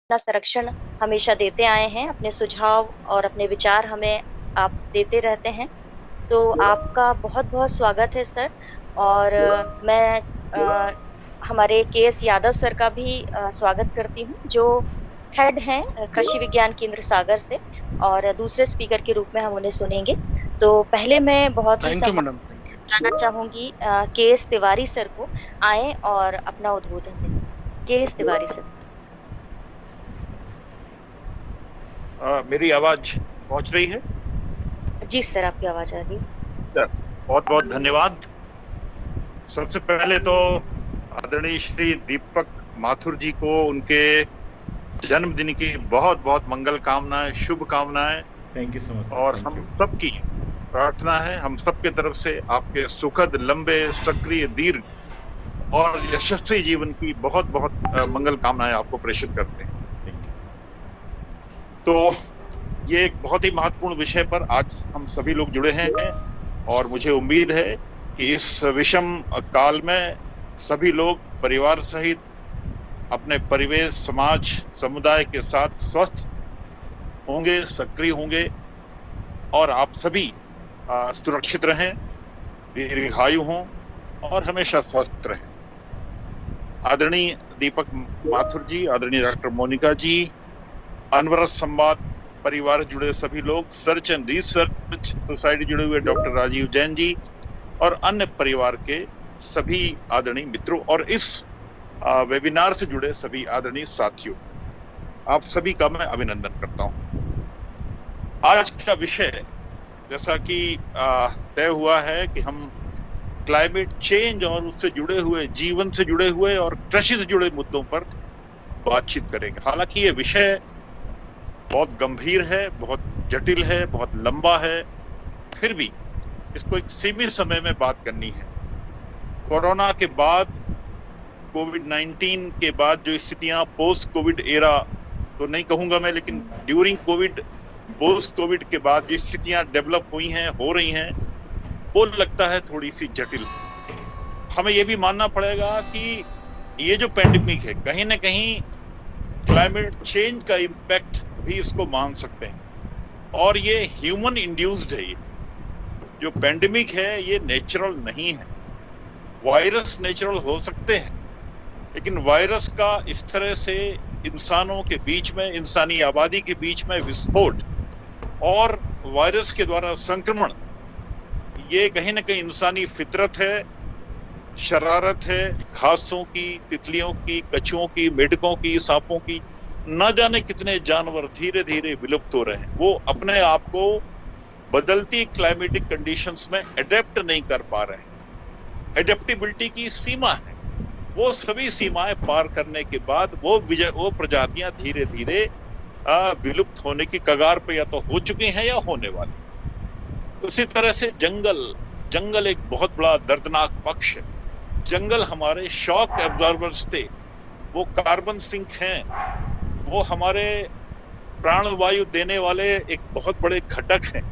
अपना संरक्षण हमेशा देते आए हैं, अपने सुझाव और अपने विचार हमें आप देते रहते हैं। तो आपका बहुत-बहुत स्वागत है सर। और मैं हमारे केएस यादव सर का भी स्वागत करती हूँ, जो हेड हैं कृषि विज्ञान केंद्र सागर से, और दूसरे स्पीकर के रूप में हम उन्हें सुनेंगे। तो पहले मैं बहुत ही थैंक यू सम्मान मैडम, थैंक यू। करना चाहूँगी केएस तिवारी सर को, आएँ और अपना उद्बोधन दें। KS Tiwari sir. मेरी आवाज पहुंच रही है? जी सर, आपकी आवाज़ आ रही है। बहुत बहुत धन्यवाद। सबसे पहले तो आदरणीय श्री दीपक माथुर जी को उनके जन्मदिन की बहुत बहुत मंगल कामनाएं, शुभ कामनाएं। Thank you so much sir, और थैंक हम यू। सबकी प्रार्थना है, हम सबके तरफ से आपके सुखद, लंबे, सक्रिय, दीर्घ और यशस्वी जीवन की बहुत बहुत मंगल कामनाएं आपको प्रेषित करते हैं। Thank you. तो ये एक बहुत ही महत्वपूर्ण विषय पर आज हम सभी लोग जुड़े हैं, और मुझे उम्मीद है कि इस विषम काल में सभी लोग परिवार सहित अपने परिवेश, समाज, समुदाय के साथ स्वस्थ होंगे, सक्रिय होंगे, और आप सभी सुरक्षित रहें, दीर्घायु हों और हमेशा स्वस्थ रहें। आदरणीय दीपक माथुर जी, आदरणीय डॉक्टर मोनिका जी, अनवरत संवाद परिवार जुड़े सभी लोग, सर्च एंड रिसर्च सोसाइटी जुड़े हुए डॉक्टर राजीव जैन जी, और अन्य परिवार के सभी आदरणीय मित्रों, और इस वेबिनार से जुड़े सभी आदरणीय साथियों, आप सभी का मैं अभिनंदन करता हूं। आज का विषय, जैसा कि तय हुआ है कि हम क्लाइमेट चेंज और उससे जुड़े हुए, जीवन से जुड़े हुए और कृषि से जुड़े मुद्दों पर बातचीत करेंगे। हालांकि ये विषय बहुत गंभीर है, बहुत जटिल है, बहुत लंबा है, फिर भी इसको एक सीमित समय में बात करनी है। कोरोना के बाद, कोविड-19 के बाद जो स्थितियां, पोस्ट कोविड एरा तो नहीं कहूंगा मैं, लेकिन ड्यूरिंग कोविड, पोस्ट कोविड के बाद जो स्थितियां डेवलप हुई हैं, हो रही हैं, वो लगता है थोड़ी सी जटिल। हमें ये भी मानना पड़ेगा कि ये जो पेंडेमिक है, कहीं ना कहीं क्लाइमेट चेंज का इम्पैक्ट भी इसको मान सकते हैं, और ये ह्यूमन इंड्यूस्ड है। ये जो पेंडेमिक है ये नेचुरल नहीं है। वायरस नेचुरल हो सकते हैं, लेकिन वायरस का इस तरह से इंसानों के बीच में, इंसानी आबादी के बीच में विस्फोट और वायरस के द्वारा संक्रमण, ये कहीं ना कहीं इंसानी फितरत है, शरारत है। घासों की, तितलियों की, कछुओं की, मेढकों की, सांपों की, न जाने कितने जानवर धीरे धीरे विलुप्त हो रहे हैं। वो अपने आप को बदलती क्लाइमेटिक कंडीशंस में अडेप्ट नहीं कर पा रहे हैं। एडेप्टेबिलिटी की सीमा है, वो सभी सीमाएं पार करने के बाद वो प्रजातियां धीरे धीरे विलुप्त होने की कगार पे या तो हो चुकी हैं या होने वाली। उसी तरह से जंगल एक बहुत बड़ा दर्दनाक पक्ष है। जंगल हमारे शॉक एब्जॉर्बर्स थे, वो कार्बन सिंक हैं, वो हमारे प्राणवायु देने वाले एक बहुत बड़े घटक हैं,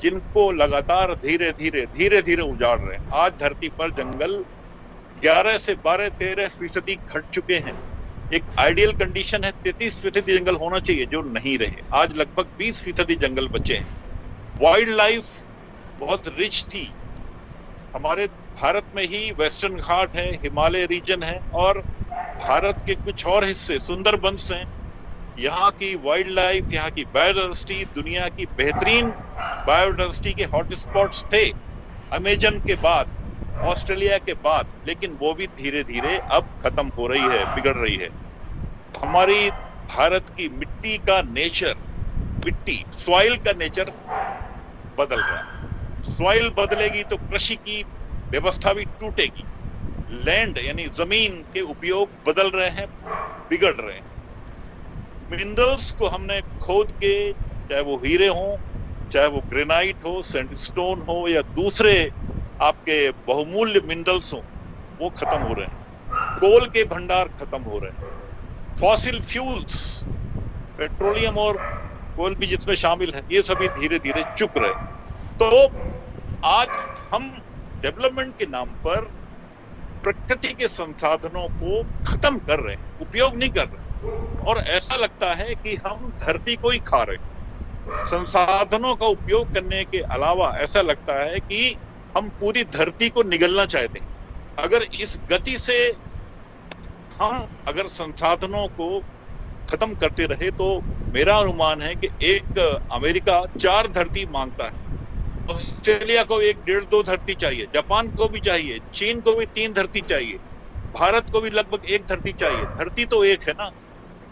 जिनको लगातार धीरे धीरे उजाड़ रहे हैं। आज धरती पर जंगल 11 से 12-13% घट चुके हैं। एक आइडियल कंडीशन है 33% जंगल होना चाहिए, जो नहीं रहे। आज लगभग 20% जंगल बचे हैं। वाइल्ड लाइफ बहुत रिच थी। हमारे भारत में ही वेस्टर्न घाट है, हिमालय रीजन है, और भारत के कुछ और हिस्से सुंदरबंस हैं। यहाँ की वाइल्ड लाइफ, यहाँ की बायोडायवर्सिटी दुनिया की बेहतरीन बायोडायवर्सिटी के हॉटस्पॉट्स थे, अमेजन के बाद, ऑस्ट्रेलिया के बाद। लेकिन वो भी धीरे धीरे अब खत्म हो रही है, बिगड़ रही है। हमारी भारत की मिट्टी का नेचर, मिट्टी, सॉइल का नेचर बदल रहा है। सॉइल बदलेगी तो कृषि की व्यवस्था भी टूटेगी। लैंड यानी जमीन के उपयोग बदल रहे हैं, बिगड़ रहे हैं। मिनरल्स को हमने खोद के, चाहे वो हीरे हो, चाहे वो ग्रेनाइट हो, सैंडस्टोन हो, या दूसरे आपके बहुमूल्य मिनरल्स हो, वो खत्म हो रहे हैं। कोल के भंडार खत्म हो रहे हैं। फॉसिल फ्यूल्स, पेट्रोलियम और कोल भी जिसमें शामिल है, ये सभी धीरे धीरे चुक रहे हैं। तो आज हम डेवलपमेंट के नाम पर प्रकृति के संसाधनों को खत्म कर रहे हैं, उपयोग नहीं कर रहे हैं। और ऐसा लगता है कि हम धरती को ही खा रहे हैं। संसाधनों का उपयोग करने के अलावा ऐसा लगता है कि हम पूरी धरती को निगलना चाहते हैं। अगर इस गति से हम अगर संसाधनों को खत्म करते रहे तो मेरा अनुमान है कि एक अमेरिका 4 धरती मांगता है, ऑस्ट्रेलिया को 1-1.5-2 धरती चाहिए, जापान को भी चाहिए, चीन को भी 3 धरती चाहिए, भारत को भी लगभग 1 धरती चाहिए। धरती तो एक है ना,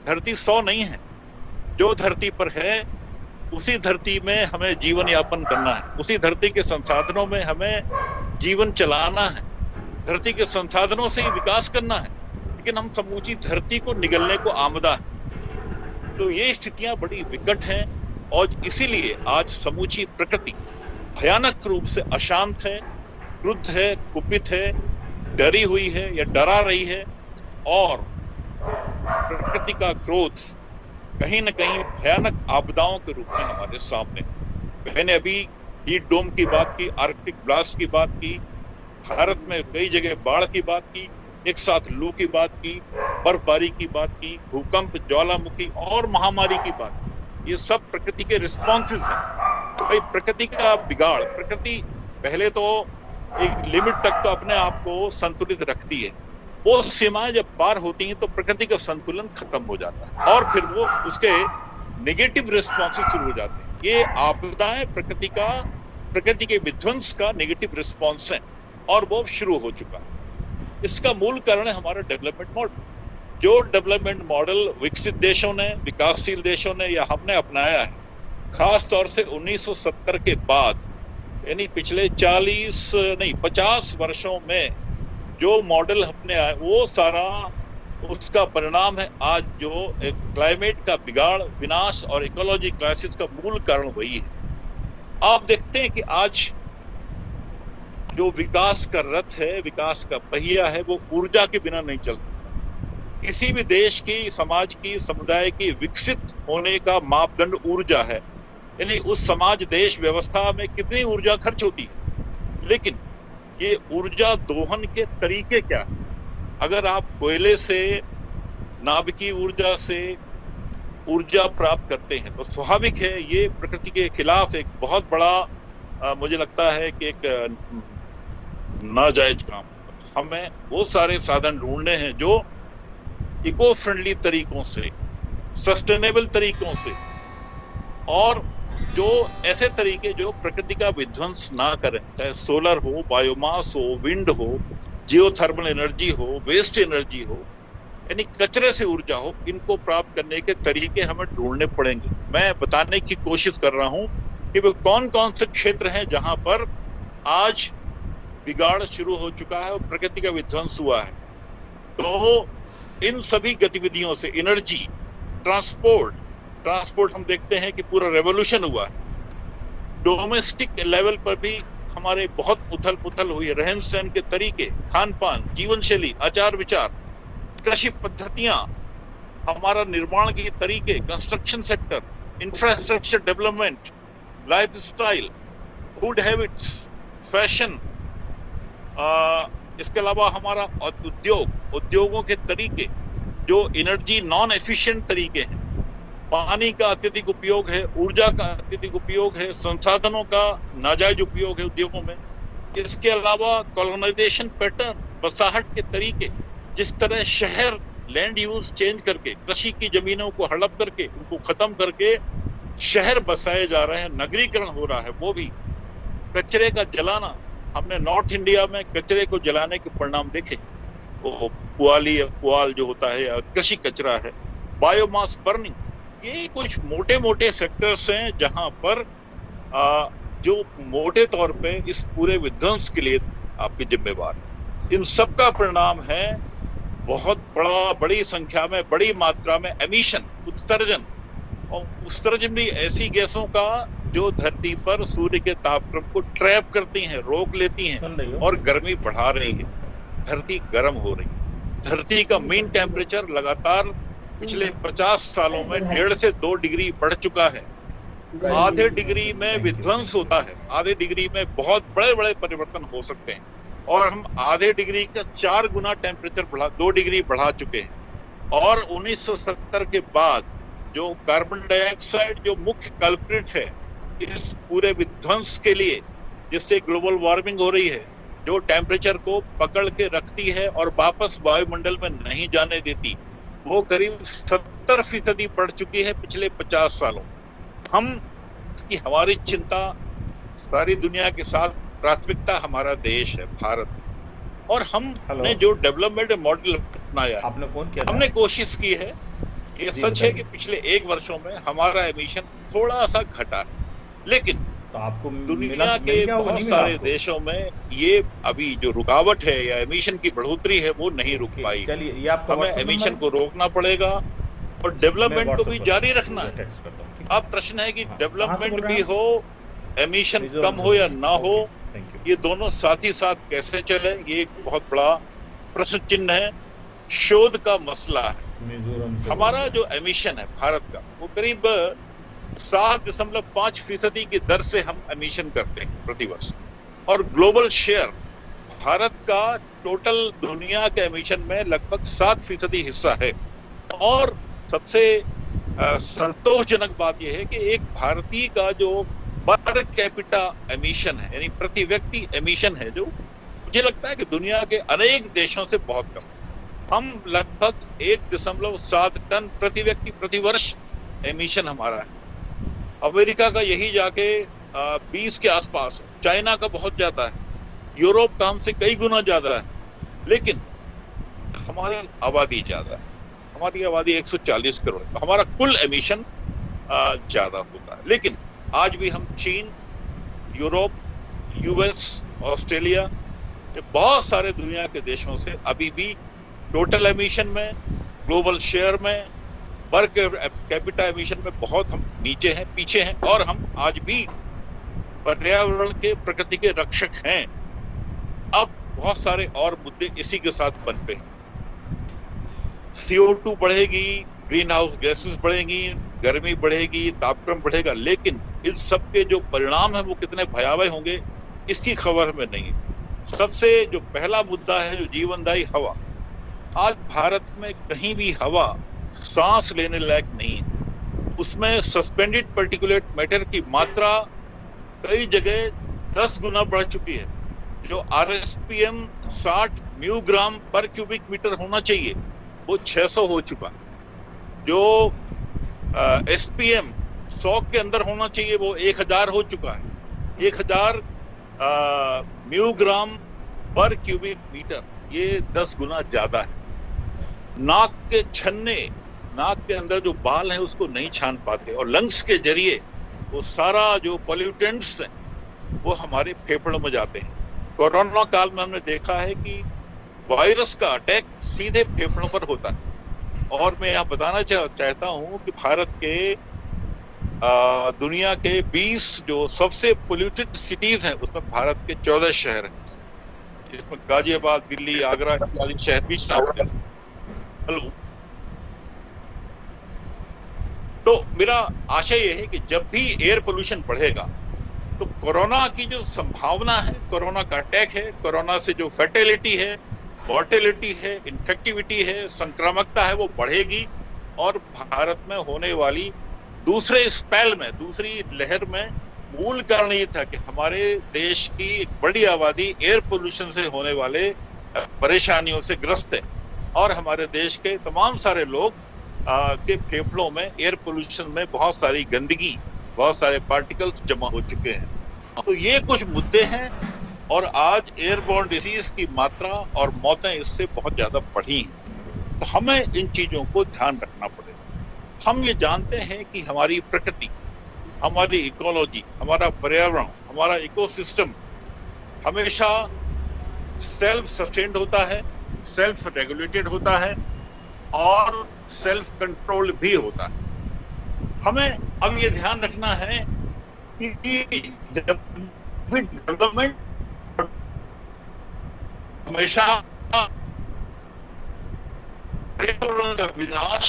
धरती 100 नहीं है। जो धरती पर है उसी धरती में हमें जीवन यापन करना है, उसी धरती के संसाधनों में हमें जीवन चलाना है, धरती के संसाधनों से ही विकास करना है, लेकिन हम समूची धरती को निगलने को आमदा है। तो ये स्थितियां बड़ी विकट हैं और इसीलिए आज समूची प्रकृति भयानक रूप से अशांत है, क्रुद्ध है, कुपित है, डरी हुई है या डरा रही है। और प्रकृति का क्रोध कहीं न कहीं भयानक आपदाओं के रूप में हमारे सामने। मैंने अभी हीट डोम की बात की, आर्कटिक ब्लास्ट की बात की, भारत में कई जगह बाढ़ की बात की, एक साथ लू की बात की, बर्फबारी की बात की, भूकंप, ज्वालामुखी और महामारी की बात की। ये सब प्रकृति के रिस्पॉन्सेज हैं। भाई प्रकृति का बिगाड़, प्रकृति पहले तो एक लिमिट तक तो अपने आप को संतुलित रखती है, वो सीमाएं जब पार होती हैं तो प्रकृति का संतुलन खत्म हो जाता है और फिर वो उसके नेगेटिव रिस्पॉन्सेज शुरू हो जाते हैं। ये आपदाएं प्रकृति के विध्वंस का नेगेटिव रिस्पॉन्स है और वो शुरू हो चुका है। इसका मूल कारण है हमारा डेवलपमेंट मॉडल। जो डेवलपमेंट मॉडल विकसित देशों ने, विकासशील देशों ने या हमने अपनाया है, खास तौर से 1970 के बाद, यानी पिछले 50 वर्षों में जो मॉडल हमने आया वो सारा उसका परिणाम है। आज जो क्लाइमेट का बिगाड़, विनाश और इकोलॉजी क्राइसिस का मूल कारण वही है। आप देखते हैं कि आज जो विकास का रथ है, विकास का पहिया है, वो ऊर्जा के बिना नहीं चल सकता। किसी भी देश की, समाज की, समुदाय की विकसित होने का मापदंड ऊर्जा है, यानी उस समाज, देश, व्यवस्था में कितनी ऊर्जा खर्च होती है। लेकिन ये ऊर्जा दोहन के तरीके क्या है? अगर आप कोयले से, नाभिकीय ऊर्जा से ऊर्जा प्राप्त करते हैं तो स्वाभाविक है ये प्रकृति के खिलाफ एक बहुत बड़ा मुझे लगता है कि एक नाजायज काम। हमें वो सारे साधन ढूंढने हैं जो इको फ्रेंडली तरीकों से, सस्टेनेबल तरीकों से, और जो ऐसे तरीके जो प्रकृति का विध्वंस ना करें, चाहे सोलर हो, बायोमास हो, विंड हो, जियोथर्मल एनर्जी हो, वेस्ट एनर्जी हो, यानी कचरे से ऊर्जा हो, इनको प्राप्त करने के तरीके हमें ढूंढने पड़ेंगे। मैं बताने की कोशिश कर रहा हूं कि वो कौन कौन से क्षेत्र हैं जहां पर आज बिगाड़ शुरू हो चुका है और प्रकृति का विध्वंस हुआ है। तो इन सभी गतिविधियों से एनर्जी, ट्रांसपोर्ट हम देखते हैं कि पूरा रेवोल्यूशन हुआ है। डोमेस्टिक लेवल पर भी हमारे बहुत उथल पुथल हुई है। रहन सहन के तरीके, खान पान, जीवन शैली, आचार विचार, कृषि पद्धतियां, हमारा निर्माण के तरीके, construction sector, infrastructure development, life style, food habits, fashion, इसके अलावा हमारा उद्योगों के तरीके जो एनर्जी नॉन एफिशिएंट तरीके हैं, पानी का अत्यधिक उपयोग है, ऊर्जा का अत्यधिक उपयोग है, संसाधनों का नाजायज उपयोग है उद्योगों में। इसके अलावा कॉलोनाइजेशन पैटर्न, बसाहट के तरीके, जिस तरह शहर लैंड यूज चेंज करके, कृषि की जमीनों को हड़प करके, उनको खत्म करके शहर बसाए जा रहे हैं, नगरीकरण हो रहा है। वो भी कचरे का जलाना, हमने नॉर्थ इंडिया में कचरे को जलाने के परिणाम देखे। वो पुआल जो होता है, कृषि कचरा है, बायोमास बर्निंग, ये कुछ मोटे मोटे सेक्टर्स हैं जहां पर जो मोटे तौर पे इस पूरे विध्वंस के लिए आपके जिम्मेवार है। इन सब का परिणाम है बहुत बड़ी संख्या में, बड़ी मात्रा में एमिशन, उत्सर्जन, और उत्सर्जन भी ऐसी गैसों का जो धरती पर सूर्य के तापक्रम को ट्रैप करती हैं, रोक लेती हैं और गर्मी बढ़ा रही है। धरती गर्म हो रही है। धरती का मीन टेम्परेचर लगातार पिछले 50 सालों में 1.5 से 2 डिग्री बढ़ चुका है। आधे डिग्री में विध्वंस होता है, आधे डिग्री में बहुत बड़े बड़े परिवर्तन हो सकते हैं, और हम आधे डिग्री का 4 गुना टेम्परेचर 2 डिग्री बढ़ा चुके हैं। और 1970 के बाद जो कार्बन डाइऑक्साइड जो मुख्य कल्प्रिट है इस पूरे विध्वंस के लिए, जिससे ग्लोबल वार्मिंग हो रही है, जो टेम्परेचर को पकड़ के रखती है और वापस वायुमंडल में नहीं जाने देती, वो करीब 70% बढ़ चुकी है पिछले 50 सालों। हम की हमारी चिंता सारी दुनिया के साथ, प्राथमिकता हमारा देश है भारत, और हमने जो डेवलपमेंट मॉडल अपनाया, आपने फोन किया था? हमने कोशिश की है। ये सच है कि पिछले 1 वर्षों में हमारा एमिशन थोड़ा सा घटा है, लेकिन तो आपको दुनिया के बहुत सारे देशों में ये अभी जो रुकावट है या एमिशन की बढ़ोतरी है वो नहीं रुक पाई। चलिए, ये आपका हमें एमिशन को रोकना पड़ेगा और डेवलपमेंट को भी जारी रखना है। अब प्रश्न है कि डेवलपमेंट भी हो, एमिशन कम हो या ना हो, ये दोनों साथ ही साथ कैसे चले, ये एक बहुत बड़ा प्रश्न चिन्ह है, शोध का मसला है। हमारा जो एमिशन है भारत का वो करीब 7.5% की दर से हम एमिशन करते हैं प्रतिवर्ष, और ग्लोबल शेयर भारत का टोटल दुनिया के एमिशन में लगभग 7% हिस्सा है। और सबसे संतोषजनक बात यह है कि एक भारतीय का जो पर कैपिटा एमिशन है, यानी प्रति व्यक्ति एमिशन है, जो मुझे लगता है कि दुनिया के अनेक देशों से बहुत कम। हम लगभग 1.7 टन प्रति व्यक्ति प्रति वर्ष एमिशन हमारा है। अमेरिका का यही जाके 20 के आसपास है, चाइना का बहुत ज्यादा है, यूरोप का हमसे कई गुना ज्यादा है, लेकिन हमारी आबादी ज्यादा है। हमारी आबादी 140 करोड़ है, तो हमारा कुल एमिशन ज्यादा होता है। लेकिन आज भी हम चीन, यूरोप, यूएस, ऑस्ट्रेलिया, बहुत सारे दुनिया के देशों से अभी भी टोटल एमिशन में, ग्लोबल शेयर में, पर कैपिटा एमिशन में बहुत हम नीचे हैं, पीछे हैं, और हम आज भी पर्यावरण के, प्रकृति के रक्षक हैं। अब बहुत सारे और मुद्दे इसी के साथ बन पे हैं। CO2 बढ़ेगी, ग्रीन हाउस गैसेस बढ़ेंगी, गर्मी बढ़ेगी, तापक्रम बढ़ेगा, लेकिन इन सब के जो परिणाम है वो कितने भयावह होंगे इसकी खबर हमें नहीं है। सबसे जो पहला मुद्दा है, जो जीवनदायी हवा, आज भारत में कहीं भी हवा सांस लेने लायक नहीं है। उसमें सस्पेंडेड पार्टिकुलेट मैटर की मात्रा कई जगह 10 गुना बढ़ चुकी है। जो RSPM 60 म्यूग्राम पर क्यूबिक मीटर होना चाहिए वो 600 हो चुका। जो SPM 100 के अंदर होना चाहिए वो 1000 हो चुका है। 1000 म्यूग्राम पर क्यूबिक मीटर, ये 10 गुना ज्यादा है। नाक के छन्ने, नाक के अंदर जो बाल है उसको नहीं छान पाते, और लंग्स के जरिए वो सारा जो पॉल्यूटेंट्स हैं वो हमारे फेफड़ों में जाते हैं। कोरोना काल में हमने देखा है कि वायरस का अटैक सीधे फेफड़ों पर होता है। और मैं यहाँ बताना चाहता हूँ कि भारत के दुनिया के 20 जो सबसे पोल्यूटेड सिटीज हैं उसमें भारत के 14 शहर हैं, जिसमें गाजियाबाद, दिल्ली, आगरा इत्यादि शहर भी शामिल हैं। तो मेरा आशय यह है कि जब भी एयर पोल्यूशन बढ़ेगा तो कोरोना की जो संभावना है, कोरोना का अटैक है, कोरोना से जो फैटेलिटी है, मॉर्टेलिटी है, इन्फेक्टिविटी है, संक्रामकता है, वो बढ़ेगी। और भारत में होने वाली दूसरे स्पेल में, दूसरी लहर में मूल कारण ये था कि हमारे देश की एक बड़ी आबादी एयर पोल्यूशन से होने वाले परेशानियों से ग्रस्त है, और हमारे देश के तमाम सारे लोग के फेफड़ों में एयर पोल्यूशन में बहुत सारी गंदगी, बहुत सारे पार्टिकल्स जमा हो चुके हैं। तो ये कुछ मुद्दे हैं, और आज एयरबोर्न डिजीज की मात्रा और मौतें इससे बहुत ज्यादा बढ़ी हैं। तो हमें इन चीजों को ध्यान रखना पड़ेगा। हम ये जानते हैं कि हमारी प्रकृति, हमारी इकोलॉजी, हमारा पर्यावरण, हमारा इकोसिस्टम हमेशा सेल्फ सस्टेन्ड होता है, सेल्फ रेगुलेटेड होता है, और सेल्फ कंट्रोल भी होता है। हमें अब ये ध्यान रखना है कि डेवलपमेंट हमेशा पर्यावरण का विनाश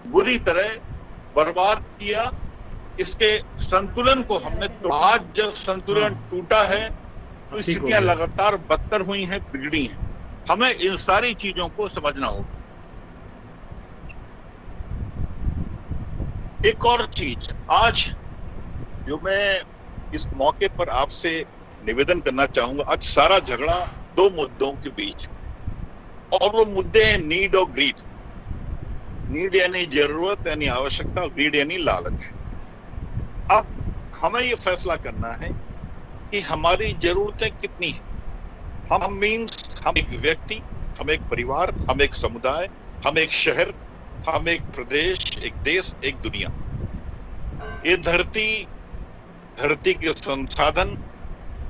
बुरी तरह बर्बाद किया, इसके संतुलन को हमने तो आज जब संतुलन टूटा है तो स्थितियां लगातार बदतर हुई हैं, बिगड़ी हैं। हमें इन सारी चीजों को समझना होगा। एक और चीज आज जो मैं इस मौके पर आपसे निवेदन करना चाहूंगा, आज सारा झगड़ा दो मुद्दों के बीच, और वो मुद्दे हैं नीड और ग्रीड। नीड यानी जरूरत यानी आवश्यकता, ग्रीड यानी लालच। अब हमें ये फैसला करना है कि हमारी जरूरतें कितनी हैं। हम मीन्स हम एक व्यक्ति, हम एक परिवार, हम एक समुदाय, हम एक शहर, हम एक प्रदेश, एक देश, एक दुनिया। ये धरती के संसाधन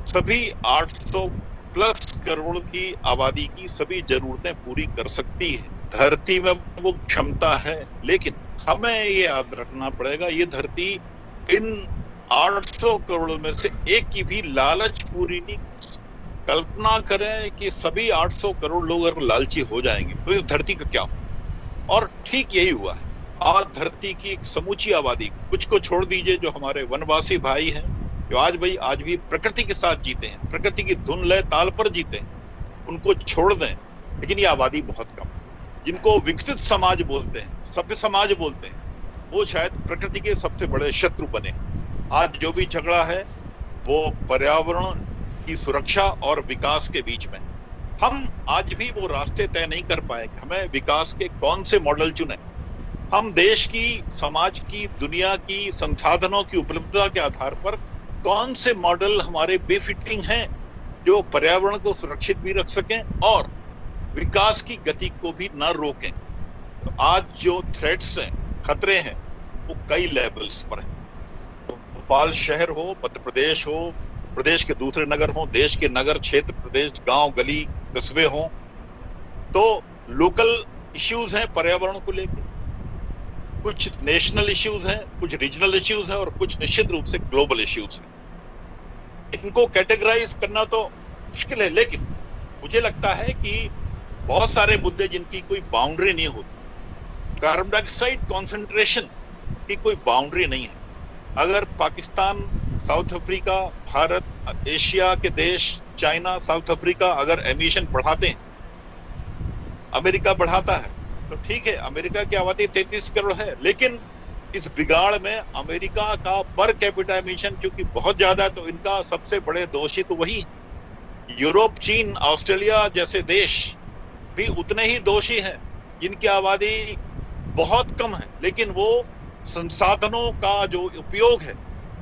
सभी 800 प्लस करोड़ की आबादी की सभी जरूरतें पूरी कर सकती है। धरती में वो क्षमता है, लेकिन हमें ये याद रखना पड़ेगा, ये धरती इन 800 करोड़ में से एक की भी लालच पूरी नहीं। कल्पना करें कि सभी 800 करोड़ लोग अगर लालची हो जाएंगे तो इस धरती का क्या हो। और ठीक यही हुआ है। आज धरती की एक समूची आबादी, कुछ को छोड़ दीजिए जो हमारे वनवासी भाई हैं, जो आज भी प्रकृति के साथ जीते हैं, प्रकृति की धुन लय ताल पर जीते हैं, उनको छोड़ दें। लेकिन ये आबादी बहुत कम, जिनको विकसित समाज बोलते हैं, सभ्य समाज बोलते हैं, वो शायद प्रकृति के सबसे बड़े शत्रु बने। आज जो भी झगड़ा है वो पर्यावरण की सुरक्षा और विकास के बीच में। हम आज भी वो रास्ते तय नहीं कर पाए कि हमें विकास के कौन से मॉडल चुने। हम देश की, समाज की, दुनिया की संसाधनों की उपलब्धता के आधार पर कौन से मॉडल हमारे बेफिटिंग हैं, जो पर्यावरण को सुरक्षित भी रख सकें और विकास की गति को भी न रोकें। तो आज जो थ्रेट्स हैं, खतरे हैं, वो कई लेवल्स पर हैं। भोपाल शहर हो, मध्य प्रदेश हो, प्रदेश के दूसरे नगर हो, देश के नगर क्षेत्र, प्रदेश, गांव, गली, कस्बे हो, तो लोकल इश्यूज हैं पर्यावरण को लेकर, कुछ नेशनल इश्यूज हैं, कुछ रीजनल इश्यूज हैं और कुछ निश्चित रूप से ग्लोबल इश्यूज हैं। इनको कैटेगराइज करना तो मुश्किल है, लेकिन मुझे लगता है कि बहुत सारे मुद्दे जिनकी कोई बाउंड्री नहीं होती। कार्बन डाइऑक्साइड कॉन्सेंट्रेशन की कोई बाउंड्री नहीं है। अगर Pakistan, south Africa, Bharat, Asia के देश, चाइना, साउथ अफ्रीका अगर एमिशन बढ़ाते हैं, अमेरिका बढ़ाता है, तो ठीक है, अमेरिका की आबादी 33 करोड़ है, लेकिन इस बिगाड़ में अमेरिका का पर कैपिटा एमिशन क्योंकि बहुत ज्यादा है, तो इनका सबसे बड़े दोषी तो वही है। यूरोप, चीन, ऑस्ट्रेलिया जैसे देश भी उतने ही दोषी हैं, जिनकी आबादी बहुत कम है, लेकिन वो संसाधनों का जो उपयोग है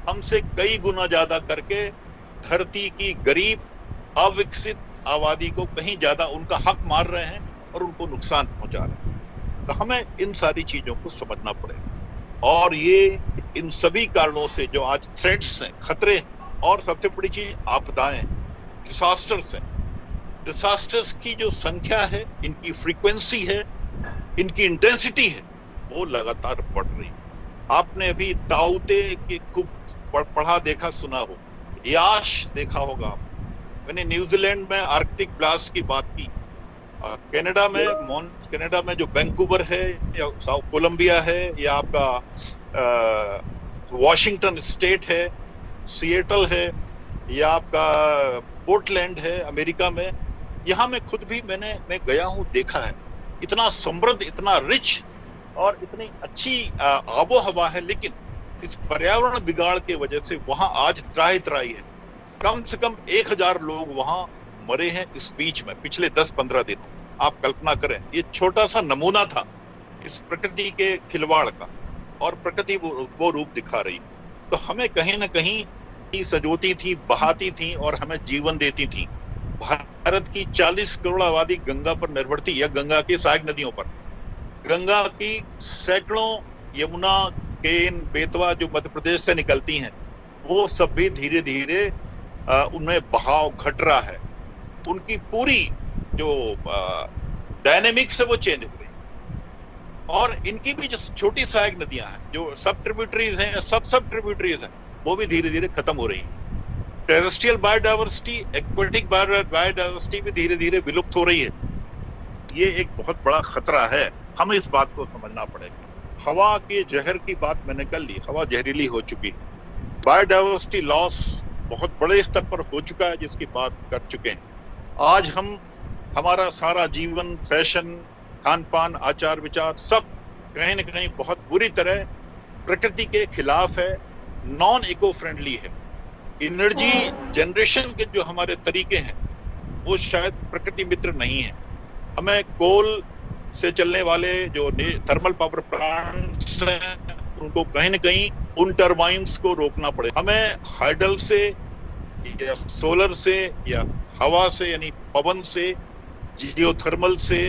हमसे कई गुना ज्यादा करके धरती की गरीब, अविकसित आबादी को कहीं ज्यादा उनका हक मार रहे हैं और उनको नुकसान पहुंचा रहे हैं। तो हमें इन सारी चीजों को समझना पड़ेगा। और ये इन सभी कारणों से जो आज थ्रेट्स हैं, खतरे हैं, और सबसे बड़ी चीज आपदाएं, डिसास्टर्स हैं। डिसास्टर्स की जो संख्या है, इनकी फ्रीक्वेंसी है, इनकी इंटेंसिटी है, वो लगातार बढ़ रही है। आपने अभी ताउते के खूब पढ़ा, देखा, सुना हो, याश देखा होगा। मैंने न्यूजीलैंड में आर्कटिक ब्लास्ट की बात की, कनाडा में जो वैंकूवर है या कोलंबिया है या आपका वॉशिंगटन स्टेट है, सिएटल है या आपका पोर्टलैंड है अमेरिका में, यहाँ मैं खुद भी मैं गया हूँ, देखा है। इतना समृद्ध, इतना रिच और इतनी अच्छी आबो हवा है, लेकिन इस पर्यावरण बिगाड़ के वजह से वहां आज त्राही है। कम से कम 1000 लोग वहां मरे हैं इस बीच में पिछले 10-15 दिनों। आप कल्पना करें, ये छोटा सा नमूना था इस प्रकृति के खिलवाड़ का, और प्रकृति वो रूप दिखा रही। तो हमें कहीं ना कहीं सजोती थी, बहाती थी और हमें जीवन देती थी। भारत की 40 करोड़ आबादी गंगा पर निर्भर थी, या गंगा की सहायक नदियों पर। गंगा की सैकड़ों, यमुना, केन, बेतवा जो मध्य प्रदेश से निकलती हैं, वो सब भी धीरे धीरे उनमें बहाव घट रहा है। उनकी पूरी जो डायनेमिक्स है वो चेंज हो रही है। और इनकी भी जो छोटी सहायक नदियां हैं, जो सब ट्रिब्यूटरीज हैं, सब ट्रिब्यूटरीज हैं, वो भी धीरे धीरे खत्म हो रही है। टेरेस्ट्रियल बायोडाइवर्सिटी, एक्वेटिक बायोडाइवर्सिटी भी धीरे धीरे विलुप्त हो रही है। ये एक बहुत बड़ा खतरा है, हमें इस बात को समझना पड़ेगा। हवा के जहर की बात मैंने कर ली, हवा जहरीली हो चुकी है। बायोडाइवर्सिटी लॉस बहुत बड़े स्तर पर हो चुका है, जिसकी बात कर चुके हैं। आज हमारा सारा जीवन, फैशन, खान पान, आचार विचार सब कहीं न कहीं बहुत बुरी तरह प्रकृति के खिलाफ है, नॉन इको फ्रेंडली है। एनर्जी जनरेशन के जो हमारे तरीके हैं वो शायद प्रकृति मित्र नहीं है। हमें कोल से चलने वाले जो थर्मल पावर प्लांट्स हैं उनको कहीं न कहीं उन टरबाइन्स को रोकना पड़े। हमें हाइडल से या सोलर से या हवा से यानी पवन से, जियोथर्मल से,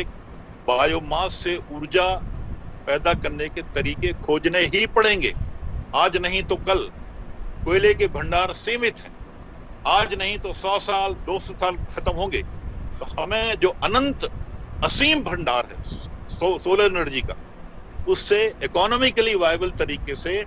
बायोमास से ऊर्जा पैदा करने के तरीके खोजने ही पड़ेंगे। आज नहीं तो कल कोयले के भंडार सीमित हैं, आज नहीं तो 100 साल 200 साल खत्म होंगे। तो हमें जो अनंत असीम भंडार है सोलर एनर्जी का, उससे इकोनॉमिकली वायबल तरीके से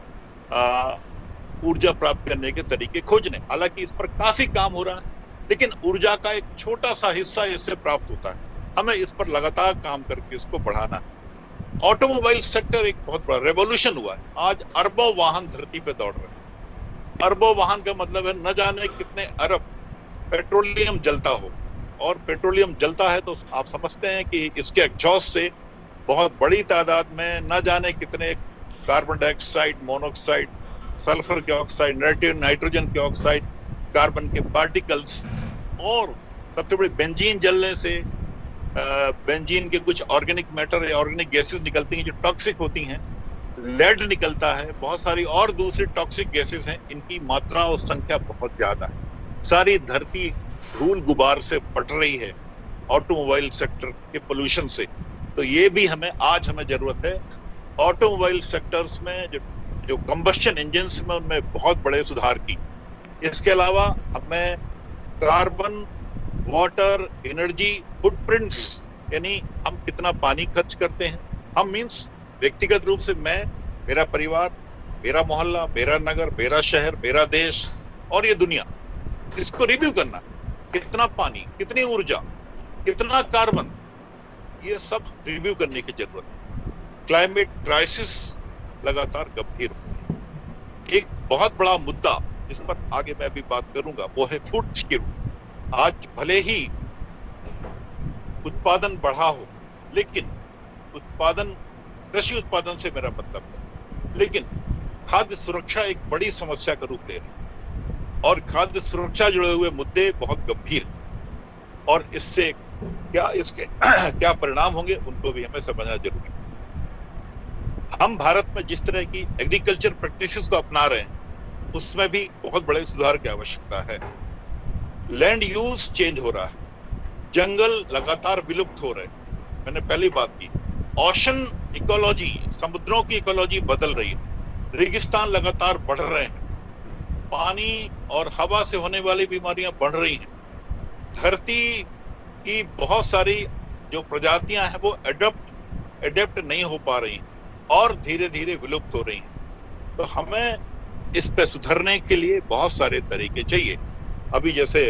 ऊर्जा प्राप्त करने के तरीके खोजने। हालांकि इस पर काफी काम हो रहा है, लेकिन ऊर्जा का एक छोटा सा हिस्सा इससे प्राप्त होता है। हमें इस पर लगातार काम करके इसको बढ़ाना है। ऑटोमोबाइल सेक्टर एक बहुत बड़ा रेवोल्यूशन हुआ है। आज अरबों वाहन धरती पे दौड़ रहे हैं। अरबों वाहन का मतलब है न जाने कितने अरब पेट्रोलियम जलता हो, और पेट्रोलियम जलता है तो आप समझते हैं कि इसके एग्जॉस्ट से बहुत बड़ी तादाद में न जाने कितने कार्बन डाइऑक्साइड, मोनोऑक्साइड, सल्फर के ऑक्साइड, नाइट्रोजन के ऑक्साइड, कार्बन के पार्टिकल्स, और सबसे बड़ी बेंजीन जलने से बेंजीन के कुछ ऑर्गेनिक मैटर या ऑर्गेनिक गैसेस निकलती हैं जो टॉक्सिक होती हैं। लेड निकलता है, बहुत सारी और दूसरी टॉक्सिक गैसेस हैं। इनकी मात्रा और संख्या बहुत ज्यादा है। सारी धरती धूल गुबार से पट रही है ऑटोमोबाइल सेक्टर के पोल्यूशन से। तो ये भी आज हमें जरूरत है ऑटोमोबाइल सेक्टर्स में जो कंबस्शन इंजन्स में उनमें बहुत बड़े सुधार की। इसके अलावा हमें कार्बन, वाटर, एनर्जी फुटप्रिंट्स, यानी हम कितना पानी खर्च करते हैं, हम मींस व्यक्तिगत रूप से मैं, मेरा परिवार, मेरा मोहल्ला, मेरा नगर, मेरा शहर, मेरा देश और ये दुनिया, इसको रिव्यू करना। कितना पानी, कितनी ऊर्जा, कितना कार्बन, ये सब रिव्यू करने की जरूरत है। क्लाइमेट क्राइसिस लगातार गंभीर हो रही है। एक बहुत बड़ा मुद्दा जिस पर आगे मैं भी बात करूंगा वो है फूड सिक्योरिटी। आज भले ही उत्पादन बढ़ा हो, लेकिन कृषि उत्पादन से मेरा मतलब है, लेकिन खाद्य सुरक्षा एक बड़ी समस्या का रूप ले रही है, और खाद्य सुरक्षा जुड़े हुए मुद्दे बहुत गंभीर, और इससे इसके क्या परिणाम होंगे उनको भी हमें समझना जरूरी है। हम भारत में जिस तरह की एग्रीकल्चर प्रैक्टिसेस को अपना रहे हैं उसमें भी बहुत बड़े सुधार की आवश्यकता है। लैंड यूज चेंज हो रहा है, जंगल लगातार विलुप्त हो रहे हैं। मैंने पहली बात की, ओशन इकोलॉजी, समुद्रों की इकोलॉजी बदल रही है, रेगिस्तान लगातार बढ़ रहे हैं, पानी और हवा से होने वाली बीमारियां बढ़ रही हैं, धरती की बहुत सारी जो प्रजातियां हैं वो एडेप्ट नहीं हो पा रही और धीरे धीरे विलुप्त हो रही हैं। तो हमें इस पे सुधरने के लिए बहुत सारे तरीके चाहिए। अभी जैसे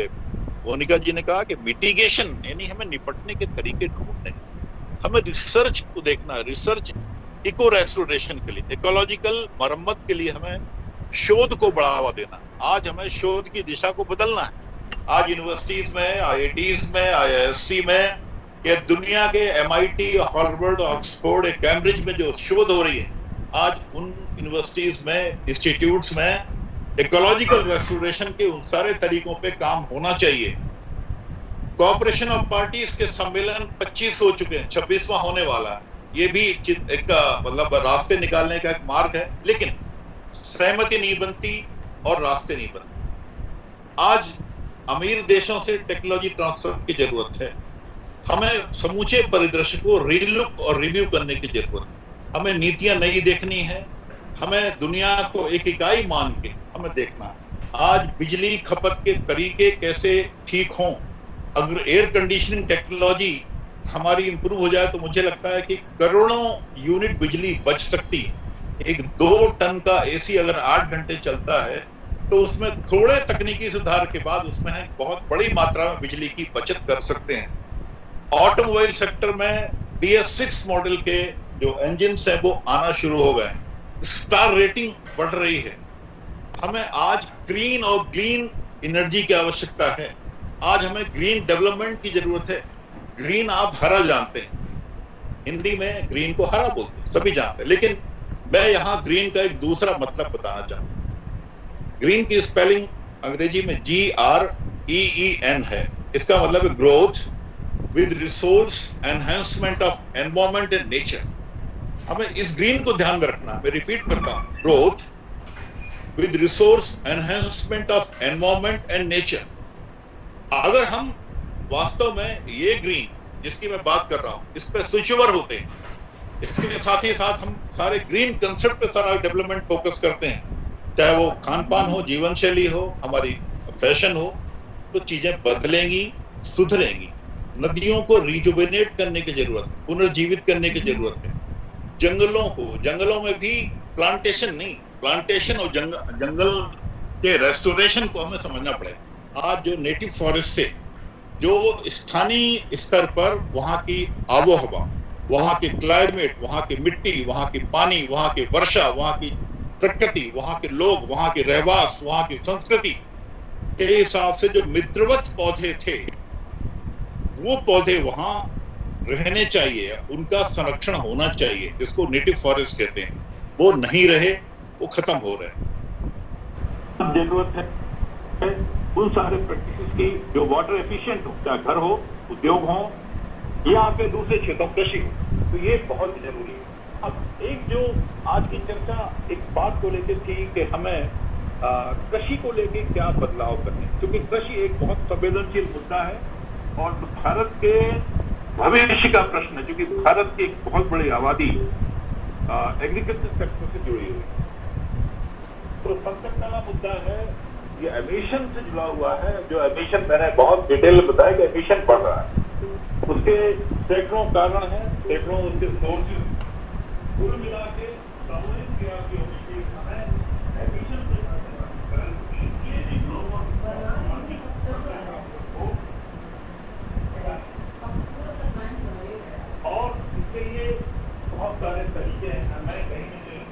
मोनिका जी ने कहा कि मिटिगेशन, यानी हमें निपटने के तरीके ढूंढने, हमें रिसर्च को देखना, रिसर्च इको रेस्टोरेशन के लिए, इकोलॉजिकल मरम्मत के लिए हमें शोध को बढ़ावा देना। आज हमें शोध की दिशा को बदलना है। आज यूनिवर्सिटीज में, आईआईटीज में, आईआईएससी में, या दुनिया के एमआईटी, हार्वर्ड, ऑक्सफोर्ड, कैम्ब्रिज में जो शोध हो रही है, आज उन यूनिवर्सिटीज में, इंस्टीट्यूट्स में इकोलॉजिकल रेस्टोरेशन के उन सारे तरीकों पे काम होना चाहिए। कोऑपरेशन ऑफ पार्टीज के सम्मेलन 25 हो चुके हैं, 26वां होने वाला है। ये भी एक मतलब रास्ते निकालने का एक मार्ग है, लेकिन सहमति नहीं बनती और रास्ते नहीं बनते। आज अमीर देशों से टेक्नोलॉजी ट्रांसफर की जरूरत है। हमें समूचे परिदृश्य को रीलुक और रिव्यू करने की जरूरत है। हमें नीतियां नई देखनी है, हमें दुनिया को एक इकाई मान के हमें देखना है। आज बिजली खपत के तरीके कैसे ठीक हों। अगर एयर कंडीशनिंग टेक्नोलॉजी हमारी इंप्रूव हो जाए तो मुझे लगता है कि करोड़ों यूनिट बिजली बच सकती है। एक 2 टन का एसी अगर 8 घंटे चलता है तो उसमें थोड़े तकनीकी सुधार के बाद उसमें बहुत बड़ी मात्रा में बिजली की बचत कर सकते हैं। ऑटोमोबाइल सेक्टर में BS6 मॉडल के जो इंजन हैं वो आना शुरू हो गए। स्टार रेटिंग बढ़ रही है। हमें आज ग्रीन और ग्रीन एनर्जी की आवश्यकता है। आज हमें ग्रीन डेवलपमेंट की जरूरत है। ग्रीन आप हरा जानते हैं, हिंदी में ग्रीन को हरा बोलते हैं, सभी जानते हैं, लेकिन मैं यहां ग्रीन का एक दूसरा मतलब बताना चाहूंगा। ग्रीन की स्पेलिंग अंग्रेजी में GREEN है। इसका मतलब है growth with resource enhancement of environment and nature. हमें इस ग्रीन को ध्यान में रखना। मैं रिपीट करता हूं, growth with resource enhancement of environment and nature. अगर हम वास्तव में ये ग्रीन जिसकी मैं बात कर रहा हूं इस पे स्विच ओवर होते हैं, इसके साथ ही साथ हम सारे ग्रीन कंसेप्ट पे सारा डेवलपमेंट फोकस करते हैं, चाहे वो खान पान हो, जीवन शैली हो, हमारी फैशन हो, तो चीजें बदलेंगी, सुधरेंगी। नदियों को रिजुवेनेट करने की जरूरत है, पुनर्जीवित करने की जरूरत है। जंगलों में भी प्लांटेशन नहीं, प्लांटेशन और जंगल के रेस्टोरेशन को हमें समझना पड़ेगा। आज जो नेटिव फॉरेस्ट थे, जो स्थानीय स्तर पर वहां की आबोहवा, वहां की क्लाइमेट, वहां की मिट्टी, वहां की पानी, वहां की वर्षा, वहां की प्रकृति, वहां के लोग, वहां के रहवास, वहां की संस्कृति के हिसाब से जो मित्रवत पौधे थे, वो पौधे वहां रहने चाहिए, उनका संरक्षण होना चाहिए, जिसको नेटिव फॉरेस्ट कहते हैं। वो नहीं रहे, वो खत्म हो रहे हैं। जरूरत है उन सारे प्रैक्टिसेस की जो वाटर एफिशिएंट हो, चाहे घर हो, उद्योग हो या आपके दूसरे क्षेत्रों कृषि हो, तो ये बहुत जरूरी है। अब एक जो आज की चर्चा एक बात को लेकर थी कि हमें कृषि को लेकर क्या बदलाव करने, क्योंकि कृषि एक बहुत संवेदनशील मुद्दा है और भारत के भविष्य का प्रश्न है, क्योंकि भारत की एक बहुत बड़ी आबादी एग्रीकल्चर सेक्टर से जुड़ी हुई है। तो सबसे पहला मुद्दा है ये एमिशन से जुड़ा हुआ है। जो एमिशन मैंने बहुत डिटेल में बताया कि एमिशन बढ़ रहा है, उसके सैकड़ों कारण हैं, सैकड़ों उसके सोर्सेज। कुल मिला के सामूहिक किया कि हमें एमिशन से और इसके लिए बहुत सारे तरीके हैं। मैं कहीं ना कहीं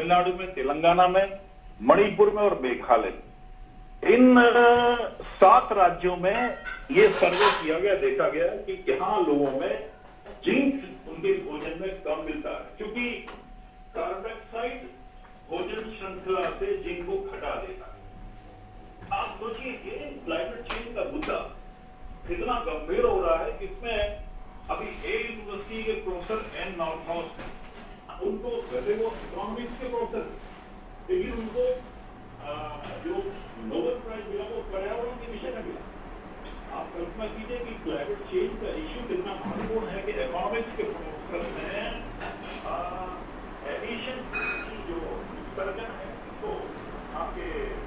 तमिलनाडु में, तेलंगाना में, मणिपुर में और मेघालय में। इन 7 राज्यों में ये सर्वे किया गया, देखा गया कि यहाँ लोगों में जिंक उनके भोजन में कम मिलता है, क्योंकि कार्बन डाइऑक्साइड भोजन श्रृंखला से जिंक को घटा देता है। आप सोचिए कि क्लाइमेट चेंज का मुद्दा कितना गंभीर हो रहा है, इसमें अभी ए यूनिवर्सिटी के प्रोफेसर एन नॉर्थहाउस, उनको वैसे वो इकोनॉमिक्स के प्रोफेसर, लेकिन उनको जो नोबेल प्राइज मिला वो पर्यावरण के विषय में मिला। आप कल्पना कीजिए कि क्लाइमेट चेंज का इश्यू कितना महत्वपूर्ण है कि इकोनॉमिक्स के प्रोफेसर ने एमिशन की जो उत्सर्जन है उसको आपके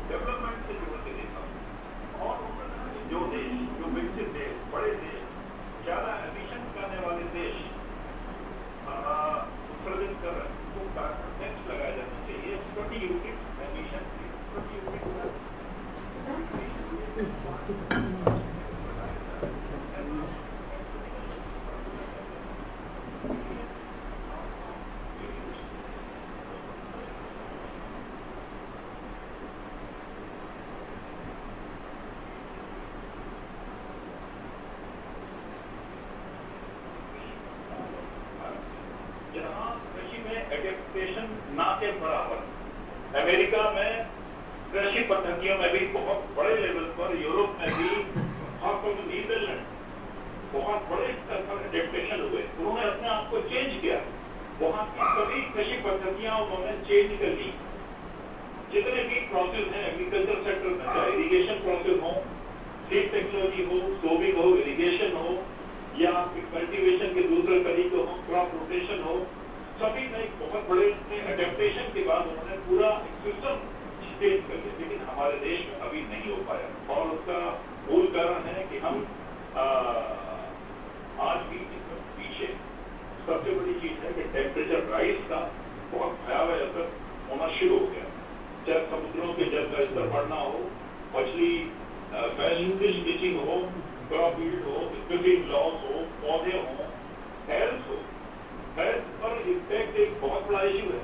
डेवलपमेंट से जोड़ के देखा, और उन्होंने जो देश, जो विकसित देश, बड़े देश, ज्यादा एमिशन करने वाले देश उत्सर्जन कर रहे हैं, तो कार्बन टैक्स लगाया जाना चाहिए प्रति यूनिट एमिशन, प्रति यूनिट ना के बराबर। अमेरिका में कृषि पद्धतियों में भी बहुत बड़े लेवल पर, यूरोप में भी, खासतौर पर नीदरलैंड बहुत बड़े स्तर पर एडेप्टेशन हुए। उन्होंने अपने आप को चेंज किया, वहां की सभी कृषि पद्धतियां उन्होंने चेंज कर ली। जितने भी प्रोसेस हैं एग्रीकल्चर सेक्टर में, चाहे इरिगेशन प्रोसेस हो, सीड टेक्नोलॉजी हो, सोविंग हो, इरिगेशन हो, या कल्टीवेशन के दूसरे तरीके हो, क्रॉप रोटेशन हो, सभी में एक बहुत बड़े एडेप्टेशन के बाद उन्होंने पूरा सिस्टम चेंज कर दिया। लेकिन हमारे देश में अभी नहीं हो पाया, और उसका मूल कारण है कि हम आज भी पीछे। सबसे बड़ी चीज है कि टेम्परेचर राइज का बहुत भयावह असर होना शुरू हो गया। चाहे समुद्रों के जल का स्तर बढ़ना हो, मछली फिश कीचिंग हो, क्रॉप यील्ड हो, स्पीशीज लॉस हो, पौधे हो, हेल्थ हो, हेल्थ पर इम्पैक्ट एक बहुत बड़ा इश्यू है।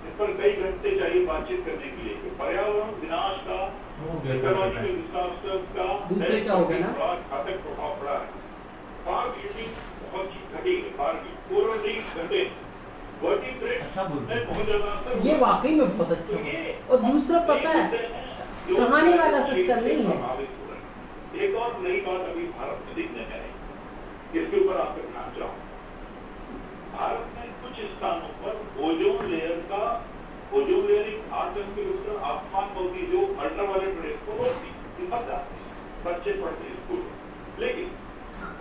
इस पर कई घंटे चाहिए बातचीत करने के लिए कि पर्यावरण विनाश का, इकोनॉमिकल डिजास्टर का दूसरे क्या हो गया ना, घातक प्रभाव पड़ा है। फार्म यील्डिंग बहुत घटी है, फार्म यील्ड घटे, वर्टिब्रेट में बहुत ज्यादा। ये वाकई में बहुत अच्छा है। और दूसरा पता है, कहानी वाला सिस्टम नहीं है। एक और नई बात अभी भारत में दिखने में आई, इसके ऊपर आपका ध्यान चाहूँ। भारत में कुछ स्थानों पर ओजोन लेयर एक आतंक के रूप में आसमान होती, जो अल्ट्रावायलेट रेस को रोकती, बच्चे पढ़ते स्कूल। लेकिन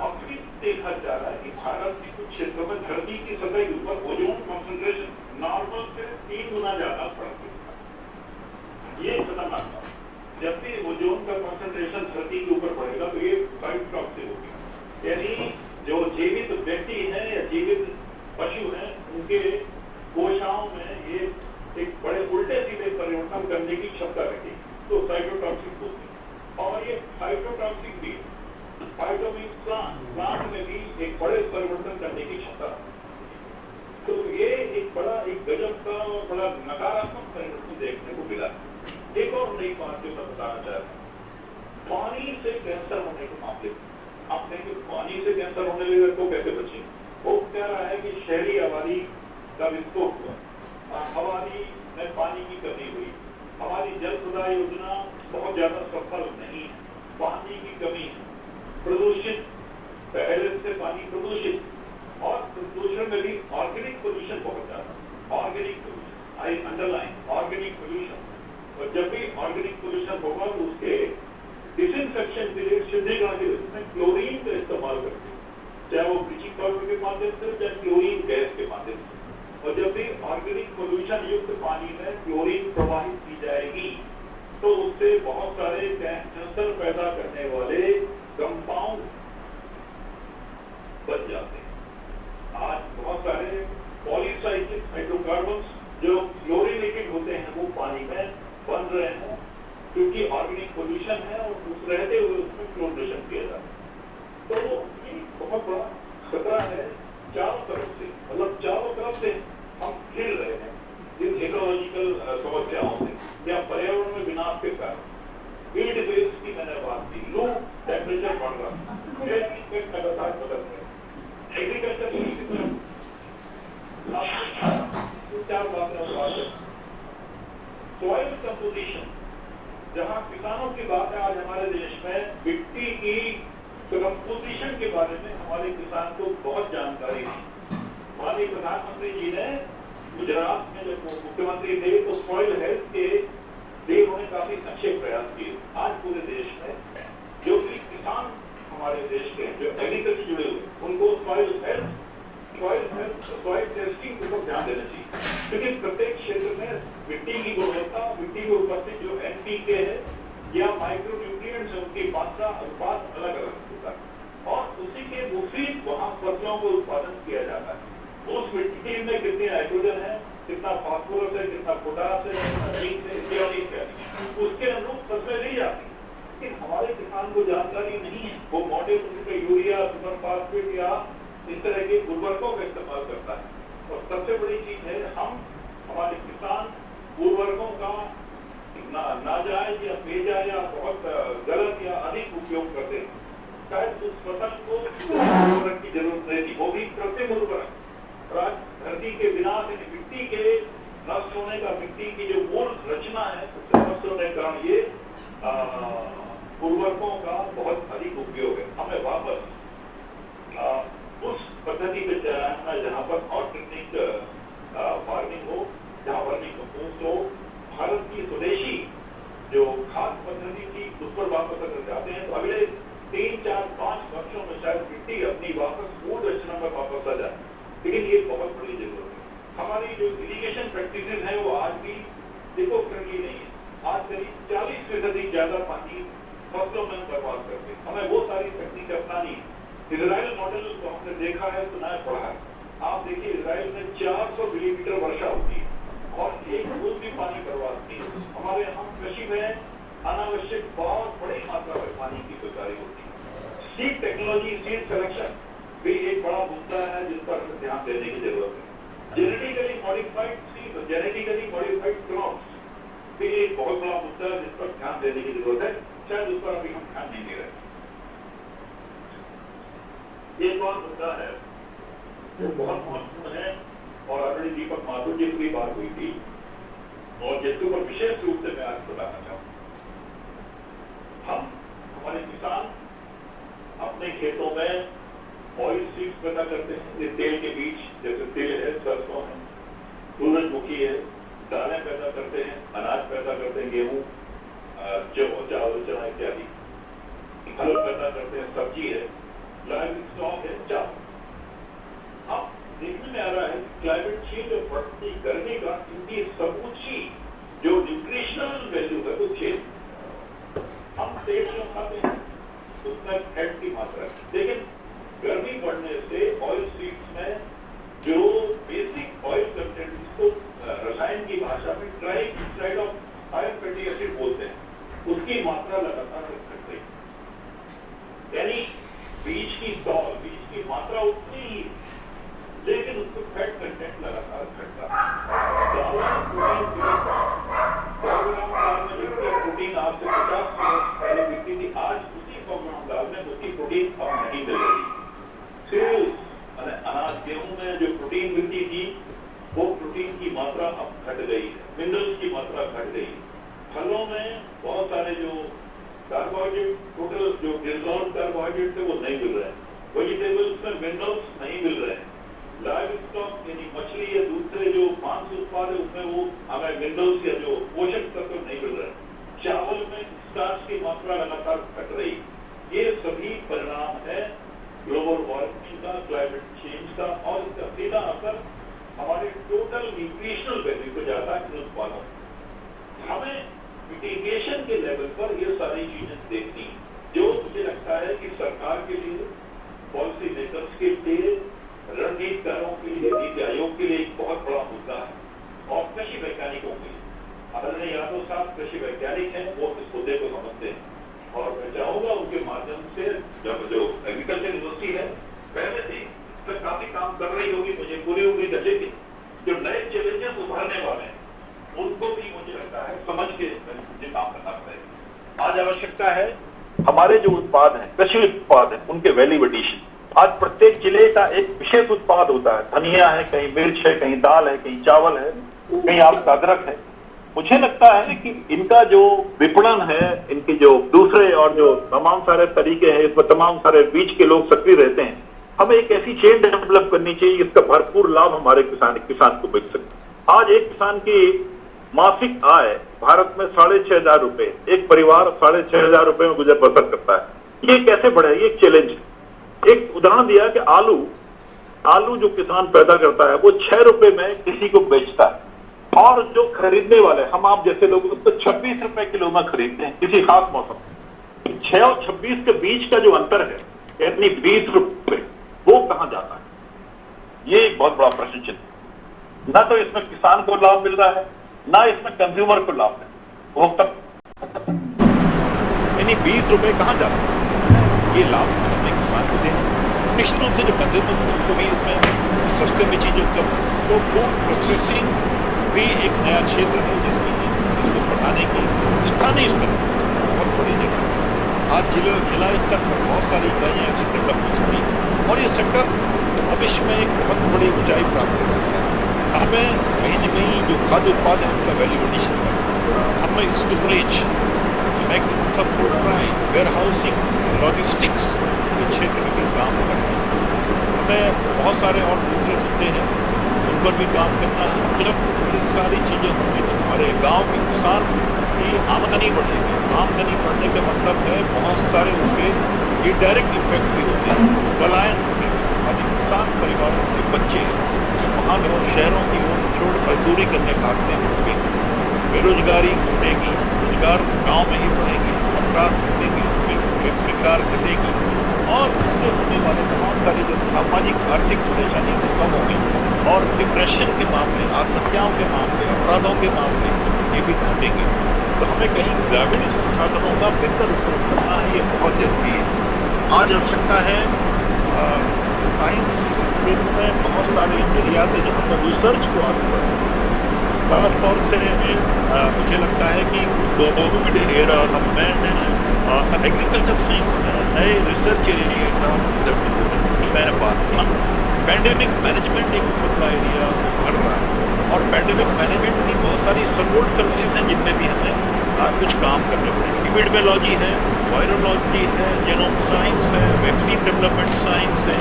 अब भी देखा जा रहा है कि भारत के कुछ क्षेत्रों में धरती की सतह के ऊपर ओजोन कंसंट्रेशन नॉर्मल से 3 गुना ज्यादा बढ़ती है। ये खतरनाक है। जब भी ओजोन का कंसंट्रेशन धरती के ऊपर बढ़ेगा तो ये साइड टॉक्सिक होगी, यानी जो जीवित व्यक्ति है या जीवित पशु हैं, उनके कोशिकाओं में ये एक बड़े उल्टे सीधे परिवर्तन करने की क्षमता रखी, तो साइटोटॉक्सिक होते हैं। और ये साइटोटॉक्सिक भी प्लांट में भी एक बड़े परिवर्तन करने की क्षमता रखती। तो ये एक गजब का और बड़ा नकारात्मक परिवर्तन देखने को मिला। एक और नई बात जो मैं बताना चाह रहा हूँ, पानी से कैंसर होने के मामले में आप कहेंगे पानी से कैंसर होने लगे तो कैसे बचे? वो कह रहा है कि शहरी आबादी का विस्फोट हुआ, आबादी में पानी की कमी हुई, हमारी जल सुधार योजना बहुत ज्यादा सफल नहीं है, पानी की कमी है, प्रदूषित, पहले से पानी प्रदूषित, और प्रदूषण में भी ऑर्गेनिक पोल्यूशन बहुत ज्यादा, ऑर्गेनिक पोल्यूशन, आई अंडरलाइन ऑर्गेनिक पोल्यूशन। और जब भी ऑर्गेनिक पोल्यूशन होगा तो उसके डिसइंफेक्शन के लिए शुद्धिकरण के उसमें क्लोरीन का इस्तेमाल करते हैं, चाहे वो ब्लीचिंग पाउडर के माध्यम से, चाहे क्लोरीन गैस के माध्यम से। और जब भी ऑर्गेनिक पोल्यूशन युक्त पानी में क्लोरीन प्रवाहित की जाएगी तो उससे बहुत सारे कैंसर पैदा करने वाले कंपाउंड बच जाते हैं। आज बहुत सारे पॉलीसाइक्लिक हाइड्रोकार्बन्स जो क्लोरीनेटेड होते हैं वो पानी में बन रहे हैं, क्योंकि ऑर्गेनिक पोल्यूशन है और रहते हुए उसमें क्लोरीनेशन किया जाता है। तो ये बहुत बड़ा खतरा है चारों तरफ से, मतलब चारों तरफ से हम घिर रहे हैं इन इकोलॉजिकल समस्याओं से या पर्यावरण में विनाश के कारण हीट वेव्स की मैंने बात की, लो टेम्परेचर बढ़ रहा है, लगातार बदल रहे, एग्रीकल्चर चार बातें, सॉइल कंपोजिशन, जहां किसानों की बात है आज हमारे देश में मिट्टी की कंपोजिशन के बारे में हमारे किसान को बहुत जानकारी है। माननीय प्रधानमंत्री जी ने गुजरात में जब वो मुख्यमंत्री थे तो सॉइल हेल्थ के लिए उन्होंने काफी अच्छे प्रयास किए। आज पूरे देश में जो भी किसान हमारे देश के जो एग्रीकल्चर जुड़े हुए उनको सॉइल टेस्टिंग के ऊपर ध्यान देना चाहिए, क्योंकि प्रत्येक क्षेत्र में मिट्टी की गुणवत्ता, मिट्टी के उपस्थित जो NPK है या माइक्रो न्यूट्रिएंट्स है उनकी मात्रा अनुपात अलग अलग होता है और उसी के विपरीत वहां फसलों को उत्पादन किया जाता है। उस मिट्टी में कितने नाइट्रोजन है, कितना फास्फोरस है, कितना पोटास है, कितना जिंक है, इत्यादि उसके अनुरूप फसलें ली जाती है। लेकिन हमारे किसान को जानकारी नहीं है, वो मॉडल उनके यूरिया, सुपर फास्फेट या इस तरह के उर्वरकों का इस्तेमाल करता है। और सबसे बड़ी चीज है हमारे किसान उर्वरकों का नाजायज या बेजायज या बहुत गलत या अधिक उपयोग करते हैं। शायद उस फसल को उर्वरक की जरूरत नहीं थी, वो भी कृत्रिम उर्वरक। और आज धरती के विनाश यानी मिट्टी के नष्ट होने का, मिट्टी की जो मूल रचना है उससे नष्ट होने का ये उर्वरकों का बहुत अधिक उपयोग है। हमें वापस उस पद्धति पे चलाना है जहां पर ऑर्गेनिक फार्मिंग हो, जहां वर्मी कंपोस्ट हो, भारत की स्वदेशी जो खाद पद्धति थी उस पर वापस अगर जाते हैं तो अगले 3, 4, 5 वर्षों में शायद मिट्टी अपनी वापस मूल रचना में वापस आ जाए। लेकिन ये बहुत बड़ी जरूरत है। हमारी जो इरिगेशन प्रैक्टिसेस है वो आज भी इको फ्रेंडली नहीं है। आज करीब 40% ज्यादा पानी फसलों में बर्बाद करते हैं। हमें वो सारी तकनीक अपनानी है। इजराइल मॉडल को हमने देखा है, सुना है, पढ़ा है। आप देखिए इजराइल में 400 मिलीमीटर वर्षा होती है और एक बूंद भी पानी बर्बाद नहीं है। हमारे यहाँ कृषि में अनावश्यक बहुत बड़ी मात्रा में पानी की बचाई होती है। सीड टेक्नोलॉजी, सीड सिलेक्शन भी एक बड़ा मुद्दा है जिस पर ध्यान देने की जरूरत है। Genetically modified seed, genetically modified crops भी एक बहुत बड़ा मुद्दा है जिस पर ध्यान देने की जरूरत है। शायद उस पर अभी हम ध्यान नहीं दे रहे। एक और मुद्दा है जो बहुत महत्वपूर्ण है और अभी दीपक माथुर जी की बात हुई थी और जिसके ऊपर विशेष रूप से मैं आज बताना चाहूँ। हम हमारे किसान अपने खेतों में ऑयल सीड्स पैदा करते हैं, ये तेल के बीज, जैसे तिल है, सरसों है, सूरजमुखी है, दालें पैदा करते हैं, अनाज पैदा करते हैं, गेहूं, चावल, चना इत्यादि, फल पैदा करते हैं, सब्जी है, लाइव स्टॉक है, चावल। अब देखने में आ रहा है क्लाइमेट चेंज और बढ़ती गर्मी का इनकी समूची जो न्यूट्रिशनल वैल्यू है वो चेंज। हम तेल जो खाते हैं उसमें फैट की मात्रा है, लेकिन गर्मी बढ़ने से ऑयल सीड्स में जो बेसिक ऑयल कंटेंट, जिसको रसायन की भाषा में triglyceride of higher fatty acid बोलते हैं, उसकी मात्रा लगातार घट रही है। यानी बीज की दौड़, बीज की मात्रा उतनी ही, लेकिन उसको फैट कंटेंट लगातार घटता है। प्रोटीन आज से 50 वर्ष पहले मिलती थी, आज उसी 100 ग्राम दाल में उसी प्रोटीन अब नहीं मिल रही। सिर्फ अनाज, गेहूं में जो प्रोटीन मिलती थी वो प्रोटीन की मात्रा अब घट गई है, मिनरल्स की मात्रा घट गई। फलों में बहुत सारे जो कार्बोहाइड्रेट, टोटल जो डिजॉल्व कार्बोहाइड्रेट थे वो नहीं मिल रहे हैं। वेजिटेबल्स में मिनरल्स नहीं मिल रहे हैं। लाइव स्टॉक यानी मछली या दूसरे जो मांस उत्पाद है उसमें वो हमें मिनरल्स या जो पोषक तत्व नहीं मिल रहे हैं। चावल में स्टार्च की मात्रा लगातार घट रही। ये सभी परिणाम है ग्लोबल वार्मिंग का, क्लाइमेट चेंज का, और इसका सीधा असर हमारे टोटल न्यूट्रिशनल वैल्यू को जाता है इन उत्पादों। हमें मिटिगेशन के लेवल पर ये सारी चीजें देखनी, जो मुझे लगता है कि सरकार के लिए, पॉलिसी मेकर्स के लिए, रणनीतिकारों के लिए, नीति आयोग के लिए एक बहुत बड़ा मुद्दा है और कृषि वैज्ञानिकों के लिए। आदरणीय यादव साहब कृषि वैज्ञानिक हैं, वो इस मुद्दे को समझते हैं और मैं चाहूंगा उनके माध्यम से, जब जो एग्रीकल्चर यूनिवर्सिटी है पहले से तो काफी काम कर रही होगी, मुझे पूरी उम्मीद है, लेकिन जो नए चैलेंजेस उभरने वाले हैं उनको भी समझ के मुझे काम करना पड़ेगा। आज आवश्यकता है हमारे जो उत्पाद हैं, कृषि उत्पाद हैं, उनके वैल्यू एडिशन। आज प्रत्येक जिले का एक विशेष उत्पाद होता है। धनिया है, कहीं मिर्च है, कहीं दाल है, कहीं चावल है, कहीं आपका अदरक है। मुझे लगता है कि इनका जो विपणन है, इनके जो दूसरे और जो तमाम सारे तरीके हैं, इसमें तमाम सारे बीच के लोग सक्रिय रहते हैं। हमें एक ऐसी चेन डेवलप करनी चाहिए जिसका भरपूर लाभ हमारे किसान को मिल सके। आज एक किसान की मासिक आय भारत में 6,500 रुपए, एक परिवार 6,500 रुपए में गुजर बसर करता है। ये कैसे बढ़े, ये एक चैलेंज है। एक उदाहरण दिया कि आलू जो किसान पैदा करता है वो 6 रुपए में किसी को बेचता है, और जो खरीदने वाले हम आप जैसे लोग उसको 26 रुपए किलो में खरीदते हैं किसी खास मौसम। 6 और 26 के बीच का जो अंतर है, यानी 20 रुपए, वो कहां जाता है? ये एक बहुत बड़ा प्रश्न चिन्ह। ना तो इसमें किसान को लाभ मिल रहा है, ना इसमें कंज्यूमर को लाभ मिल रहा है। वो यानी 20 रुपए कहाँ जाते हैं? ये लाभ अपने किसान को देना, निश्चित रूप से जो कंज्यूमर को भी इसमें सस्ते में चीजें उपलब्ध। तो फूड प्रोसेसिंग भी एक नया क्षेत्र है जिसको बढ़ाने की स्थानीय स्तर पर बहुत बड़ी जरूरत है। आज जिला स्तर पर बहुत सारी इकाइयां ऐसी डेवलप हो सकती है और ये सेक्टर भविष्य में एक बहुत बड़ी ऊंचाई प्राप्त कर सकता है। हमें कहीं न कहीं जो खाद्य उत्पाद है उनका वैल्यू एडिशन करना, हमें storage, maximum supply, warehousing, logistics के क्षेत्र में भी काम करना है। हमें बहुत सारे और दूसरे मुद्दे हैं उन पर भी काम करना है। जब ये सारी चीजें होंगी तो हमारे गांव के किसान की आमदनी बढ़ेगी। आमदनी बढ़ने का मतलब है बहुत सारे उसके इनडायरेक्ट इफेक्ट भी होते हैं। पलायन होगा, किसान परिवारों के बच्चे महानगरों शहरों की ओर छोड़ मजदूरी करने भागते होंगे, बेरोजगारी घटेगी, रोजगार गांव में ही बढ़ेंगे, अपराध घटेंगे, बेकार घटेगी और इससे होने वाले तमाम सारी जो सामाजिक आर्थिक परेशानी कम होगी और डिप्रेशन के मामले, आत्महत्याओं के मामले, अपराधों के मामले ये भी घटेंगे। तो हमें कहीं ग्रामीण संसाधनों का बेहतर उपयोग करना है, ये बहुत जरूरी है। आज आवश्यकता है साइंस क्षेत्र में बहुत सारे जरियात है जहाँ पर रिसर्च को आगे बढ़ाना। खासतौर से मुझे लगता है कि कोविड एरा में एग्रीकल्चर साइंस में नए रिसर्च एरिया का डेवलप होने की मैंने बात की। पैंडेमिक मैनेजमेंट एक बड़ा एरिया बढ़ रहा है और पैंडेमिक मैनेजमेंट की बहुत सारी सपोर्ट सर्विसेज हैं जिनमें भी हमें कुछ काम करने पड़ेंगे। एपिडेमियोलॉजी है, वायरोलॉजी है, जेनोम साइंस है, वैक्सीन डेवलपमेंट साइंस है,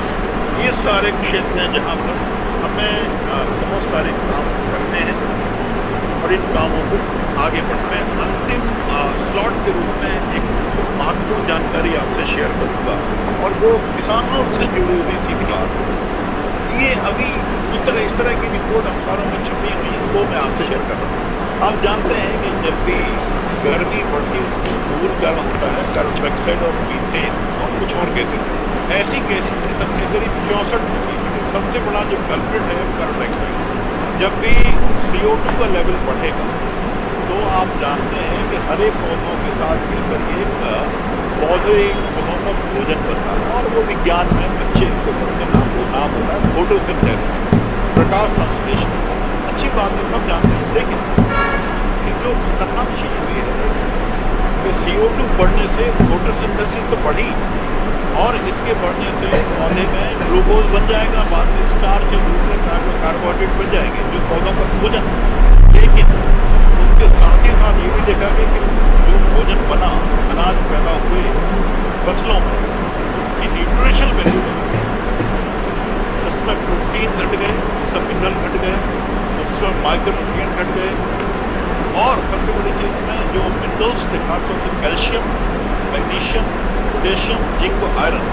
ये सारे क्षेत्र हैं जहाँ पर हमें बहुत सारे काम करने हैं और इन कामों को आगे बढ़ाना है। अंतिम स्लॉट के रूप में एक महत्वपूर्ण जानकारी आपसे शेयर करूंगा और वो किसानों से जुड़ी हुई सी बात। ये अभी इस तरह की रिपोर्ट अखबारों में छपी हुई है, वो मैं आपसे शेयर कर रहा हूँ। आप जानते हैं कि जब भी गर्मी बढ़ती है उसको मूल कारण होता है कार्बन डाइऑक्साइड और मीथेन और कुछ और गैसेज। ऐसी गैसेज की संख्या करीब 64 होती है, लेकिन सबसे बड़ा जो कल्प्रिट है वो कार्बन डाइऑक्साइड। जब भी CO2 का लेवल बढ़ेगा तो आप जानते हैं कि हरे पौधों के साथ मिलकर ये पौधों का भोजन बनता है और वो विज्ञान में अच्छे इसको पढ़ते नाम होता है फोटोसिंथेसिस, प्रकाश संश्लेषण। अच्छी बात है, सब जानते हैं, लेकिन एक जो खतरनाक चीज हुई है कि CO2 बढ़ने से फोटोसिंथेसिस तो बढ़ी और इसके बढ़ने से पौधे में ग्लूकोज बन जाएगा, बाद में स्टार्च या दूसरे कार्बोहाइड्रेट बन जाएंगे जो पौधों का भोजन। लेकिन उसके साथ ही साथ ये भी देखा गया कि जो भोजन बना, अनाज पैदा हुए फसलों में, उसकी न्यूट्रिशनल वैल्यू घट गई, उसमें प्रोटीन घट गए, उसमें मिनरल घट गए, उसमें माइक्रोन्यूट्रिएंट घट गए और सबसे बड़ी चीज में जो मिनरल्स थे, खासतौर से कैल्शियम, मैग्नीशियम, पोटेशियम, जिंक और आयरन,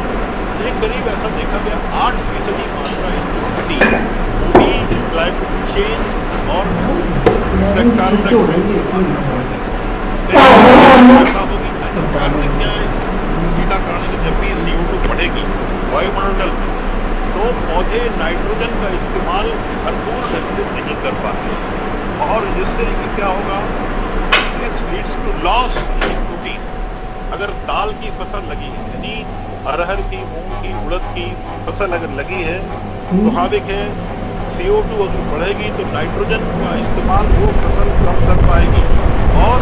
एक करीब ऐसा देखा गया 8% मात्रा इनकी घटी, वो भी क्लाइमेट चेंज और कार्बन डाइऑक्साइड पैदा होगी। ऐसा कारण क्या है? इसका सीधा कारण है जब भी CO2 बढ़ेगी वायुमंडल में तो पौधे नाइट्रोजन का इस्तेमाल भरपूर ढंग से नहीं कर पाते और जिससे कि क्या होगा, this leads to loss in protein. अगर दाल की फसल लगी है, यानी अरहर की, मूंग की, उड़द की फसल अगर लगी है तो स्वाभाविक है CO2 अगर बढ़ेगी तो नाइट्रोजन का इस्तेमाल वो फसल कम कर पाएगी और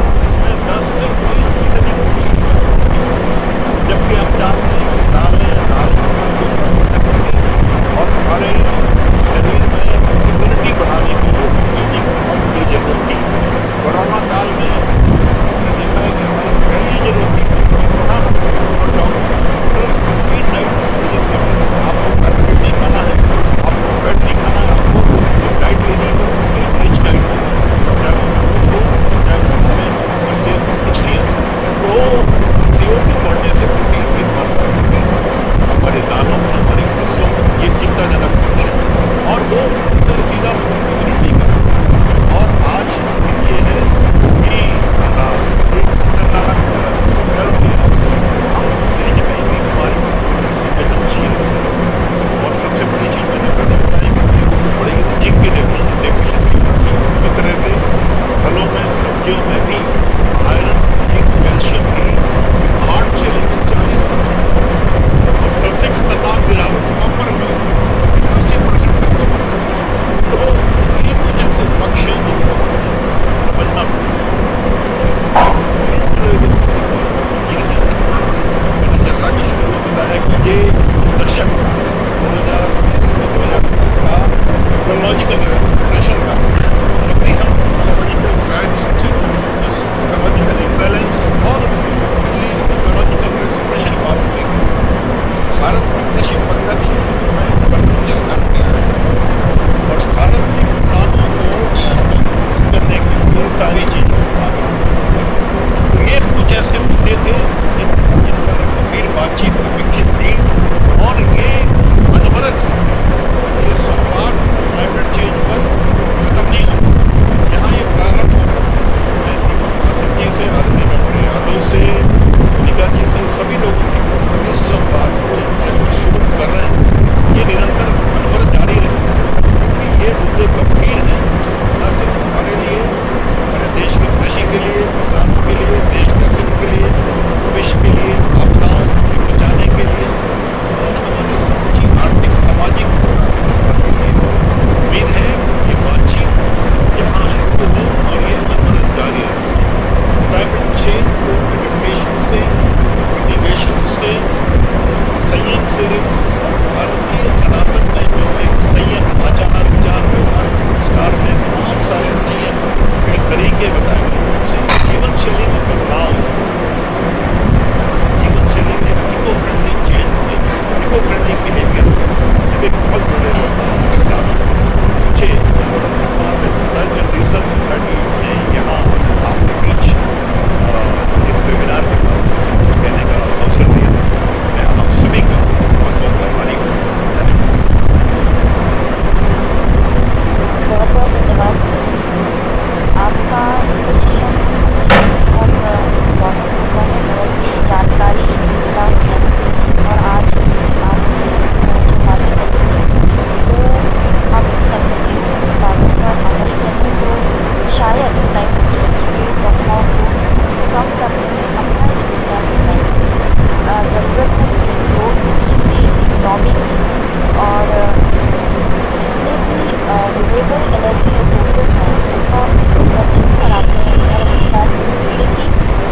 राज्यों में भी आयरन, जिंक, कैल्शियम की 8 से लेकर 40%, और सबसे खतरनाक गिरावट कॉपर में 80% तक कॉपर का गिरावट। तो ये कुछ ऐसे पक्ष हैं जिनको हमने समझना पड़ेगा। तो ये जुड़े हुए चीजें हैं। मैंने जैसा कि शुरू में बताया कि ये दशक 2020 से 2030 का टेक्नोलॉजिकल एक्सप्रेशन का, अभी हम टेक्नोलॉजिकल क्रैक्स, टेक्नोलॉजिकल इम्बैलेंस और उसके बाद पहले टेक्नोलॉजिकल एक्सप्रेशन की बात करेंगे। भारत की कृषि पद्धति उसमें सब कुछ स्टार्ट किया है और भारत के किसानों को करने की बहुत सारी चीजें, तो ये कुछ ऐसे मुद्दे थे जिन पर गंभीर बातचीत अपेक्षित थी और ये अनवरत है। ये संवाद क्लाइमेट चेंज पर खत्म नहीं होगा, यहाँ ये प्रारंभ होगा। मैं दीपक माथुर जी से, आदरणीय डॉक्टर यादव से, मोनिका जी से, सभी लोगों से इस संवाद को यहाँ शुरू कर रहे हैं। ये निरंतर अनवरत जारी रहेगा क्योंकि ये मुद्दे गंभीर हैं, न सिर्फ हमारे लिए, हमारे देश की कृषि के लिए, किसानों के लिए, देश के अस्तित्व के लिए, भविष्य के लिए, आपदाओं से बचाने के लिए और हमारे समूची आर्थिक सामाजिक व्यवस्था के लिए। उम्मीद है ये बातचीत यहाँ शुरू हो और ये अनवरत जारी रहेगा। क्लाइमेट चेंज को एडेप्टेशन से, मिटिगेशन से, संयम से और भारतीय सनातन में जो एक संयम आचार विचार व्यवहार संस्कार में तमाम सारे संयम के तरीके बताए गए, उनसे जीवन शैली में बदलाव से, जीवन शैली में इको फ्रेंडली चेंज से, इको फ्रेंडली बिहेवियर से जब एक बहुत बड़े बदलाव ला सकते हैं। मुझे अनवरत सम्मान है सर्च एंड रिसर्च सोसाइटी ने यहाँ आपके बीच इस वेबिनार के माध्यम से कुछ कहने का अवसर दिया। मैं आप सभी का बहुत बहुत आभारी हूँ। धन्यवाद। बहुत बहुत धन्यवाद सर। आपका सेशन मुझे बहुत इम्पोर्टेंट होता है, बहुत ही जानकारी मिला है और आज आपने जो बातें कही तो हम सभी बातों पर अमल करें तो शायद क्लाइमेट चेंज के प्रभाव को कम करने में अपना योगदान दें। ज़रूरत है कि लोग भी इकोनॉमी और जितने भी रिन्यूएबल एनर्जी रिसोर्सेज हैं उनका उपयोग करने की, और आपने फॉर्म किए कि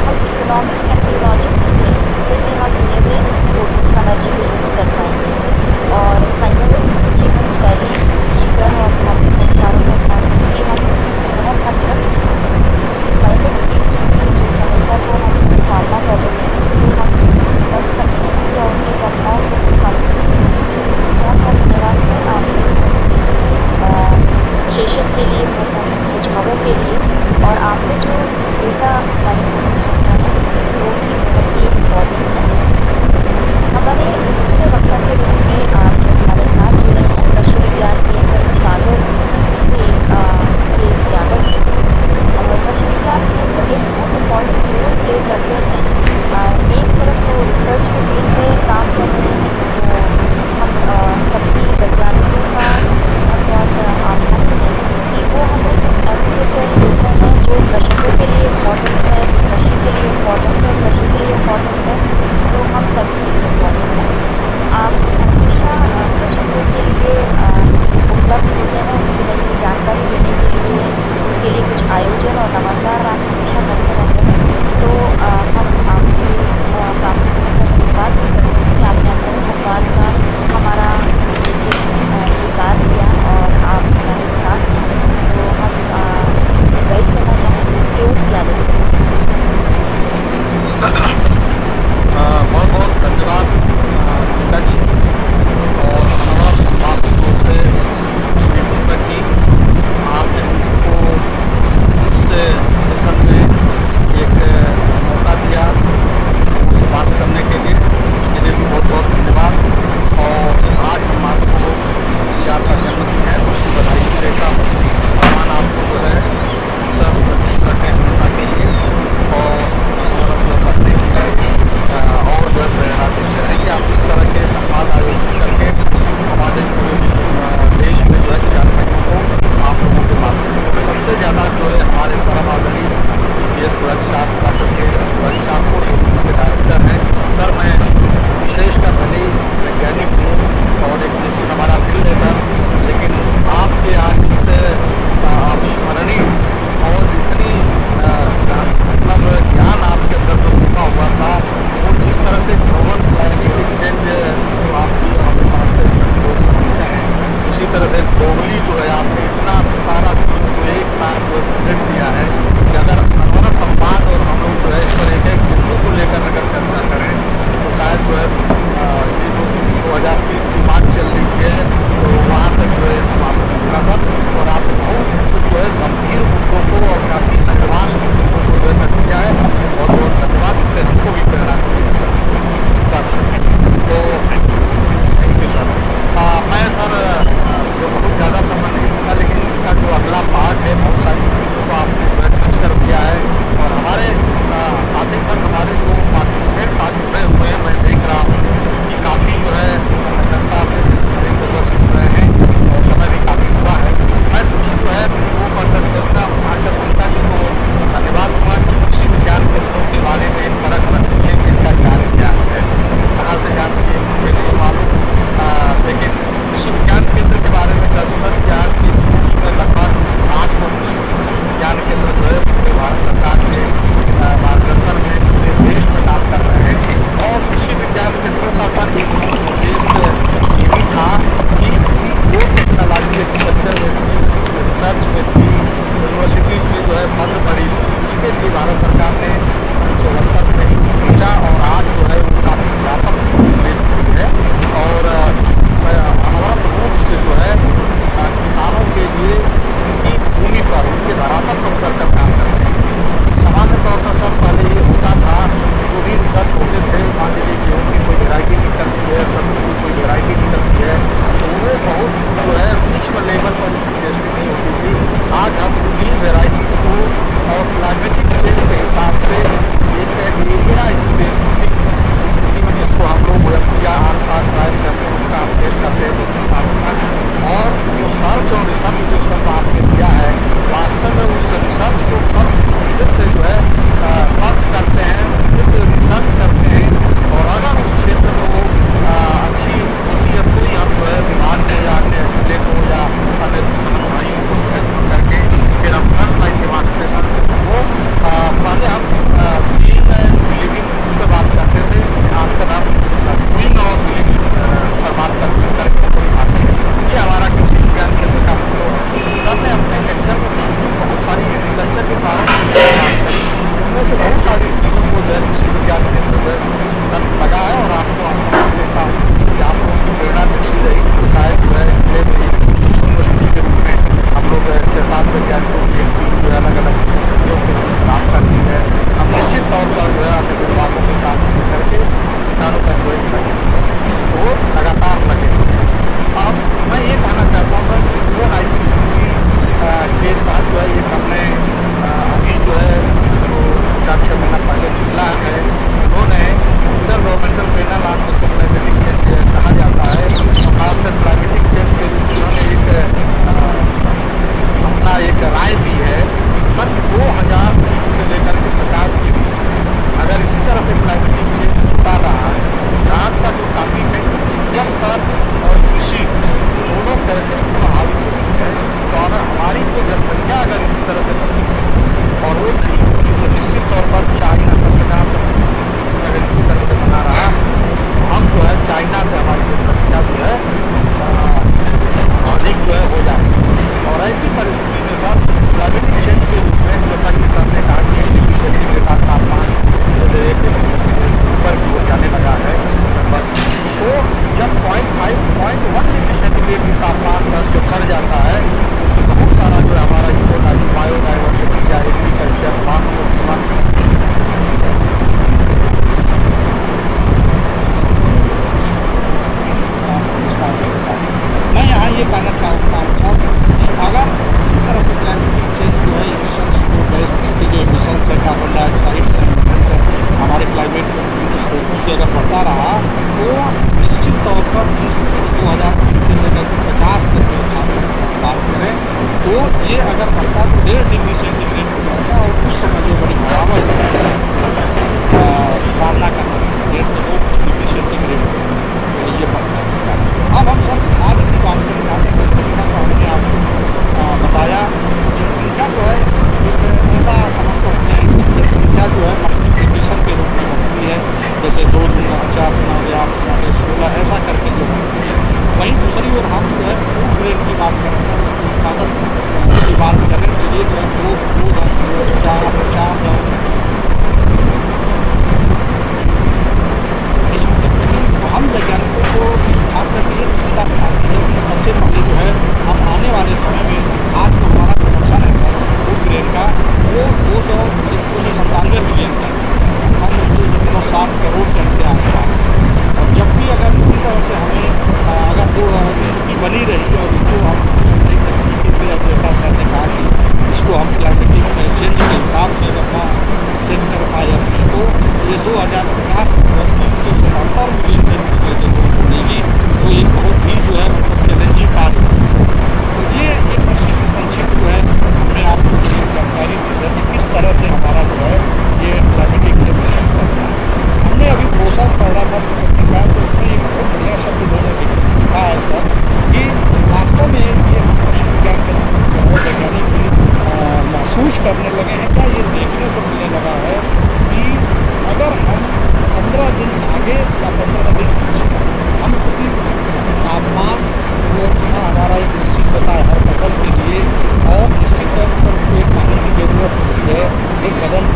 हम इकोनॉमिक एंड टेक्नोलॉजिकल जिससे कि हम रिन्यूएबल रिसोर्सेज का एनर्जी को यूज़ कर पाएँ और संयमित जीवन शैली जीवन और अपने संस्कारों को अपनाने के लिए हम बहुत हद तक क्लाइमेट चेंज की जो समस्या को हम सामना कर रहे हैं उससे हम बच सकते हैं या उसके प्रभाव को कम कर सकते हैं। बहुत बहुत धन्यवाद सर आपके सेशन के लिए, बहुत सुझावों के लिए, और आपने जो डेटा हमारे समक्ष रखा है वो भी बहुत ही इम्पोर्टेंट है। हमारे दूसरे वक्ता के रूप में आज हमारे साथ जुड़े हैं कृषि विज्ञान केंद्र सागर के यादव जी। कृषि विज्ञान केंद्र एक बहुत इम्पोर्टेंट रोल प्ले करते हैं। एक तरफ वो रिसर्च के फील्ड में काम कर रहे हैं, तो हम सभी वैज्ञानिकों का बहुत बहुत आभारी हैं कि वो हमें ऐसी रिसर्च देते हैं जो कृषि को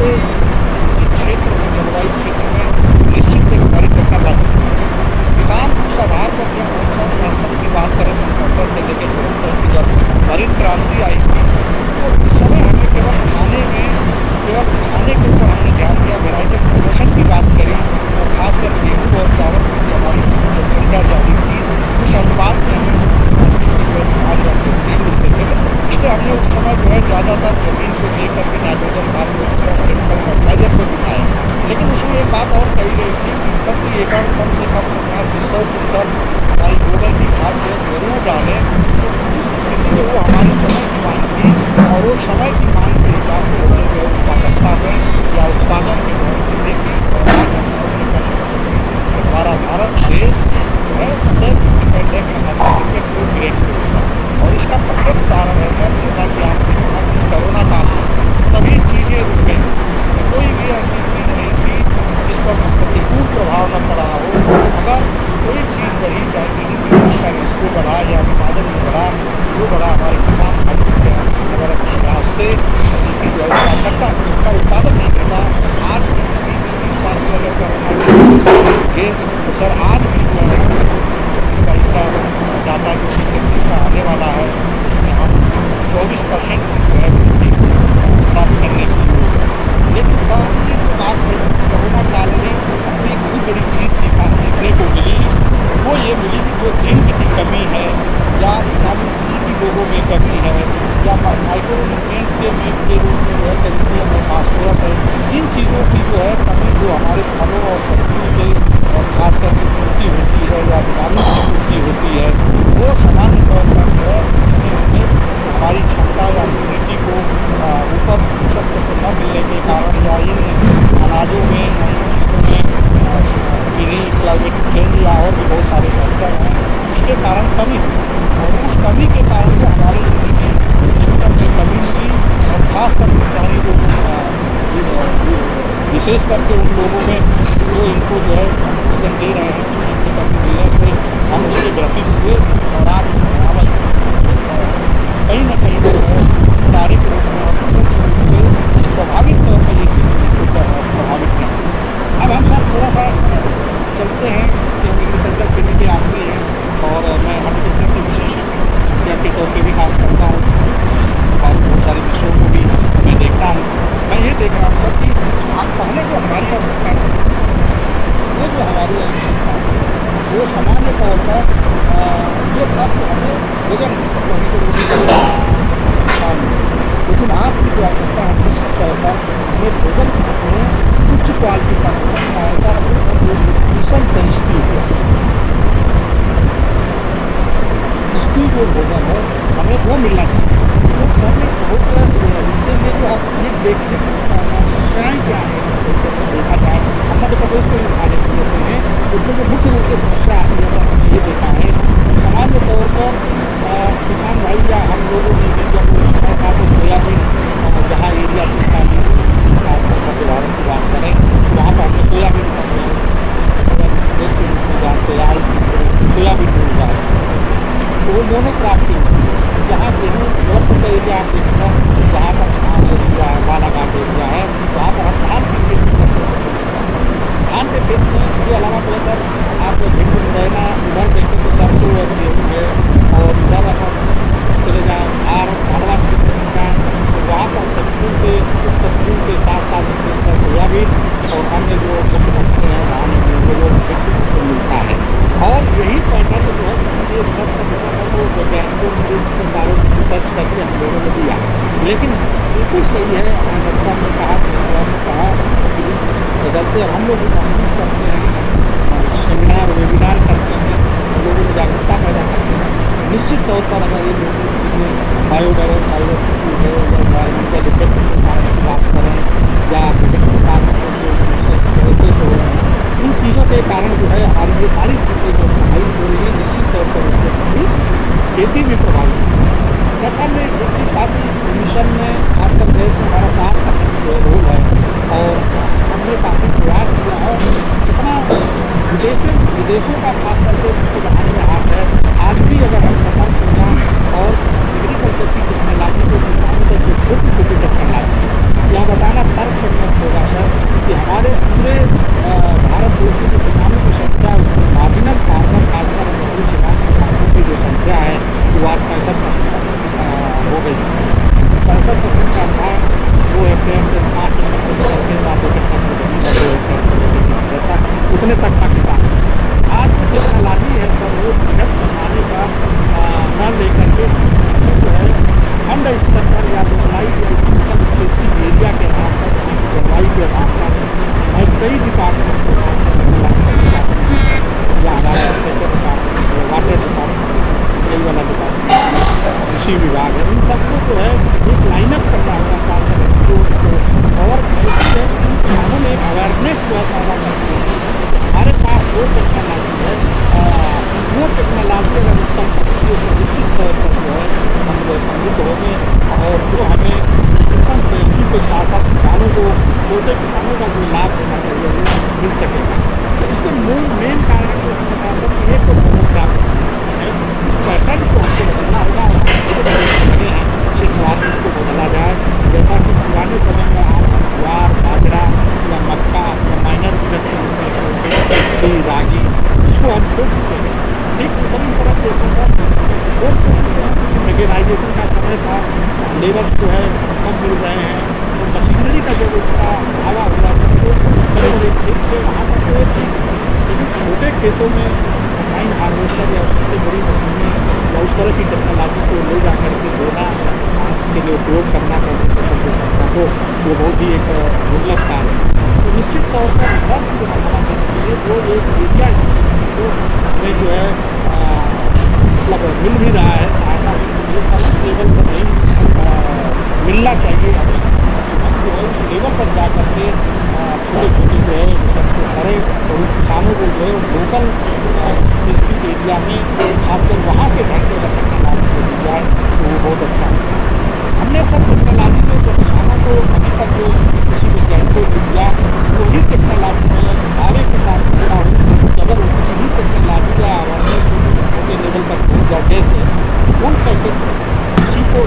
पे इस क्षेत्र में, जलवायु क्षेत्र में निश्चित एक परिवर्तन लागू हुआ। किसान उस आधार पर जब हम सब संसद की बात करें, संसद से लेकर तुरंत की जब हरित क्रांति आई थी, तो उस समय हमें केवल खाने के ऊपर हमने ध्यान दिया, वैरायटी प्रोडक्शन की बात करी, और खासकर गेहूँ और चावल की जो हमारी जनसंख्या ज़्यादा थी, उस अनुपात में हमें धान या गेहूँ मिलते थे। इसलिए हमने उस समय जो है ज़्यादातर जमीन को दे करके नाइट्रोजन खाद को फर्टिलाइजर को दिखाया। लेकिन उसमें एक बात और कही गई थी कि प्रति एकड़ कम से कम 50 से 100 क्विंटल हमारी गोबर की खाद जो जरूर डालें। तो इस स्थिति में वो हमारे समय की मांग थी, और वो समय की मांग के हिसाब से हमने जो है उत्पादकता में या उत्पादन में वृद्धि की, और आज हम अपने कह सकते हैं कि हमारा भारत देश जो है सेल्फ डिपेंडेंट है, आत्मनिर्भर फूड ग्रेन के ऊपर। और इसका प्रत्यक्ष कारण है सर, जैसा कि आपने कहा कि इस कोरोना काल में सभी चीज़ें रुक गई, कोई भी ऐसी चीज़ नहीं थी जिस पर प्रतिकूल प्रभाव न पड़ा हो। अगर कोई चीज़ बढ़ी, चाहे GDP का रेशियो बढ़ा या उत्पादन में बढ़ा, वो बढ़ा हमारे किसान भाई अगर अपने प्रयास से उनकी जो है उत्पादकता, उनका उत्पादन नहीं करता, आज भी 20 साल से अगर मुझे तो सर आज भी जो है इसका डाटा जो 2021 का आने वाला है, उसमें हम 24% जो है वृद्धि प्राप्त करने की योजना है। लेकिन सर ये जो बात है, इस कोरोना काल में हमने एक बहुत बड़ी चीज़ सीखने को मिली, वो ये मिली कि जो जिंक की कमी है, या विटामिन सी की लोगों में कमी है, या माइक्रो न्यूट्रिएंट्स के रूप में जो है कैल्शियम और फास्फोरस है, इन चीज़ों की जो है कमी जो हमारे फलों और सब्जियों से और खास करके पूर्ति होती है, या विटामिन से पूर्ति होती है, वो सामान्य तौर पर जो है हमारी क्षमता या इम्यूनिटी को ऊपर पोषक तत्व न मिलने के कारण, या इन अनाजों में या इन चीज़ों में मिनी क्लाइमेटिक चेंज या और भी बहुत सारे फैक्टर हैं, उसके कारण कमी हुई। और उस कमी के कारण जो हमारे इम्यूनिटी सिस्टम में कमी हुई, और खास करके शहरी लोगों, विशेष करके उन लोगों में जो इनको जो है भोजन दे रहे हैं, इनकी कमी मिलने से हम उसके ग्रसित हुए। और आज कहीं न कहीं जो है डायरेक्ट रूप में और प्रत्यक्ष रूप से स्वाभाविक तौर पर ये चीज़ प्रभावित की। अब हम सर थोड़ा सा चलते हैं कि हम एग्रीकल्चर फील्ड के आदमी हैं, और मैं हॉर्टिकल्चर के विशेषज्ञ के तौर पर भी काम करता हूँ, और बहुत सारे विषयों को भी मैं देखता हूँ। मैं ये देख रहा हूँ सर कि आज पहले जो हमारी आवश्यकता थी, वो जो हमारी आवश्यकता है, वो सामान्य तौर पर ये था कि हमें भोजन सभी को रोटी काम, लेकिन आज की जो आवश्यकता है निश्चित तौर पर हमें भोजन में उच्च क्वालिटी का भोजन का ऐसा न्यूट्रिशन सेंसिटिव है, स्टीव जो भोजन है हमें वो मिलना चाहिए। तो सब में बहुत इसके लिए जो आप ये देखने की समस्याएँ क्या है, देखा जाए हम मध्य प्रदेश को उठाने की जैसे हैं, उसमें जो मुख्य रूप से समस्या आती है सर, हमने ये देखा है सामान्य तौर पर किसान भाई या हम लोगों ने भी जब उस समय था तो सोयाबीन, जहाँ एरिया था खासकर मध्य भारत की बात करें, वहाँ पर हमने सोयाबीन का देश के रूप में जानते हैं, सोयाबीन मिल रहा है, तो वो मोनोक्राफ्टिंग जहाँ गेहूँ जबलपुर का एरिया आप देखें सर, जहाँ पर धान एरिया है, बालाघाट एरिया है, वहाँ पर हम धान की खेती करते हैं। धान के खेत में इसके अलावा जो है सर आप भिंड मुरैना उधर देखें तो सरसों और गेहूँ है, और इधर अगर चले जाएँ धारवा क्षेत्र में जाएँ तो वहाँ पर सब्जियों के साथ साथ विशेषकर सोयाबीन और अन्य जो मुख्य फसलें हैं धान वो विकसित मिलता है। और यही पैटर्न जो है ये रिसर्च का विषय है, वो वैज्ञानिकों ने जो सारे रिसर्च करके हम लोगों ने दिया, लेकिन बिल्कुल सही है। डॉक्टर ने कहा कि बदलते और हम लोग भी महसूस करते हैं, सेमिनार वेबिनार करते हैं, लोगों में जागरूकता पैदा करते हैं। निश्चित तौर पर अगर ये लोग चीज़ें बायोडाइवर्सिटी है या एनवायरमेंटल इफेक्ट के कारण की बात करें, या विभिन्न प्रकार के जो स्ट्रेसेस हो रहे हैं, इन चीज़ों के कारण जो है हमारी ये सारी चीज़ें जो प्रभावित हो रही है, निश्चित तौर पर उससे हमारी खेती भी प्रभावित हो रही है। सरकार ने एक चीज़ कहा कि मिशन में खासकर देश में हमारा 7% जो रोल है, और हमने काफ़ी प्रयास किया है, जितना विदेशों का खास करके उसको बढ़ाने में हाथ है। आज भी अगर हम सतर्क हो जाएँ और एग्रीकल्चर की टेक्नोलॉजी को किसानों तक जो छोटी छोटी टेक्नोलॉजी जो भाषा है, मैं कई डिपार्टमेंट को या हमारा एग्रीकल्चर डिपार्टमेंट, वाटर डिपार्टमेंट, सिंचाई वाला डिपार्टमेंट, कृषि विभाग है, इन सबको जो है एक लाइनअप करना होगा साथ में जो और ऐसी है कि इन किसानों में एक अवेयरनेस जो है पैदा करनी है। हमारे पास वो टेक्नोलॉजी है, वो टेक्नोलॉजी अगर उत्तम होती है तो निश्चित तौर पर जो है हम लोग समृद्ध होंगे और जो हमें नुकसान सृष्टि के साथ साथ किसानों को, छोटे किसानों का जो लाभ होना चाहिए वो मिल सकेगा। तो इसका मेन कारण जो हम बता सकते हैं तो मोनोक्रॉपिंग है। इस पैटर्न को हमको बदलना होगा और लगे हैं शुरुआत इसको बदला जाए। जैसा कि पुराने समय में आप ज्वार, बाजरा या मक्का या माइनर प्रोडक्शन रागी इसको हम छोड़ चुके हैं। ठीक दूसरी तरफ देखो सर, छोड़ चुके हैं, मेकेनाइजेशन का समय था, लेबर्स जो है कम मिल रहे हैं, तो मशीनरी का जो उसका आवा हुआ सब तो बड़े बड़े खेत थे वहाँ पर तो ठीक, लेकिन छोटे खेतों में कंबाइन हार्वेस्टर या उससे बड़ी मशीनें या उस तरह की टेक्नोलॉजी को ले जा करके बोना किसान के लिए उपयोग करना कैसे करना हो वो बहुत ही एक दुर्लभ कार्य है। तो निश्चित तौर पर रिसर्च को बढ़ावा देने के लिए वो एक एरिया जो हमें जो है मतलब मिल भी रहा है, सहायता भी मिल रही है, पर उस लेवल पर नहीं मिलना चाहिए हमें। हम जो है उस लेवल पर जा करके छोटे छोटे जो है रिसर्च को करें और किसानों को जो है लोकल स्पेसिफिक एरिया में खासकर वहाँ के ढंग से अगर टेक्नोलॉजी को दी जाए तो वो बहुत अच्छा है। हमने सब टेक्नोलॉजी में जो किसानों को अभी तक जो कृषि वैज्ञानिकों को दिया वही टेक्नोलॉजी में दावे के साथ जुड़ा हूँ कि अगर उन्हीं टेक्नोलॉजी का अवेयरनेस छोटे लेवल पर पहुँच जाए, जैसे उन पैकेट कृषि को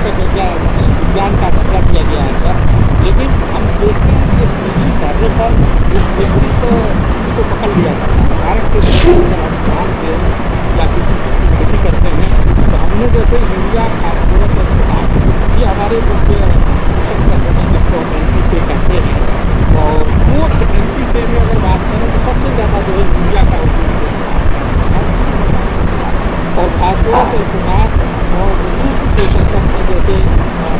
विज्ञान का दर्जा दिया गया है सर, लेकिन हम देखते हैं कि निश्चित धरने पर एक विस्तृत इसको पकड़ लिया जाता है। उदाहरण के लिए अगर हम धान के या किसी चीज़ की खेती करते हैं तो हमने जैसे यूरिया, फास्फोरस और पोटाश ये हमारे जो पोषण तत्व हैं जिसको हम NPK कहते हैं, और वो NPK में अगर बात करें तो सबसे ज़्यादा जो है यूरिया का उपयोग और फास्फोरस और पोटाश और सूक्ष्म पोषक तत्व जैसे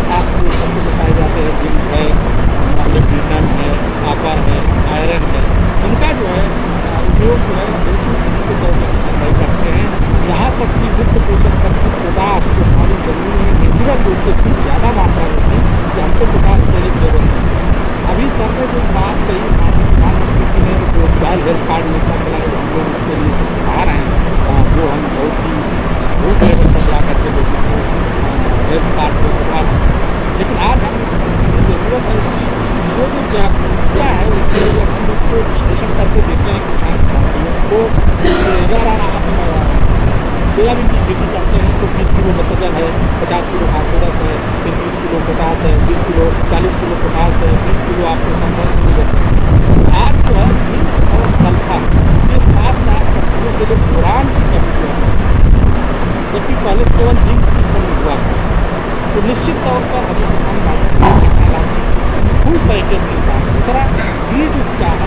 7 पोषक तत्व बताए जाते हैं, जिंक है, लिग्निन है, कॉपर है, आयरन है, उनका जो है उपयोग जो है के तौर पर किसान करते हैं। यहाँ तक कि मुख्य पोषक तत्व पोटाश जो हमारी जमीन में नेचुरल रूप से कुछ ज़्यादा मात्रा में थी कि हमको पोटाश देने की जरूरत नहीं। अभी सर ने जो बात कही प्रधानमंत्री जी ने जो सॉइल हेल्थ कार्ड योजना चलाई हम लोग उसके लिए आ रहे हैं, जो हम बहुत ही रूट लेवल पर जा करके लोगों को हेल्थ कार्ड को करवा रहे हैं। लेकिन आज हम जरूरत है कि वो जो जागरूकता है उसके लिए हम उसको विश्लेषण करके देखते हैं किसान साथियों को। अगर आप सोयाबीन की खेती करते हैं तो 20 किलो नत्रजन है, 50 किलो फास्फोरस है, 30 किलो पोटाश है, 20 किलो 40 किलो पोटाश है, 20 किलो आपको संपर्क मिल जाता है। आज जो है जिंक और सल्फर के साथ साथ सब्जियों के लिए बोरान की कमी जो है, जबकि पहले केवल जिंक की कमी हुआ था। तो निश्चित तौर पर हमें किसान भाइयों को टेक्नोलॉजी फुल पैकेज के साथ। दूसरा बीज उपचार,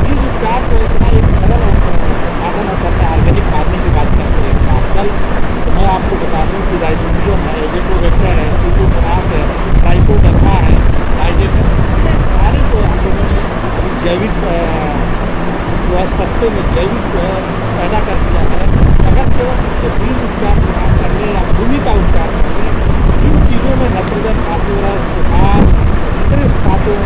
बीज उपचार को इतना एक सरल और संसाधन है। सर ऑर्गेनिक फार्मिंग की बात करते हैं आजकल, तो मैं आपको बता दूँ कि राइजोबियम है, एजेटोवेक्टर है, सूडोमोनास है, ट्राइकोडर्मा है, डाइजेशन, ये सारे जो हम लोगों ने जैविक जो है सस्ते में जैविक जो है पैदा कर दिया है। अगर केवल इससे बीज उपचार किसान कर ले या भूमि का उपचार कर ले, इन चीज़ों में नाइट्रोजन, फास्फोरस, पोटाश, इतने सातों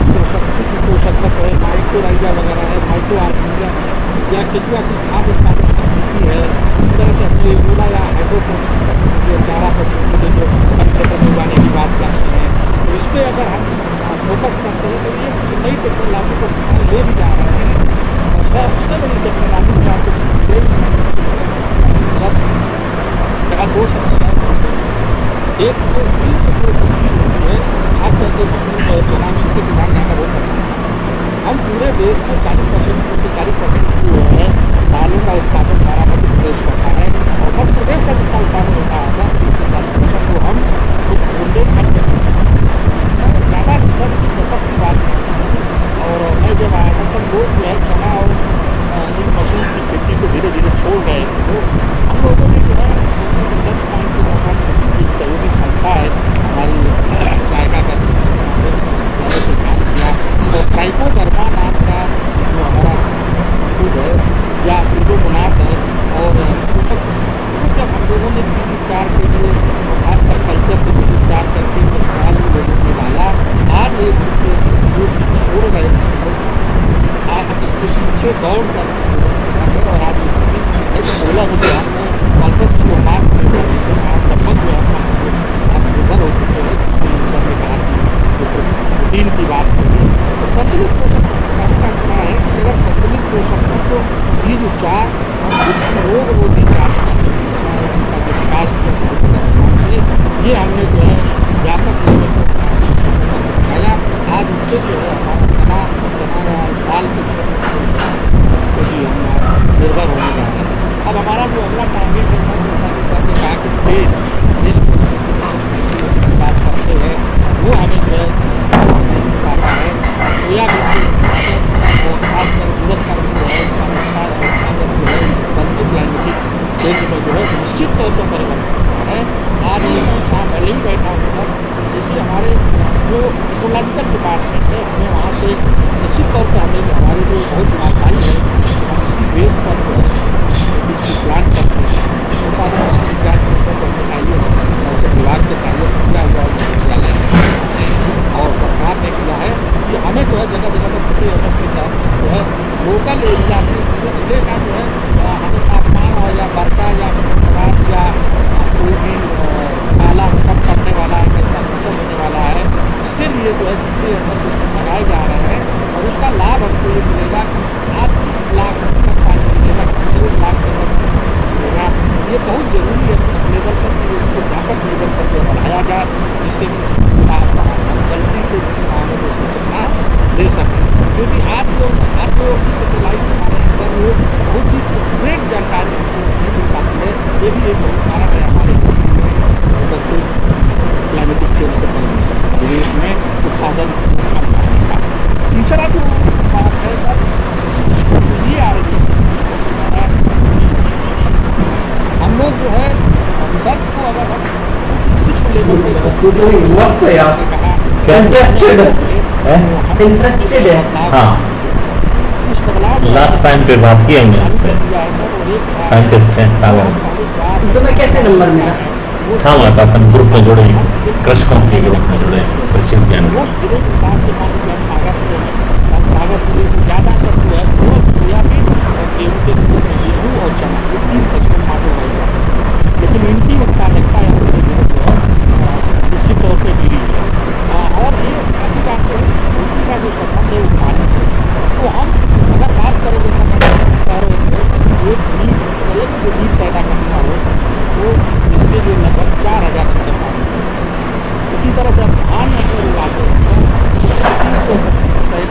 पोषक कुछ पोषक तत्व है, माइक्रोराइजा वगैरह है, माइक्रो आर्गेनिज्म है, या केचुआ की खाद उत्पादन तकनीकी है। इसी तरह से अपने यूरिया या हाइड्रोपोनिक्स तकनीकी है, चारा पशुओं के जो कम क्षेत्र में उगाने की बात करते हैं, तो इस पर अगर हम फोकस करते हैं तो ये कुछ नई टेक्नोलॉजी को किसान ले भी जा रहे हैं। और सबसे बड़ी टेक्नोलॉजी में आपको यहाँ 2 समस्याएं हैं। एक तो बीज जो चीज़ होती है, खास करके जिसमें चना मिल से किसान यहाँ का बहुत करते हैं। हम पूरे देश में 40% से 40% जो है दालों का उत्पादन हमारा मध्य प्रदेश करता है, और मध्य प्रदेश का जितना उत्पादन होता है सर 30% को हम बुंदेलखंड में करते हैं। मैं ज़्यादा रिसर्च कसब की बात करता हूँ, और मैं जब आया था तब लोग जो है चना और इन मशरूम की खेती को धीरे धीरे छोड़ गए थे। तो हम लोगों ने जो है रिसर्च पॉइंट को एक सहयोगी संस्था है हमारी जायका का से काम से दौड़ कर और आज एक बोला मुझे हमने कॉन्सेस में हमारे आज लगभग जो है आप निर्भर हो चुके हैं सर ने कहा कि प्रोटीन की बात करिए तो संतुलित पोषण का कहना है कि अगर संतुलित पोषण हो तो बीज उपचार रोग रोधी विकास ये हमने जो है व्यापक लेवल पर बताया। आज इससे जो है हमारा चना दाल के भी हम निर्भर होने जा रहे हैं। अब हमारा जो अगला टारगेट है सर जैसा कि सर ने कहा कि तेल की बात करते हैं वो हमें जो है पाता है सोयाबीन से खासकर उड़द का जो है चेंज में जो है निश्चित तौर पर परिवर्तन होता है। आज ये मैं यहाँ पहले ही बैठा हूँ सर क्योंकि हमारे जो इकोलॉजिकल डिपार्टमेंट है हमें वहाँ से निश्चित तौर पर हमें हमारी जो बहुत जानकारी है हम उसी बेस पर जो है प्लान करते हैं उत्पादन विज्ञान केंद्र चाहिए और विभाग से चाहिए किया हुआ विश्वविद्यालय और सरकार ने किया है कि हमें जो है जगह जगह पर प्रति एमएस के तहत जो है लोकल एरिया में जिले का जो है हमें तापमान हो या वर्षा या या कोई भी काला कम पड़ने वाला है कैसा खत्म होने वाला है उसके लिए जो है जितने एमएस सिस्टम लगाए जा रहे हैं और उसका लाभ हमको ये मिलेगा कि आज 20 लाख तक पानी मिलेगा 1 लाख तक मिलेगा। ये बहुत जरूरी है कुछ लेवल पर कि उसको व्यापक लेवल पर जो बढ़ाया जाए जिससे जल्दी से किसानों को सूचना दे सकें क्योंकि आज जो सेटेलाइट हमारे सर वो बहुत ही एक्यूरेट जानकारी नहीं मिल पाती है। ये भी एक बहुत कारण है हमारे क्लाइमेटिक चेंज के परिवेश में उत्पादन कम करने का। तीसरा जो बात है सर ये आ रही है हम लोग जो है रिसर्च को अगर हम कुछ लेवल पे मस्त है यार इंटरेस्टेड है हाँ कुछ बदलाव लास्ट टाइम पे बात की हमने आपसे साइंटिस्ट हैं सागर तुम्हें कैसे नंबर मिला था हमारे पास हम ग्रुप में जुड़े हैं कृषकों के ग्रुप में जुड़े हैं कृषि विज्ञान रोज जिले के हिसाब से मान लीजिए हम लागत ज़्यादा करते हैं वो सोयाबीन और गेहूँ के समय में गेहूँ और चना ये 3 फसलें मालूम हो जाती है लेकिन इनकी उत्पादकता यहाँ पर जो है निश्चित तौर पर गिरी है और ये काफ़ी बात करें खेती का जो संबंध है पानी से तो हम अगर बात करें जैसा मैं कह रहे थे एक जो बीज पैदा करना हो वो इसके लिए लगभग 4000 लीटर पानी इसी तरह से अब धान अगर उगाते हैं तो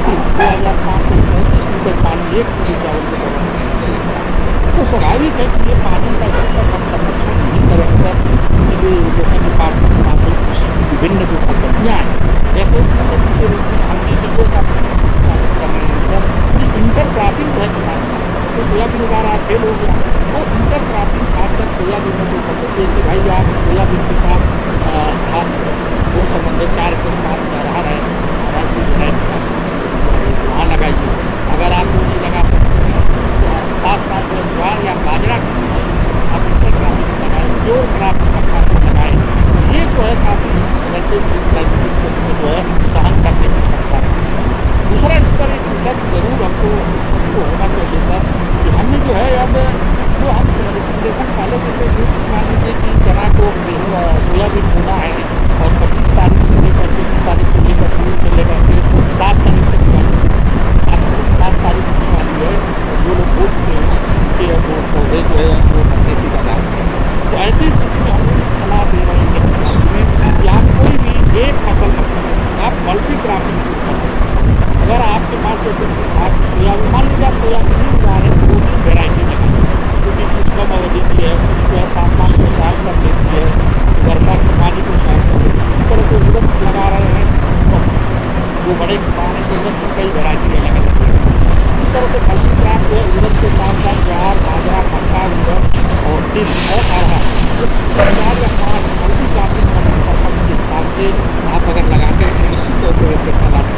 2535 लीटर पानी एक पूरी चावल के बराबर तो स्वाभाविक है कि ये पानी का जब तक हम संरक्षण नहीं करेंगे इसके लिए इरिगेशन डिपार्टमेंट के साथ कृषि की विभिन्न जो पद्धतियाँ हैं जैसे पद्धति के रूप में हमने बीजों का कर रहे हैं सर कि इंटर क्रॉपिंग जो है किसान का जैसे सोयाबीन उगा रहा फेल हो गया तो इंटर क्रॉपिंग खासकर सोयाबीन में जो पद्धति है कि भाई आप सोयाबीन के साथ आप वो संबंधित 4 के 5 रहा है वहाँ लगाइए अगर आप वो नहीं लगा सकते हैं तो साथ में ज्वार या बाजरा आप इंटर क्रॉपिंग लगाएं प्योर क्रॉपिंग का लगाएं ये जो है काफ़ी जो है सहन करने की क्षमता है। दूसरा इस पर एक रिसर्च जरूर हमको होना चाहिए सर कि हमने जो है अब जो हम रिकमेंडेशन पहले देते थे मान लीजिए कि चना को सोयाबीन बोना है और 25 तारीख से लेकर 23 तारीख से लेकर 3 से लेकर के 7 तारीख तक 7 तारीख होने वाली है और जो लोग हो चुके हैं उनके वो पौधे जो है वो करने की लगा तो ऐसी स्थिति में हम सलाह दे रहे हैं कि आप कोई भी एक फसल आप मल्टी क्रॉपिंग अगर आपके पास जैसे आप सोयाबीन मान लीजिए आप सोयाबीन नहीं उगा रहे हैं 2-3 वेराइटी लगाएं क्योंकि कुछ कम अवधि की है कुछ जो है तापमान को सहन कर लेती है वर्षा के पानी को सहन कर लेती है इसी तरह से उड़द लगा रहे हैं तो जो बड़े किसान हैं तो उड़द की कई वेराइटी अलग अलग है इसी तरह से मल्टी क्रॉप जो है उड़द के साथ साथ ज्वार बाजरा मक्का उड़द और तिल और अरहर इस 4 या 5 मल्टी क्रॉपिंग के हिसाब से आप अगर लगाते हैं निश्चित तौर पर टेक्नोलॉजी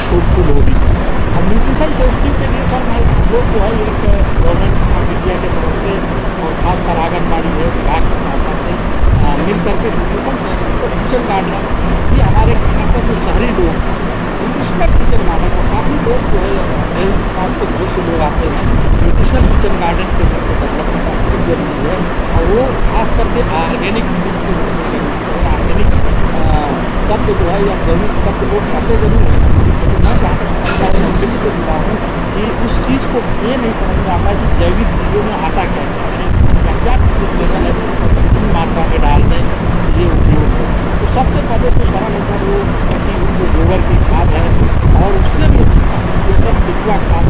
फ्रूटफुल होगी सर। और न्यूट्रिशन टेस्टिंग के लिए सर मैं लोग जो है एक गवर्नमेंट ऑफ इंडिया के तरफ से और खासकर आंगनबाड़ी है विभाग की सहायता से मिल करके न्यूट्रिशन किचन गार्डन ये हमारे खासकर जो शहरी लोग न्यूट्रिशनल किचन गार्डन और काफ़ी लोग जो है लोग करते जरूर हैं, लेकिन मैं जहाँ तक समझता हूँ, फील्ड से जुड़ा हूँ कि उस चीज़ को ये नहीं समझ में आता कि जैविक चीज़ों में आता क्या है, क्या लेवल है कितनी मात्रा में डाल दें ये उपयोग हो। तो सबसे पहले तो सरल है सर वो कि जो गोबर की खाद है और उससे भी अच्छी खाद ये सब केचुआ खाद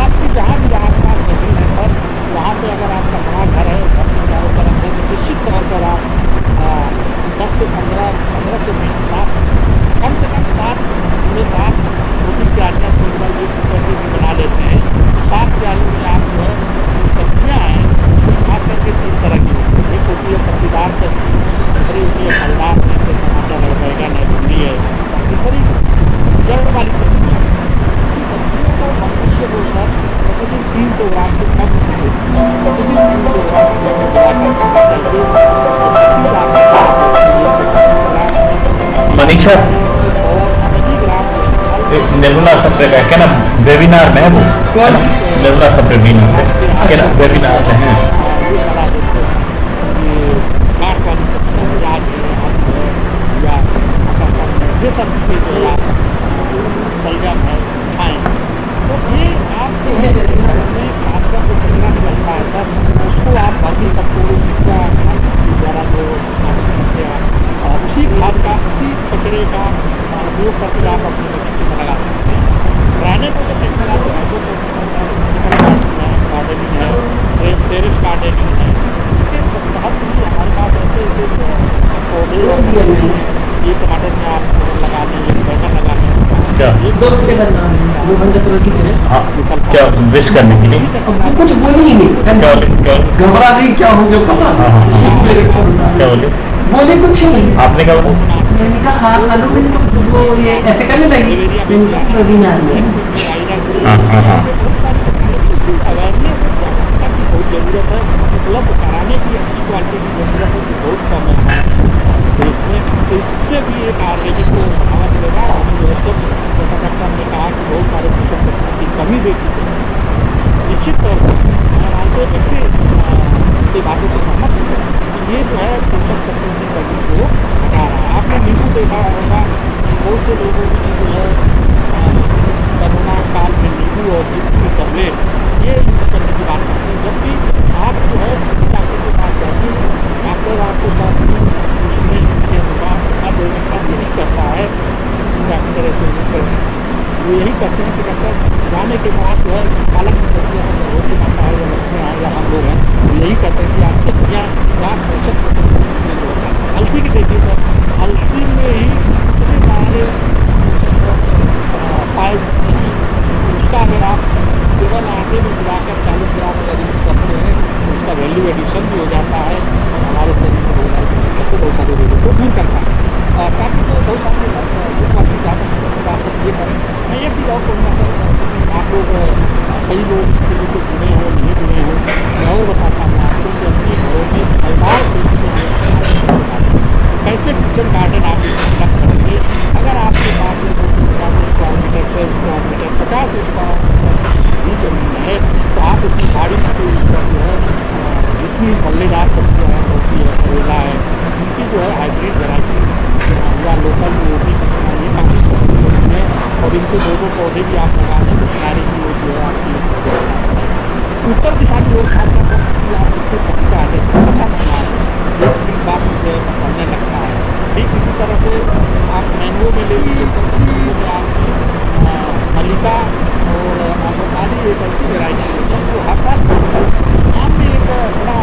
आपकी जहाँ भी आसपास जमीन है सर, वहाँ पे अगर आपका बड़ा घर है, घर के चारों तरफ है, तो निश्चित तौर पर आप 10 से 15 से 20 सात, कम से कम 7 पूरे 7 छोटी क्यारियाँ भी बना लेते हैं। तो 7 क्यारियों में आप जो है जो सब्जियाँ हैं खास करके 3 तरह की होती है। एक होती है पत्तीदार सब्जी, दूसरी होती है फलदार जैसे टमाटर है, बैंगन है, भिंडी है, तीसरी जड़ वाली सब्जियाँ। सब्जियों को मनुष्य को सर प्रतिदिन 300 ग्राम से कम प्रतिदिन 300 ग्राम से मनीषा और 80 ग्राम निर्मला सप्रे का क्या ना वेबिनार में है वो, है ना? निर्मला सप्रे मीना से क्या ना वेबिनार में है। ये सलाह देते हैं ये काट वाली सब्जियाँ प्याज है, आलू है या मटर है, ये सब चीज़ें जो है आप शलजम है खाएँ। तो ये आपके घर में खासकर जो कचरा निकलता है सर, उसको आप वर्मी कंपोस्ट का द्वारा जो करते हैं उसी खाद का उसी कचरे का उपयोग करके आप अपनी बगीचे में लगा सकते हैं। रहने को तो टेक्नोलॉजी है, गार्डनिंग है, टेरेस गार्डनिंग है, इसके तहत भी हमारे पास ऐसे ऐसे पौधे और ये टमाटर में आप लगा लें, ये बैंगन लगा लें, क्या 2 घंटे करना है, 2 घंटे तो लगी चले। हाँ क्या विश करने के लिए अब कुछ बोली ही नहीं, क्या घबरा गई क्या हो गया पता हाँ हाँ क्या बोले बोले कुछ नहीं। आपने क्या बोला? मैंने कहा आलू में तो वो ये ऐसे करने लगी वेबिनार में। हाँ हाँ हाँ अवेयरनेस और जागरूकता की बहुत ज़रूरत है, उपलब्ध कराने की अच्छी क्वालिटी की ज़रूरत है, बहुत कम है देश में। तो इससे भी एक ऑर्गेनिक को बढ़ावा मिलेगा। हमें जो है स्वच्छ, जैसा डॉक्टर ने कहा कि बहुत सारे पोषक तत्वों की कमी देखी है, निश्चित तौर पर मैं की बातों से सहमत हूँ कि ये जो है पोषक तत्वों की कमी को हटा रहा है। आपने नींबू देखा होगा कि बहुत से लोगों ने जो है इस कोरोना काल में नींबू और जिंक की टैबलेट ये यूज़ करने की बात करते हैं, जबकि आप जो है किसी डॉक्टर के पास जाते हैं, डॉक्टर आपको साथ पूछने के बाद देने का नहीं करता है डॉक्टर ऐसे नहीं करते, वो यही करते हैं कि डॉक्टर जाने के बाद जो है पालक की सब्जियाँ हैं, रोटी माता है या लड़के हैं या हम लोग हैं, वो यही करते हैं कि आप सब्जियाँ या पोषक अलसी की देखिए सर, अलसी में ही इतने सारे पाए जाते हैं, उसका अगर आप केवल आटे में मिलाकर 40 ग्राम अगर यूज करते हैं तो उसका वैल्यू एडिशन भी हो जाता है और हमारे शरीर में होने वाली दिक्कत को बहुत सारे रोगों को दूर करता है। काफ़ी तो बहुत सारे सर बाकी ज़्यादा आप ये करें। मैं एक चीज़ और कहूँगा सर, आप लोग कई लोग इसके लिए से जुड़े हो नहीं जुड़े हो, मैं और बताता हूँ आपको कि अपने घरों में फलदार कैसे किचन गार्डन आप डेवलप करेंगे। अगर आपके पास 250 square metre 100 square metre 50 square भी जमीन है तो आप उसमें बाड़ी के ऊपर जो है जितनी फलदार सब्जियाँ होती है, करेला है, उनकी जो है हाइब्रिड वैरायटी या लोकल वो भी ये काफ़ी सस्ती होती है और इनके 2-2 पौधे भी आप लगा दें तो किनारे की वो जो है आपकी उत्तर दिशा की ओर खासकर आप उसके पत्ती का आने से एक बात मुझे बनने लगता है। ठीक इसी तरह से आप मैंगो में ले लीजिए सर, मैंगो में आपकी मलिका और आम्रपाली एक ऐसी वेराइटी है सर जो हर साल आम में एक बड़ा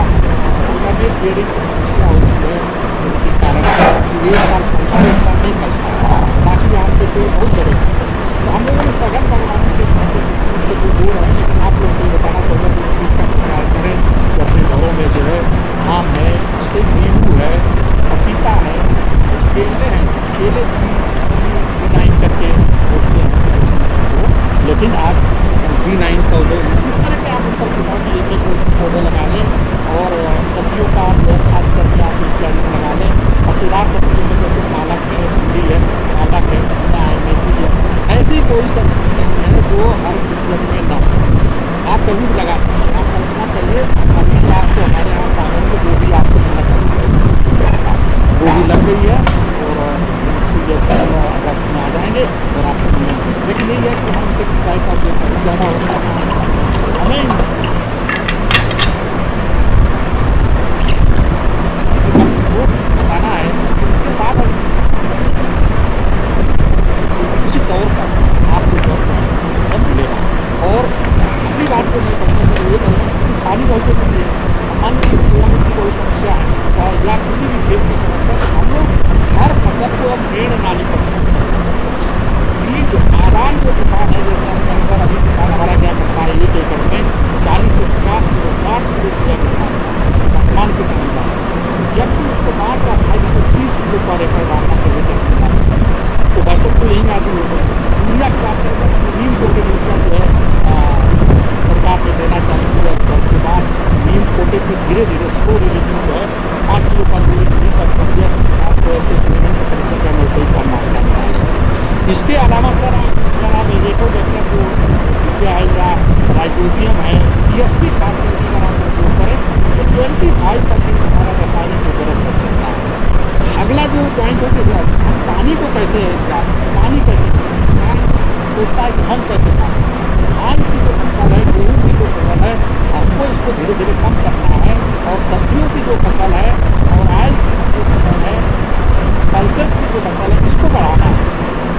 अल्टरनेट बेरिंग की समस्या होती है, जिनके कारण एक साल फलता है, एक साल नहीं फलता, बाकी आम के पेड़ बहुत बड़े हैं। तो हम लोगों ने सघन बागवानी के से जो दूर है, लेकिन आप लोग को बताना चाहूँगा कि इस चीज़ का प्रयास करें कि अपने घरों में जो है आम है, जैसे नींबू है, पपीता है, कुछ केले हैं, केले G9 करके होते हैं, लेकिन आप G9 पौधे इस तरह के आप ऊपर किसान के एक पौधे लगा लें और सब्जियों का आप खास करके आप इत्यादि में लगा लें। पत्तेदार सब्जियों में जैसे पालक है, भिंडी है, पालक है, धनिया है, मेथी है, ऐसी कोई सब्जी नहीं है जो हर सीजन में न हो, आप कभी भी लगा सकते हैं। आप कल्पना करिए अभी आपको हमारे यहाँ सावन में गोभी आपको मिलना चाहिए, गोभी लग गई है और अगस्त में आ जाएंगे और आपको मिलेंगे। लेकिन यही है कि हम इंसेक्टिसाइड का उपयोग बहुत ज़्यादा होता है, हमें वो बताना है कि उसके साथ किसी तौर पर आपको जॉब मिलेगा। और अपनी बात को मैं करने से ये कहूँगा कि पानी बहुत जरूरी है। मान लीजिए गेहूं की कोई समस्या है या किसी भी खेत की समस्या, तो हम लोग हर फसल को अब मेड़ नाली पर ये जो आदान जो किसान है, जैसे हम कहें सर अभी किसान हमारा क्या करता है, 1 एकड़ में 40 से 50 किलो 60 किलो यूरिया मिलता है वर्तमान के समय में, जबकि उसको मात्र 28 से 30 किलो पर एकड़ डालना चाहिए। तो बचत तो यही आती है। यूरिया की बात करें तो नीम कोटे यूरिया जो है सरकार ने देना चालू किया के बाद नीम कोटे की धीरे धीरे स्लो रिलीजिंग जो है 5 किलो पर यूरिया कर दिया। किसान को ऐसे तरीके से ऐसे ही करना है। इसके अलावा सर अगर आप एजेटो बैक्टर जो यूरिया है या राइजोबियम है, टीएसपी खास करके अगर आप उपयोग करें तो 25% हमारा रासायनिक उपयोग कर सकता है सर। अगला जो पॉइंट है कि हम पानी को कैसे पानी कैसे सोचता है कि हम कैसे पानी धान की जो फसल है, गेहूँ की जो फसल है, हमको इसको धीरे धीरे कम करना है। और सब्जियों की जो फसल है और ऑयल्स की जो फसल है, पल्सेस की जो फसल है, इसको बढ़ाना है।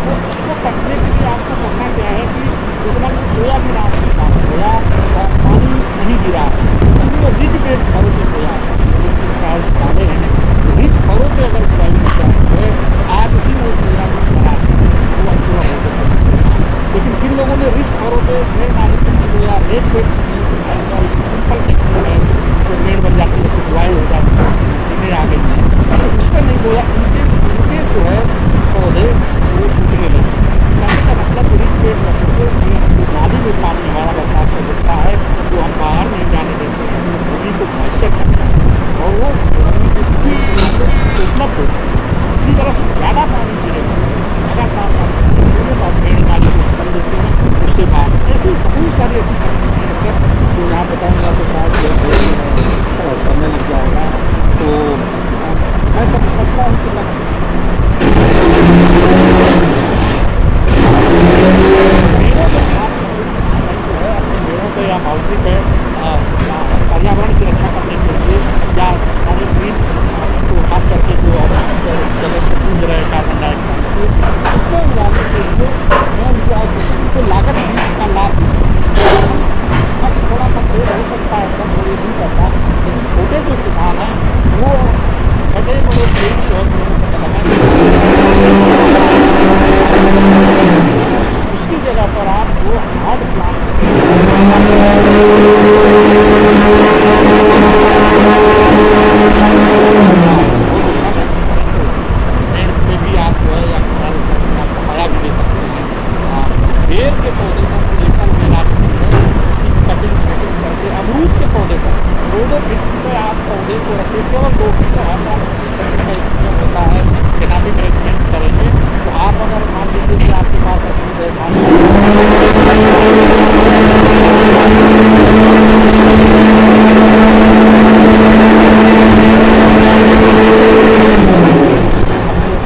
तो इसको करने के लिए आपको करना क्या है कि उसमें सोयाबीन आपने काम किया और पानी नहीं गिरा, तो रिच बेड घरों पर प्रयास डाले हैं। रिच घरों पर अगर सोयाबीन है आज भी वो सोयाबीन बना वो अंकुरा हो सकता है। लेकिन जिन लोगों ने रिच घरों पर मेड़ नाली को या रेड बेड सिंपल टेक्निक है, तो मेड़ बन जाती है, तो बुआई हो जाती है, मशीनें आ गई हैं, तो उस पर नहीं बोया, उनके जो है पौधे वो सूखने लगे। कहने का मतलब रिच बेड रखते नाली में पानी हमारा बरसात में गिरता है, जो हम बाहर नहीं जाने देते हैं, भूमि को मॉइस्चर करता है और वो भूमि की स्थिति उपलब्ध होती है। इसी तरह से ज़्यादा पानी गिरेगा, लगातार पानी गिरेगा, मेड़ नाली को खोल देते हैं, उसके बाद ऐसी बहुत सारी ऐसी तकनीकें हैं सर, जो यहाँ बताऊँगा तो शायद थोड़ा समय लग जाएगा। तो मैं समझता हूँ कि मेड़ों पर खास जो है अपने मेड़ों पर या बाउंड्री पे पर्यावरण की रक्षा करने के लिए या हमारे ग्रीन इसको खास करके जो जगह से कूद रहे कार्बन डाइऑक्साइड से, उसको उड़ाने के लिए मैं उनको लागत का लाभ थोड़ा बहुत हो सकता है सर, वो नहीं करता। लेकिन छोटे जो किसान हैं वो बड़े बड़े पेड़ जो उसकी जगह पर आप वो हार्ड प्लांट में भी आप जो है या आपको माया भी दे सकते हैं। बेर के पौधे सब लेकर मेरा कटिंग छटिंग करके अमरूद के पौधे सब 2-2 फीट पे आप पौधे को रखिए, केवल 2 फीट हर बार होता है केनापी मैनेजमेंट करेंगे। तो आप अगर मान लीजिए कि आपके पास अमरूद है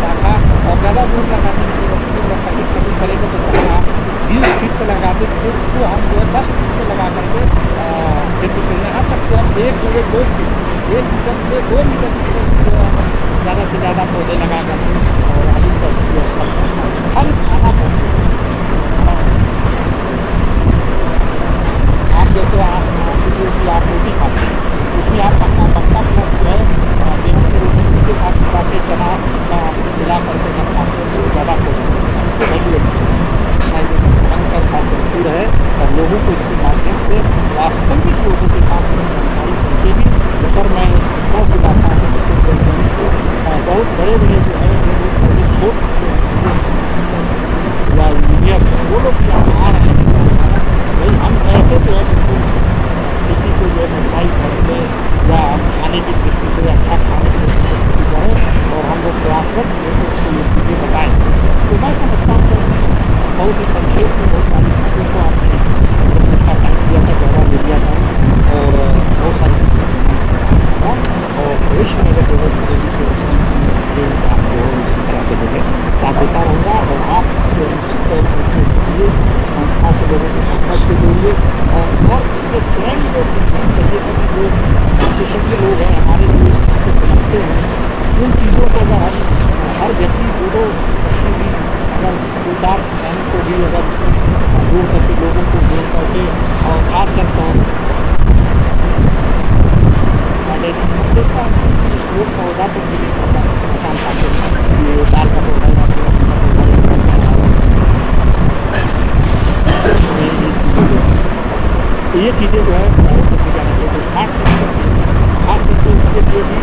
शाखा और ज़्यादा दूर लगाने की जरूरत नहीं, कटिंग करेंगे तो आप 20 फीट पर लगाते थे, उसको हम जो है 10 फीट पर लगा करके खेती करें। यहाँ तक कि हम 1 जगह 2 फीट 1 मीटर से 2 मीटर ज़्यादा से ज़्यादा पौधे लगा करके और हरी सब्जी फल खाना पड़ता आप जैसे आप रोटी खाते हैं, उसमें आप पक्का प्लस जो है गेहूँ की रोटी उसके साथ मिला के चना मिला करके जब खाते हैं तो ज़्यादा पौष्टिक होता है। इसको वैल्यू बनकर जरूर है और लोगों को इसके माध्यम से वास्तविक लोगों के पास जानकारी पहुँचेगी। तो सर मैं विश्वास दिलाता हूँ बहुत बड़े जो है सर्विस छोड़ या इंजीनियर वो लोग भी आ रहे हैं, भाई हम ऐसे जो है खेती को जो है महंगाई घर से या खाने की दृष्टि से अच्छा खाने की दृष्टि से जाए और हम लोग प्रयासरत उसको ये चीज़ें बताएँ। तो मैं समझता हूँ बहुत ही संक्षेप में बहुत सारी चीज़ों को आपने टाइम दिया था, ज़्यादा ले लिया था और बहुत सारी और भविष्य में अगर जरूरत पड़ेगी तो करके आपको इसी तरह से जो है साथ देता रहूँगा। और आप जो है निश्चित तौर पर उसमें जुड़िए, संस्था से लोगों को आपस से जोड़िए और इसके चयन जो चाहिए था कि जो विशेषज्ञ लोग हैं हमारे जो इस चीज़ को समझते हैं, उन चीज़ों को अगर हम हर व्यक्ति दो व्यक्ति भी अगर 2-4 को भी अगर उसमें जोड़ करके लोगों को जोड़ करके और खासकर देखता हूँ कि लोग पौधा तो भी नहीं होता किसान खाते ये दाल का पौधा या फिर अपना पौधा या ये चीज़ें जो है तो ये चीज़ें जो है बहुत की जाना चाहिए। तो स्मार्ट सिटी खास करके उसके लिए भी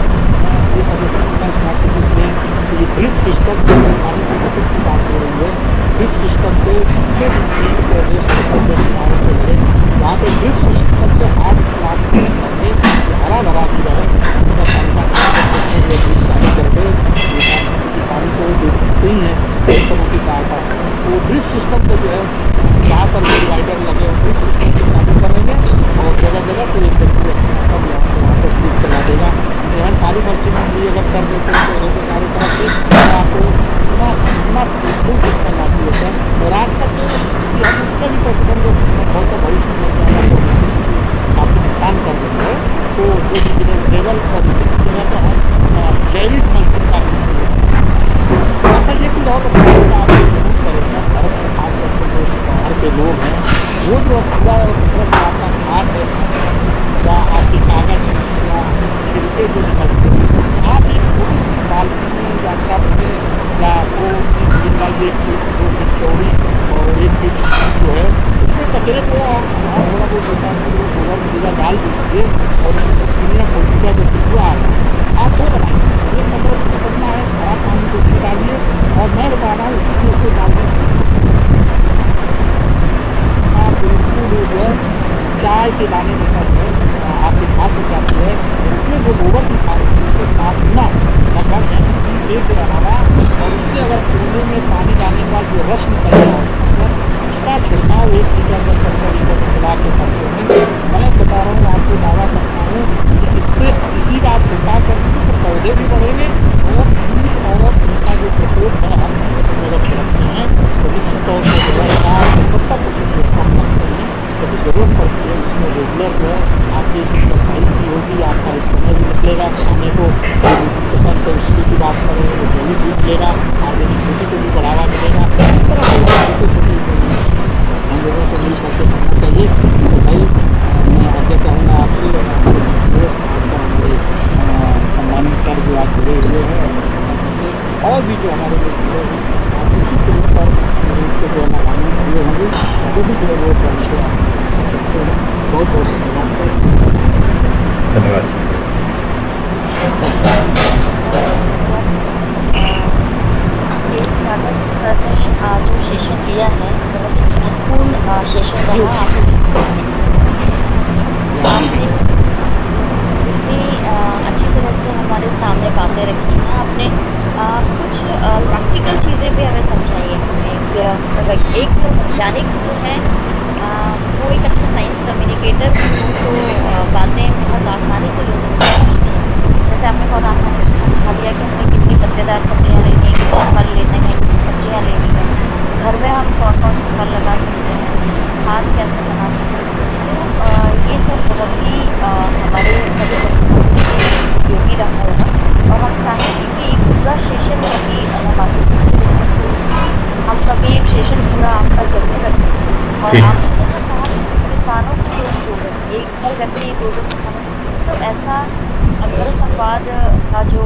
ये सजेशन होता है स्मार्ट सिटीज़ में कि ये ड्रिप सिस्टम जो पानी की बचत की बात हो रही है, ड्रिप सिस्टम पे जितने भी फील्ड प्रदेश के प्रदेश किनारों पे लगे वहाँ पे ड्रिप सिस्टम से हाथ प्लांट करके हरा भरा भी रहे पानी को देखते ही हैं उपकरणों की सहायता से। तो ड्रिप सिस्टम पे जो है जहाँ पर भी डिवाइडर लगे हैं ड्रिप सिस्टम से चालू करेंगे और जगह जगह पे एक व्यक्ति सब यहाँ से वहाँ पर ड्रिप चला देगा। एवं पानी मल्चिंग भी अगर कर देते हैं पौधों को चारों तरफ से तो आपको इतना खूब दिक्कत आती है सर। और आजकल तो हम उसका भी प्रतिबंध बहुत भविष्य में काफ़ी नुकसान कर देते हैं। तो जो लेवल पर जैविक मल्चिंग का अच्छा ये भी बहुत अच्छा आप जरूर करें सर। भारत में खास करके जो शहर के लोग हैं वो जो पूरा आपका घास है या आपकी कागज या छिलके जो निकलते हैं आप एक छोटी सी बाल्टी में या टब में या 2 फीट बाई 1 फीट 2 फीट चौड़ी और 1 फीट जो है उसमें कचरे को थोड़ा बहुत होता है तो गोबर मीडिया डाल दीजिए और सीनियर पोल्ट्री का जो बिचवा है आप वो बनाइए। एक मतलब पसंदना है खराब पानी को उसमें डालिए और मैं बता रहा हूँ इसमें उसको डाल दें आप बिल्कुल जो है चाय के दाने में सब है आपकी खाद हो जाती है। उसमें जो गोबर की खाद होती है उसके साथ गुना लगभग एक अलावा और उससे अगर पौधे में पानी डालने के बाद जो रस निकल रहा है उसका छिड़काव 1 लीटर 10-15 लीटर मिला के करते हैं। मैं बता रहा हूँ आपको दावा करता हूँ कि इससे इसी का आप छिड़काव करते हैं तो पौधे भी बढ़ेंगे और कीट और उनका जो प्रकोप है हम मदद करते हैं। तो निश्चित तौर पर जो है आप 70% कम करते हैं कभी जरूरत पड़ती है इसमें रेगुलर जो है आपकी सफाई की होगी। आपका एक समय भी निकलेगा खाने को किसान से उसकी भी बात करें वो जैविक भी मिलेगा आगे कृषि को भी बढ़ावा मिलेगा। इस तरह से छोटे छोटे हम लोगों को मिल करके करना चाहिए। तो भाई मैं आगे कहूँगा आपसे दोस्त खासकर हमारे सम्मानित सर जो आज जुड़े हुए हैं और भी जो हमारे लोग जुड़े हैं आप इसी के ऊपर उनको जो लगाने जुड़े होंगे वो भी जो है वो पहुँचे आप सकते हैं। बहुत बहुत धन्यवाद सर। धन्यवाद सर। जो सेशन दिया है बहुत ही महत्वपूर्ण सेशन रहा। आपने अच्छी तरह से हमारे सामने बातें रखी हैं। आपने कुछ प्रैक्टिकल चीज़ें भी हमें समझाई हैं। एक तो वैज्ञानिक जो है वो एक अच्छा साइंस कम्युनिकेटर भी हो तो बातें बहुत आसानी से लोगों को समझती हैं। जैसे आपने बहुत आसानी से समझा दिया कि हमें कितनी पत्तेदार सब्जियाँ लेनी है, कितने फल लेने हैं, कितनी सब्जियाँ लेनी है, घर में हम कौन कौन से फल लगा सकते हैं, खाद कैसे बना सकते हैं। तो ये सब बहुत ही हमारे सभी उपयोगी रहा होगा और हम चाहेंगे कि पूरा सेशन अभी हम कभी एक सेशन पूरा आपका जरूर रखें और आपने जो कहा किसानों को लोग जोड़ें एक हर व्यक्ति 2-2 किसानों तो ऐसा अंतर संवाद का जो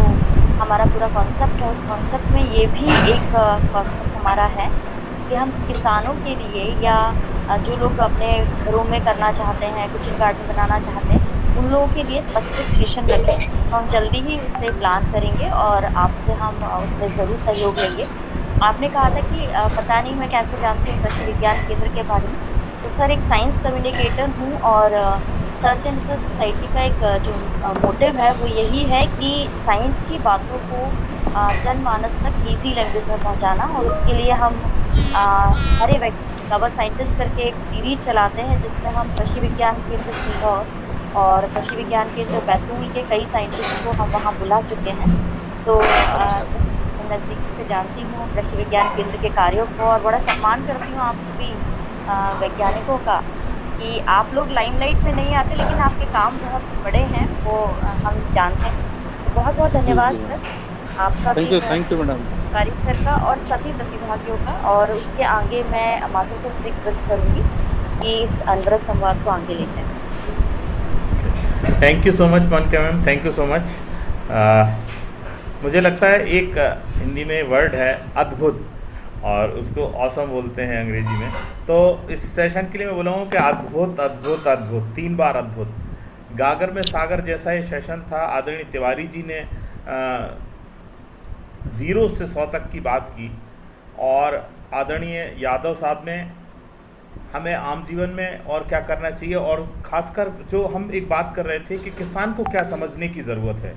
हमारा पूरा कॉन्सेप्ट है उस कॉन्सेप्ट में ये भी एक कॉन्सेप्ट हमारा है कि हम किसानों के लिए या जो लोग अपने घरों में करना चाहते हैं किचन गार्डन बनाना चाहते हैं उन लोगों के लिए स्पेसिफिक सेशन रखें। तो हम जल्दी ही उसे प्लान करेंगे और आपसे हम उसमें ज़रूर सहयोग लेंगे। आपने कहा था कि पता नहीं मैं कैसे जानती हूँ कृषि विज्ञान केंद्र के बारे में। तो सर एक साइंस कम्युनिकेटर हूँ और सर्च एंड रिसर्च सोसाइटी का एक जो मोटिव है वो यही है कि साइंस की बातों को जनमानस तक ईजी लैंग्वेज में पहुँचाना और उसके लिए हम हरे व्यक्ति कवर साइंटिस्ट करके एक सीरीज चलाते हैं जिसमें हम कृषि विज्ञान केंद्र सीहोर और कृषि विज्ञान केंद्र बैतूल के कई साइंटिस्ट को हम वहाँ बुला चुके हैं। तो नज़दीकी से जानती हूँ कृषि विज्ञान केंद्र के कार्यों को, और बड़ा सम्मान करती हूँ आप सभी वैज्ञानिकों का कि आप लोग लाइमलाइट में नहीं आते, लेकिन आपके काम बहुत बड़े हैं, वो हम जानते हैं। तो बहुत-बहुत जी धन्यवाद जी सर, आपका भी थैंक यू मैडम। कार्य सर का और सभी प्रतिभागियों का। और उसके आगे मैं माता से रिक्वेस्ट करूँगी कि इस अनवरत संवाद को आगे ले जाएँ। Thank you so much Monica ma'am, thank you so much. मुझे लगता है एक हिंदी में वर्ड है अद्भुत, और उसको ऑसम बोलते हैं अंग्रेजी में। तो इस सेशन के लिए मैं बोला हूँ कि अद्भुत अद्भुत अद्भुत, 3 बार अद्भुत। गागर में सागर जैसा ये सेशन था। आदरणीय तिवारी जी ने 0 से 100 तक की बात की, और आदरणीय यादव साहब ने हमें आम जीवन में और क्या करना चाहिए, और ख़ासकर जो हम एक बात कर रहे थे कि किसान को क्या समझने की ज़रूरत है,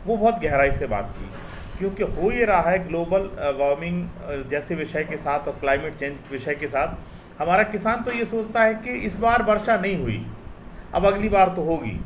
वो बहुत गहराई से बात की। क्योंकि हो ये रहा है ग्लोबल वार्मिंग जैसे विषय के साथ और क्लाइमेट चेंज विषय के साथ, हमारा किसान तो ये सोचता है कि इस बार वर्षा नहीं हुई, अब अगली बार तो होगी।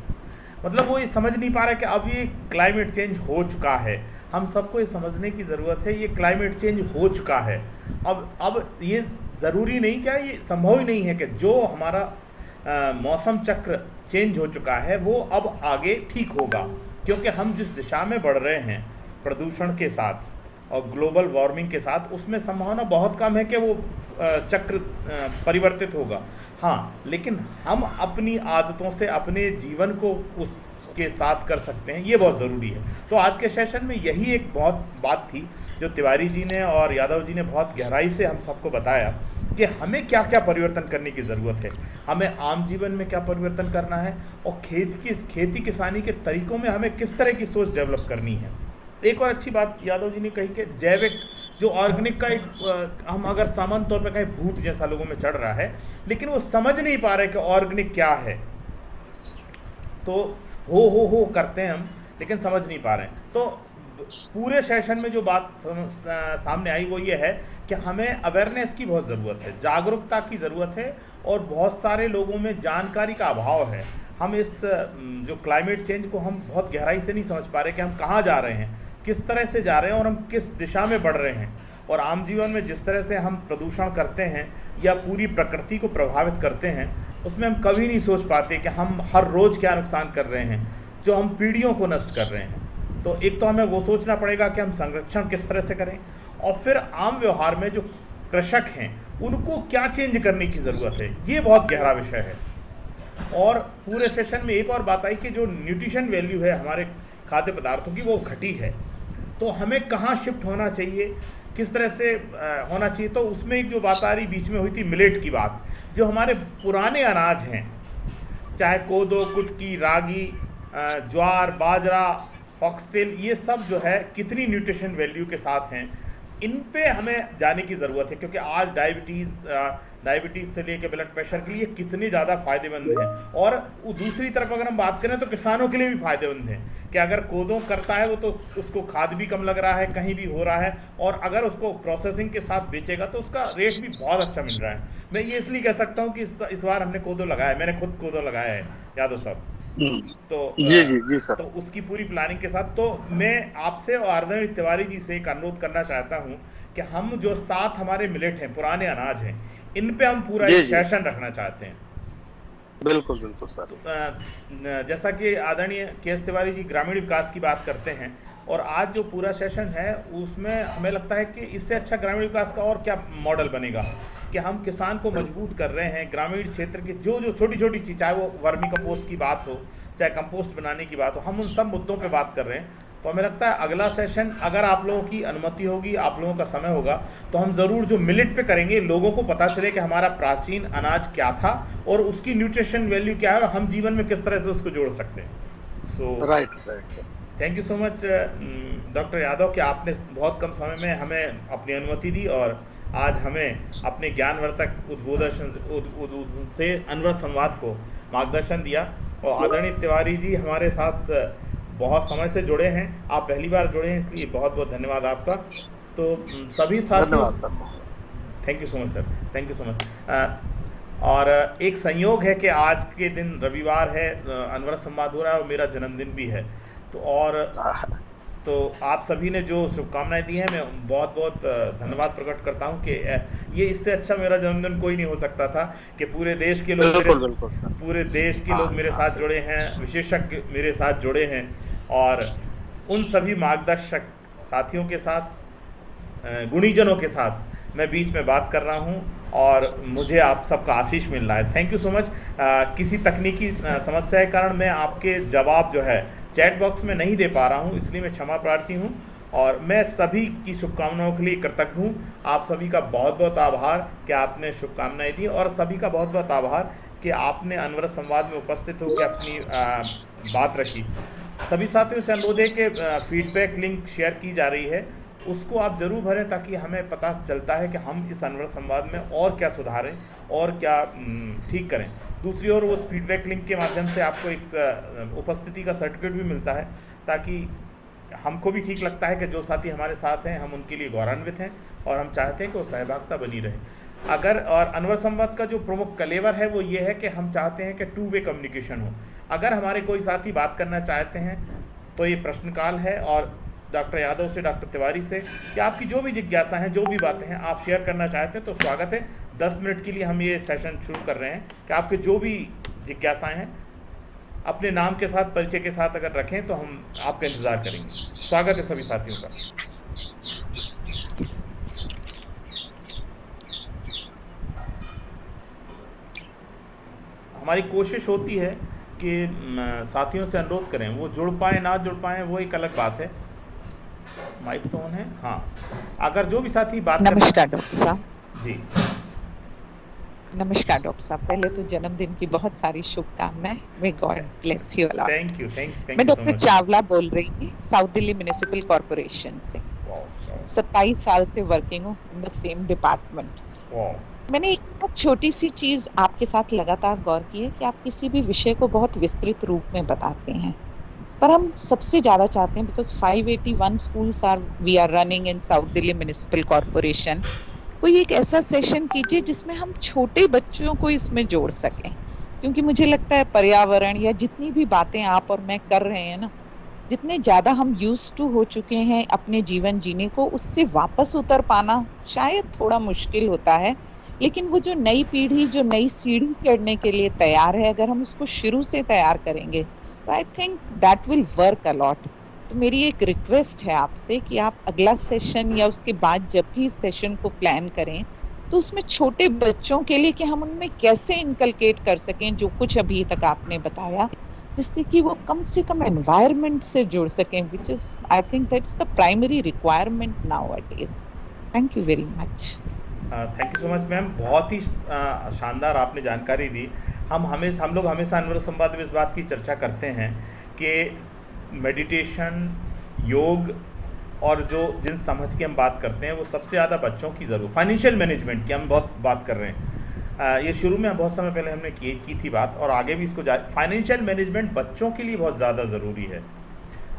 मतलब वो ये समझ नहीं पा रहा कि अब ये क्लाइमेट चेंज हो चुका है। हम सबको ये समझने की ज़रूरत है, ये क्लाइमेट चेंज हो चुका है। अब ये ज़रूरी नहीं, क्या ये संभव ही नहीं है कि जो हमारा मौसम चक्र चेंज हो चुका है वो अब आगे ठीक होगा। क्योंकि हम जिस दिशा में बढ़ रहे हैं प्रदूषण के साथ और ग्लोबल वार्मिंग के साथ, उसमें संभावना बहुत कम है कि वो चक्र परिवर्तित होगा। हाँ, लेकिन हम अपनी आदतों से अपने जीवन को उसके साथ कर सकते हैं, ये बहुत ज़रूरी है। तो आज के सेशन में यही एक बहुत बात थी जो तिवारी जी ने और यादव जी ने बहुत गहराई से हम सबको बताया कि हमें क्या क्या परिवर्तन करने की ज़रूरत है, हमें आम जीवन में क्या परिवर्तन करना है, और खेती किसानी के तरीक़ों में हमें किस तरह की सोच डेवलप करनी है। एक और अच्छी बात यादव जी ने कही कि जैविक जो ऑर्गेनिक का एक हम अगर सामान्य तौर पर कहें भूत जैसा लोगों में चढ़ रहा है, लेकिन वो समझ नहीं पा रहे कि ऑर्गेनिक क्या है। तो हो करते हैं हम, लेकिन समझ नहीं पा रहे हैं। तो पूरे सेशन में जो बात सामने आई वो ये है कि हमें अवेयरनेस की बहुत ज़रूरत है, जागरूकता की ज़रूरत है, और बहुत सारे लोगों में जानकारी का अभाव है। हम इस जो क्लाइमेट चेंज को हम बहुत गहराई से नहीं समझ पा रहे कि हम कहाँ जा रहे हैं, किस तरह से जा रहे हैं, और हम किस दिशा में बढ़ रहे हैं। और आम जीवन में जिस तरह से हम प्रदूषण करते हैं या पूरी प्रकृति को प्रभावित करते हैं, उसमें हम कभी नहीं सोच पाते कि हम हर रोज़ क्या नुकसान कर रहे हैं, जो हम पीढ़ियों को नष्ट कर रहे हैं। तो एक तो हमें वो सोचना पड़ेगा कि हम संरक्षण किस तरह से करें, और फिर आम व्यवहार में जो कृषक हैं उनको क्या चेंज करने की ज़रूरत है, ये बहुत गहरा विषय है। और पूरे सेशन में एक और बात आई कि जो न्यूट्रिशन वैल्यू है हमारे खाद्य पदार्थों की, वो घटी है। तो हमें कहाँ शिफ्ट होना चाहिए, किस तरह से होना चाहिए। तो उसमें एक जो बात आ रही बीच में हुई थी मिलेट की बात, जो हमारे पुराने अनाज हैं, चाहे कोदो, कुटकी, रागी, ज्वार, बाजरा, फॉक्सटेल, ये सब जो है कितनी न्यूट्रिशन वैल्यू के साथ हैं, इन पे हमें जाने की ज़रूरत है। क्योंकि आज डायबिटीज़ से लेकर ब्लड प्रेशर के लिए कितने ज़्यादा फ़ायदेमंद हैं। और दूसरी तरफ अगर हम बात करें तो किसानों के लिए भी फ़ायदेमंद हैं कि अगर कोदो करता है वो तो उसको खाद भी कम लग रहा है, कहीं भी हो रहा है, और अगर उसको प्रोसेसिंग के साथ बेचेगा तो उसका रेट भी बहुत अच्छा मिल रहा है। मैं ये इसलिए कह सकता हूँ कि इस बार हमने कोदो लगाया, मैंने खुद कोदो लगाया है यादव साहब। तो जी सर। तो उसकी पूरी प्लानिंग के साथ, तो मैं आपसे और आदरणीय तिवारी जी से एक अनुरोध करना चाहता हूं कि हम जो 7 हमारे मिलेट हैं, पुराने अनाज हैं, इन पे हम पूरा एक सेशन रखना चाहते हैं। बिल्कुल सर। तो जैसा कि आदरणीय के.एस. तिवारी जी ग्रामीण विकास की बात करते हैं, और आज जो पूरा सेशन है उसमें हमें लगता है कि इससे अच्छा ग्रामीण विकास का और क्या मॉडल बनेगा कि हम किसान को मजबूत कर रहे हैं। ग्रामीण क्षेत्र की जो छोटी छोटी चीज़, चाहे वो वर्मी कंपोस्ट की बात हो, चाहे कंपोस्ट बनाने की बात हो, हम उन सब मुद्दों पे बात कर रहे हैं। तो हमें लगता है अगला सेशन अगर आप लोगों की अनुमति होगी, आप लोगों का समय होगा, तो हम ज़रूर जो मिलेट पे करेंगे, लोगों को पता चले कि हमारा प्राचीन अनाज क्या था और उसकी न्यूट्रिशन वैल्यू क्या है, और हम जीवन में किस तरह से उसको जोड़ सकते हैं। So right. Thank you so much doctor Yadav कि आपने बहुत कम समय में हमें अपनी अनुमति दी, और आज हमें अपने ज्ञानवर्धक उद्बोधन से अनवरत संवाद को मार्गदर्शन दिया। और आदरणीय तिवारी जी हमारे साथ बहुत समय से जुड़े हैं, आप पहली बार जुड़े हैं, इसलिए बहुत बहुत धन्यवाद आपका। तो सभी साथियों, thank you so much sir, thank you so much. और एक संयोग है कि आज के दिन रविवार है, अनवरत संवाद हो रहा है और मेरा जन्मदिन भी है। तो और तो आप सभी ने जो शुभकामनाएं दी हैं, मैं बहुत बहुत धन्यवाद प्रकट करता हूं कि ये इससे अच्छा मेरा जन्मदिन कोई नहीं हो सकता था कि पूरे देश के लोग बिल्कुल सर। पूरे देश के लोग मेरे साथ जुड़े हैं, विशेषज्ञ मेरे साथ जुड़े हैं, और उन सभी मार्गदर्शक साथियों के साथ, गुणीजनों के साथ मैं बीच में बात कर रहा हूं और मुझे आप सबका आशीष मिल रहा है। Thank you so much. किसी तकनीकी समस्या के कारण मैं आपके जवाब जो है चैट बॉक्स में नहीं दे पा रहा हूं, इसलिए मैं क्षमा प्रार्थी हूं, और मैं सभी की शुभकामनाओं के लिए कृतज्ञ हूं। आप सभी का बहुत बहुत आभार कि आपने शुभकामनाएं दी, और सभी का बहुत बहुत आभार कि आपने अनवरत संवाद में उपस्थित होकर अपनी बात रखी। सभी साथियों से अनुरोध है कि फीडबैक लिंक शेयर की जा रही है, उसको आप ज़रूर भरें, ताकि हमें पता चलता है कि हम इस अनवरत संवाद में और क्या सुधारें और क्या ठीक करें। दूसरी ओर उस फीडबैक लिंक के माध्यम से आपको एक उपस्थिति का सर्टिफिकेट भी मिलता है, ताकि हमको भी ठीक लगता है कि जो साथी हमारे साथ हैं हम उनके लिए गौरवान्वित हैं, और हम चाहते हैं कि वो सहभागिता बनी रहे। और अनवर संवाद का जो प्रमुख कलेवर है वो ये है कि हम चाहते हैं कि 2 वे कम्युनिकेशन हो। अगर हमारे कोई साथी बात करना चाहते हैं तो ये प्रश्नकाल है, और डॉक्टर यादव से, डॉक्टर तिवारी से, कि आपकी जो भी जिज्ञासा हैं, जो भी बातें हैं आप शेयर करना चाहते हैं तो स्वागत है। 10 मिनट के लिए हम ये सेशन शुरू कर रहे हैं कि आपके जो भी जिज्ञासाएं हैं अपने नाम के साथ, परिचय के साथ अगर रखें तो हम आपका इंतज़ार करेंगे। स्वागत है सभी साथियों का। हमारी कोशिश होती है कि साथियों से अनुरोध करें, वो जुड़ पाए ना जुड़ पाए वो एक अलग बात है। माइक तो ऑन है? हाँ, अगर जो भी साथी बात नमस्कार डॉक्टर साहब। जी नमस्कार डॉक्टर साहब, पहले तो जन्मदिन की बहुत सारी शुभकामनाएं। May God bless you a lot. Thank you. मैं डॉक्टर चावला बोल रही थी, साउथ दिल्ली म्युनिसिपल कॉर्पोरेशन से। 27 साल से वर्किंग हूँ इन द सेम डिपार्टमेंट। मैंने एक बहुत छोटी सी चीज आपके साथ लगातार गौर की है कि आप किसी भी विषय को बहुत विस्तृत रूप में बताते हैं, पर हम सबसे ज्यादा चाहते हैं, because 581 schools we are running in South Delhi municipal corporation, कोई एक ऐसा सेशन कीजिए जिसमें हम छोटे बच्चों को इसमें जोड़ सकें, क्योंकि मुझे लगता है पर्यावरण या जितनी भी बातें आप और मैं कर रहे हैं ना, जितने ज्यादा हम यूज्ड टू हो चुके हैं अपने जीवन जीने को, उससे वापस उतर पाना शायद थोड़ा मुश्किल होता है। लेकिन वो जो नई पीढ़ी जो नई सीढ़ी चढ़ने के लिए तैयार है, अगर हम उसको शुरू से तैयार करेंगे तो I think that will work allot. तो मेरी एक रिक्वेस्ट है आपसे कि आप अगला सेशन या उसके बाद जब भी इस सेशन को प्लान करें तो उसमें छोटे बच्चों के लिए कि हम उनमें कैसे इनकलकेट कर सकें जो कुछ अभी तक आपने बताया, जिससे कि वो कम से कम एनवायरनमेंट से जुड़ सकें, which is I think that's the primary requirement nowadays. Thank you very much. Thank you so much ma'am, बहुत ही शानदार आपने जानकारी दी। हम लोग हमेशा अनवर संवाद में इस बात की चर्चा करते हैं कि मेडिटेशन, योग और जो जिन समझ की हम बात करते हैं वो सबसे ज़्यादा बच्चों की ज़रूर, फाइनेंशियल मैनेजमेंट की हम बहुत बात कर रहे हैं। ये शुरू में बहुत समय पहले हमने की थी बात, और आगे भी इसको फाइनेंशियल मैनेजमेंट बच्चों के लिए बहुत ज़्यादा ज़रूरी है,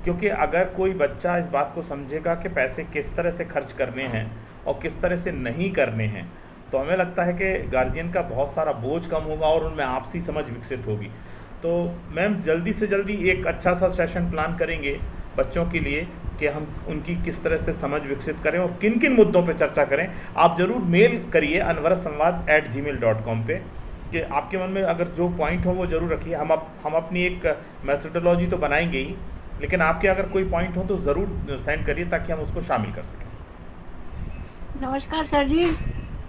क्योंकि अगर कोई बच्चा इस बात को समझेगा कि पैसे किस तरह से खर्च करने हैं और किस तरह से नहीं करने हैं, तो हमें लगता है कि गार्जियन का बहुत सारा बोझ कम होगा और उनमें आपसी समझ विकसित होगी। तो मैम जल्दी से जल्दी एक अच्छा सा सेशन प्लान करेंगे बच्चों के लिए कि हम उनकी किस तरह से समझ विकसित करें और किन किन मुद्दों पे चर्चा करें। आप ज़रूर मेल करिए anvarassamvad@gmail.com पे, कि आपके मन में अगर जो पॉइंट हो वो ज़रूर रखिए। हम अपनी एक मेथोडोलॉजी तो बनाएंगे ही, लेकिन आपके अगर कोई पॉइंट हो तो ज़रूर सेंड करिए ताकि हम उसको शामिल कर सकें। नमस्कार sir ji,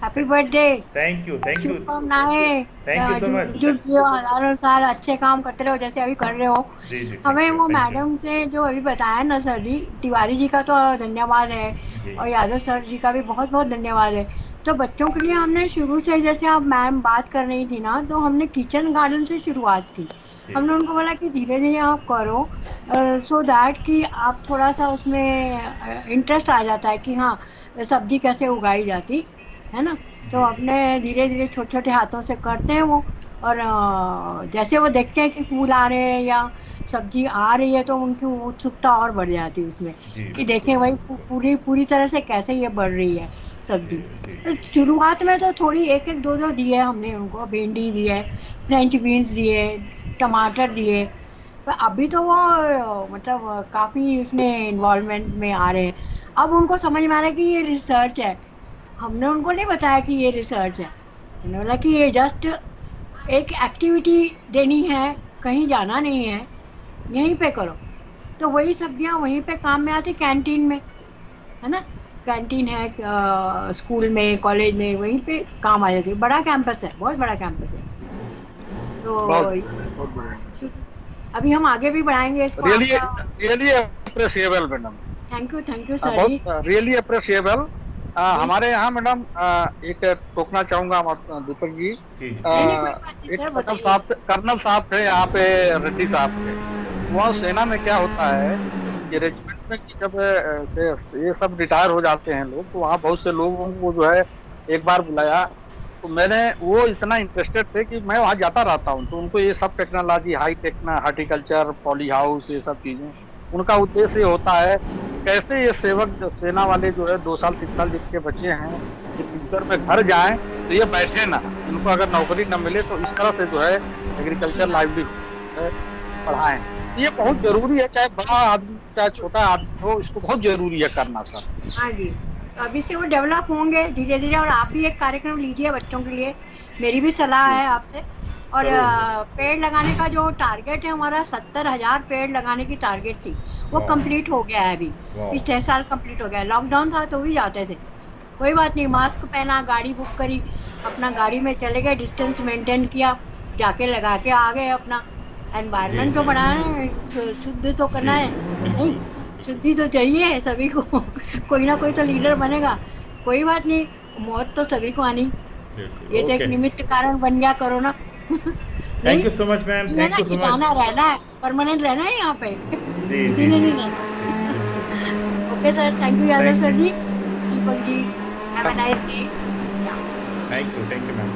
happy birthday. Thank you शुभकामनाएं। Thank you so much. जुट जियो, हजारों साल अच्छे काम करते रहो जैसे अभी कर रहे हो। जी हमें वो मैडम से जो अभी बताया ना सर जी, तिवारी जी का तो धन्यवाद है और यादव सर जी का भी बहुत बहुत धन्यवाद है। तो बच्चों के लिए हमने शुरू से, जैसे आप मैम बात कर रही थी ना, तो हमने किचन गार्डन से शुरुआत की। हमने उनको बोला कि धीरे धीरे आप करो, सो दैट कि आप थोड़ा सा उसमें इंटरेस्ट आ जाता है कि हाँ सब्जी कैसे उगाई जाती है ना। तो अपने धीरे धीरे छोटे छोटे हाथों से करते हैं वो, और जैसे वो देखते हैं कि फूल आ रहे हैं या सब्जी आ रही है तो उनकी उत्सुकता और बढ़ जाती है उसमें कि देखें भाई पूरी तरह से कैसे ये बढ़ रही है सब्जी। तो शुरुआत में तो थोड़ी एक दो दिए हमने उनको, भिंडी दिए, फ्रेंच बीन्स दिए, टमाटर दिए, पर अभी तो वो मतलब काफी उसमें इन्वॉल्वमेंट में आ रहे हैं। अब उनको समझ में आ रहा है कि ये रिसर्च है। हमने उनको नहीं बताया कि ये रिसर्च है, उन्होंने बोला कि ये जस्ट एक एक्टिविटी देनी है, कहीं जाना नहीं है, यहीं पे करो। तो वही सब्जियां वहीं पे काम में आती, कैंटीन में, है ना। कैंटीन है स्कूल में, कॉलेज में, वहीं पे काम आ जाती है। बड़ा कैंपस है, बहुत बड़ा कैंपस है। तो बहुत बढ़िया, अभी हम आगे भी बढ़ाएंगे इसको। Really really appreciable madam, thank you sir ji. बहुत रियली अप्रिशिएबल। हमारे यहाँ मैडम एक टोकना चाहूंगा दीपक जी। एक कर्नल साहब थे यहाँ पे, रेड्डी साहब थे। वहाँ सेना में क्या होता है कि रेजिमेंट में कि जब ये सब रिटायर हो जाते हैं लोग, तो वहाँ बहुत से लोगों को जो है एक बार बुलाया। तो मैंने, वो इतना इंटरेस्टेड थे कि मैं वहाँ जाता रहता हूँ, तो उनको ये सब technology, high Tekna, horticulture, poly house, ये सब चीजें, उनका उद्देश्य ये होता है कैसे ये सेवक सेना वाले जो है 2 साल 3 साल जिनके बच्चे हैं, ये फ्यूचर में घर जाएं तो ये बैठे ना, इनको अगर नौकरी न मिले तो इस तरह से जो है एग्रीकल्चर लाइवलीहुड पढ़ाएं। ये बहुत जरूरी है, चाहे बड़ा आदमी चाहे छोटा आदमी हो, इसको बहुत जरूरी है करना सर। हाँ जी, अभी से वो डेवलप होंगे धीरे धीरे। और आप भी एक कार्यक्रम लीजिए बच्चों के लिए, मेरी भी सलाह है आपसे। और पेड़ लगाने का जो टारगेट है हमारा, 70,000 पेड़ लगाने की टारगेट थी, वो कंप्लीट हो गया है। अभी पिछले साल कंप्लीट हो गया। लॉकडाउन था तो भी जाते थे, कोई बात नहीं, मास्क पहना, गाड़ी बुक करी, अपना गाड़ी में चले गए, डिस्टेंस मेंटेन किया, जाके लगा के आ गए। अपना एनवायरनमेंट तो बनाना है, शुद्ध तो करना है, नहीं शुद्धि तो चाहिए सभी को। कोई ना कोई तो लीडर बनेगा, कोई बात नहीं, मौत तो सभी को आनी। ये तो एक निमित्त कारण बन गया corona. Thank you so much ma'am, thank you so much. रहना है, परमानेंट रहना है यहाँ पे, किसी ने नहीं रहना। Okay sir, thank you Yadav sir ji, Deepak ji, have a nice day. Thank you ma'am.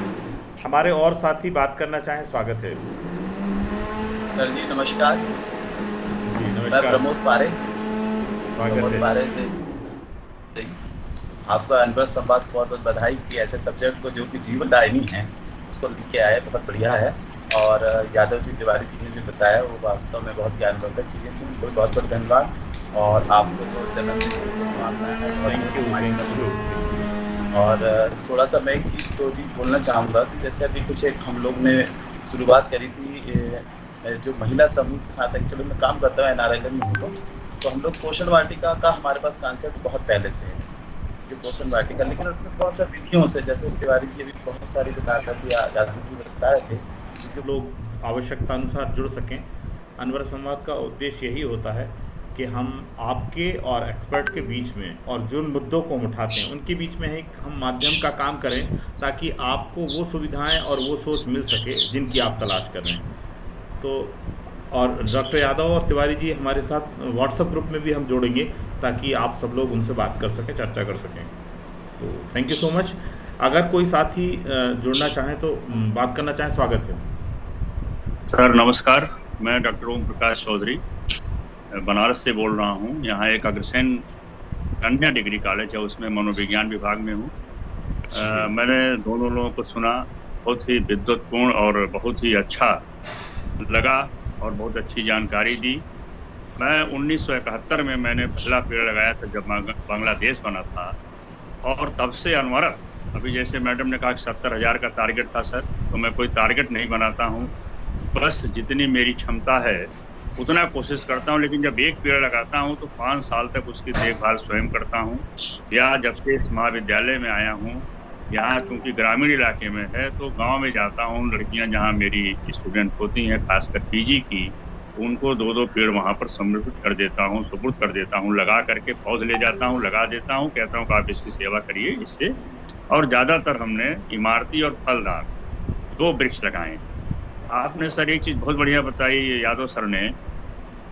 हमारे और साथी बात करना चाहें, स्वागत है। सर जी नमस्कार। मैं प्रमोद पारे से आपका अनवर संवाद को बहुत बहुत बधाई कि ऐसे सब्जेक्ट को जो कि जीवनदायिनी है उसको लिख के आए, बहुत बढ़िया है। और यादव जी, तिवारी जी ने जो बताया वो वास्तव में बहुत ज्ञानवर्धक चीज़ें थी, उनको बहुत बहुत धन्यवाद। और आपको तो जन्मदिन की शुभकामनाएं हैं। और थोड़ा सा मैं एक दो चीज़ बोलना चाहूँगा कि जैसे अभी कुछ एक हम लोग ने शुरुआत करी थी जो महिला समूह के साथ, एक्चुअली मैं काम करता हूँ NRL में हूँ, तो हम लोग पोषण वाटिका का हमारे पास कॉन्सेप्ट बहुत पहले से है, जो पोषण वाटिका, लेकिन उसमें थोड़ा सा विधियों से, जैसे तिवारी जी अभी बहुत सारी बता रहे थे, यादव जी बता रहे थे, जो लोग आवश्यकता अनुसार जुड़ सकें। अनवर संवाद का उद्देश्य यही होता है कि हम आपके और एक्सपर्ट के बीच में, और जिन मुद्दों को हम उठाते हैं उनके बीच में एक हम माध्यम का काम करें, ताकि आपको वो सुविधाएं और वो सोच मिल सके जिनकी आप तलाश कर रहे हैं। तो और डॉक्टर यादव और तिवारी जी हमारे साथ व्हाट्सएप ग्रुप में भी हम जोड़ेंगे, ताकि आप सब लोग उनसे बात कर सकें, चर्चा कर सकें। तो थैंक यू सो मच। अगर कोई साथी जुड़ना चाहें तो बात करना चाहें, स्वागत है। सर नमस्कार, मैं डॉक्टर ओम प्रकाश चौधरी बनारस से बोल रहा हूँ। यहाँ एक अग्रसेन कन्या डिग्री कॉलेज है, उसमें मनोविज्ञान विभाग में हूँ। मैंने दोनों लोगों को सुना, बहुत ही विद्वत्पूर्ण और बहुत ही अच्छा लगा और बहुत अच्छी जानकारी दी। मैं 1971 में मैंने पहला पेड़ लगाया था जब बांग्लादेश बना था, और तब से अनवरत, अभी जैसे मैडम ने कहा कि 70,000 का टारगेट था सर, तो मैं कोई टारगेट नहीं बनाता हूँ, बस जितनी मेरी क्षमता है उतना कोशिश करता हूँ। लेकिन जब एक पेड़ लगाता हूँ तो 5 साल तक उसकी देखभाल स्वयं करता हूँ। या जब से इस महाविद्यालय में आया हूँ, यहाँ क्योंकि ग्रामीण इलाके में है, तो गांव में जाता हूँ, लड़कियाँ जहाँ मेरी स्टूडेंट होती हैं, खासकर पीजी की, उनको 2-2 पेड़ वहाँ पर समर्पित कर देता हूँ, सुपुर्द कर देता हूँ, लगा करके पौध ले जाता हूँ, लगा देता हूँ, कहता हूँ कि आप इसकी सेवा करिए इससे। और ज़्यादातर हमने इमारती और फलदार 2 वृक्ष लगाए। आपने सर एक चीज़ बहुत बढ़िया बताई यादव सर ने,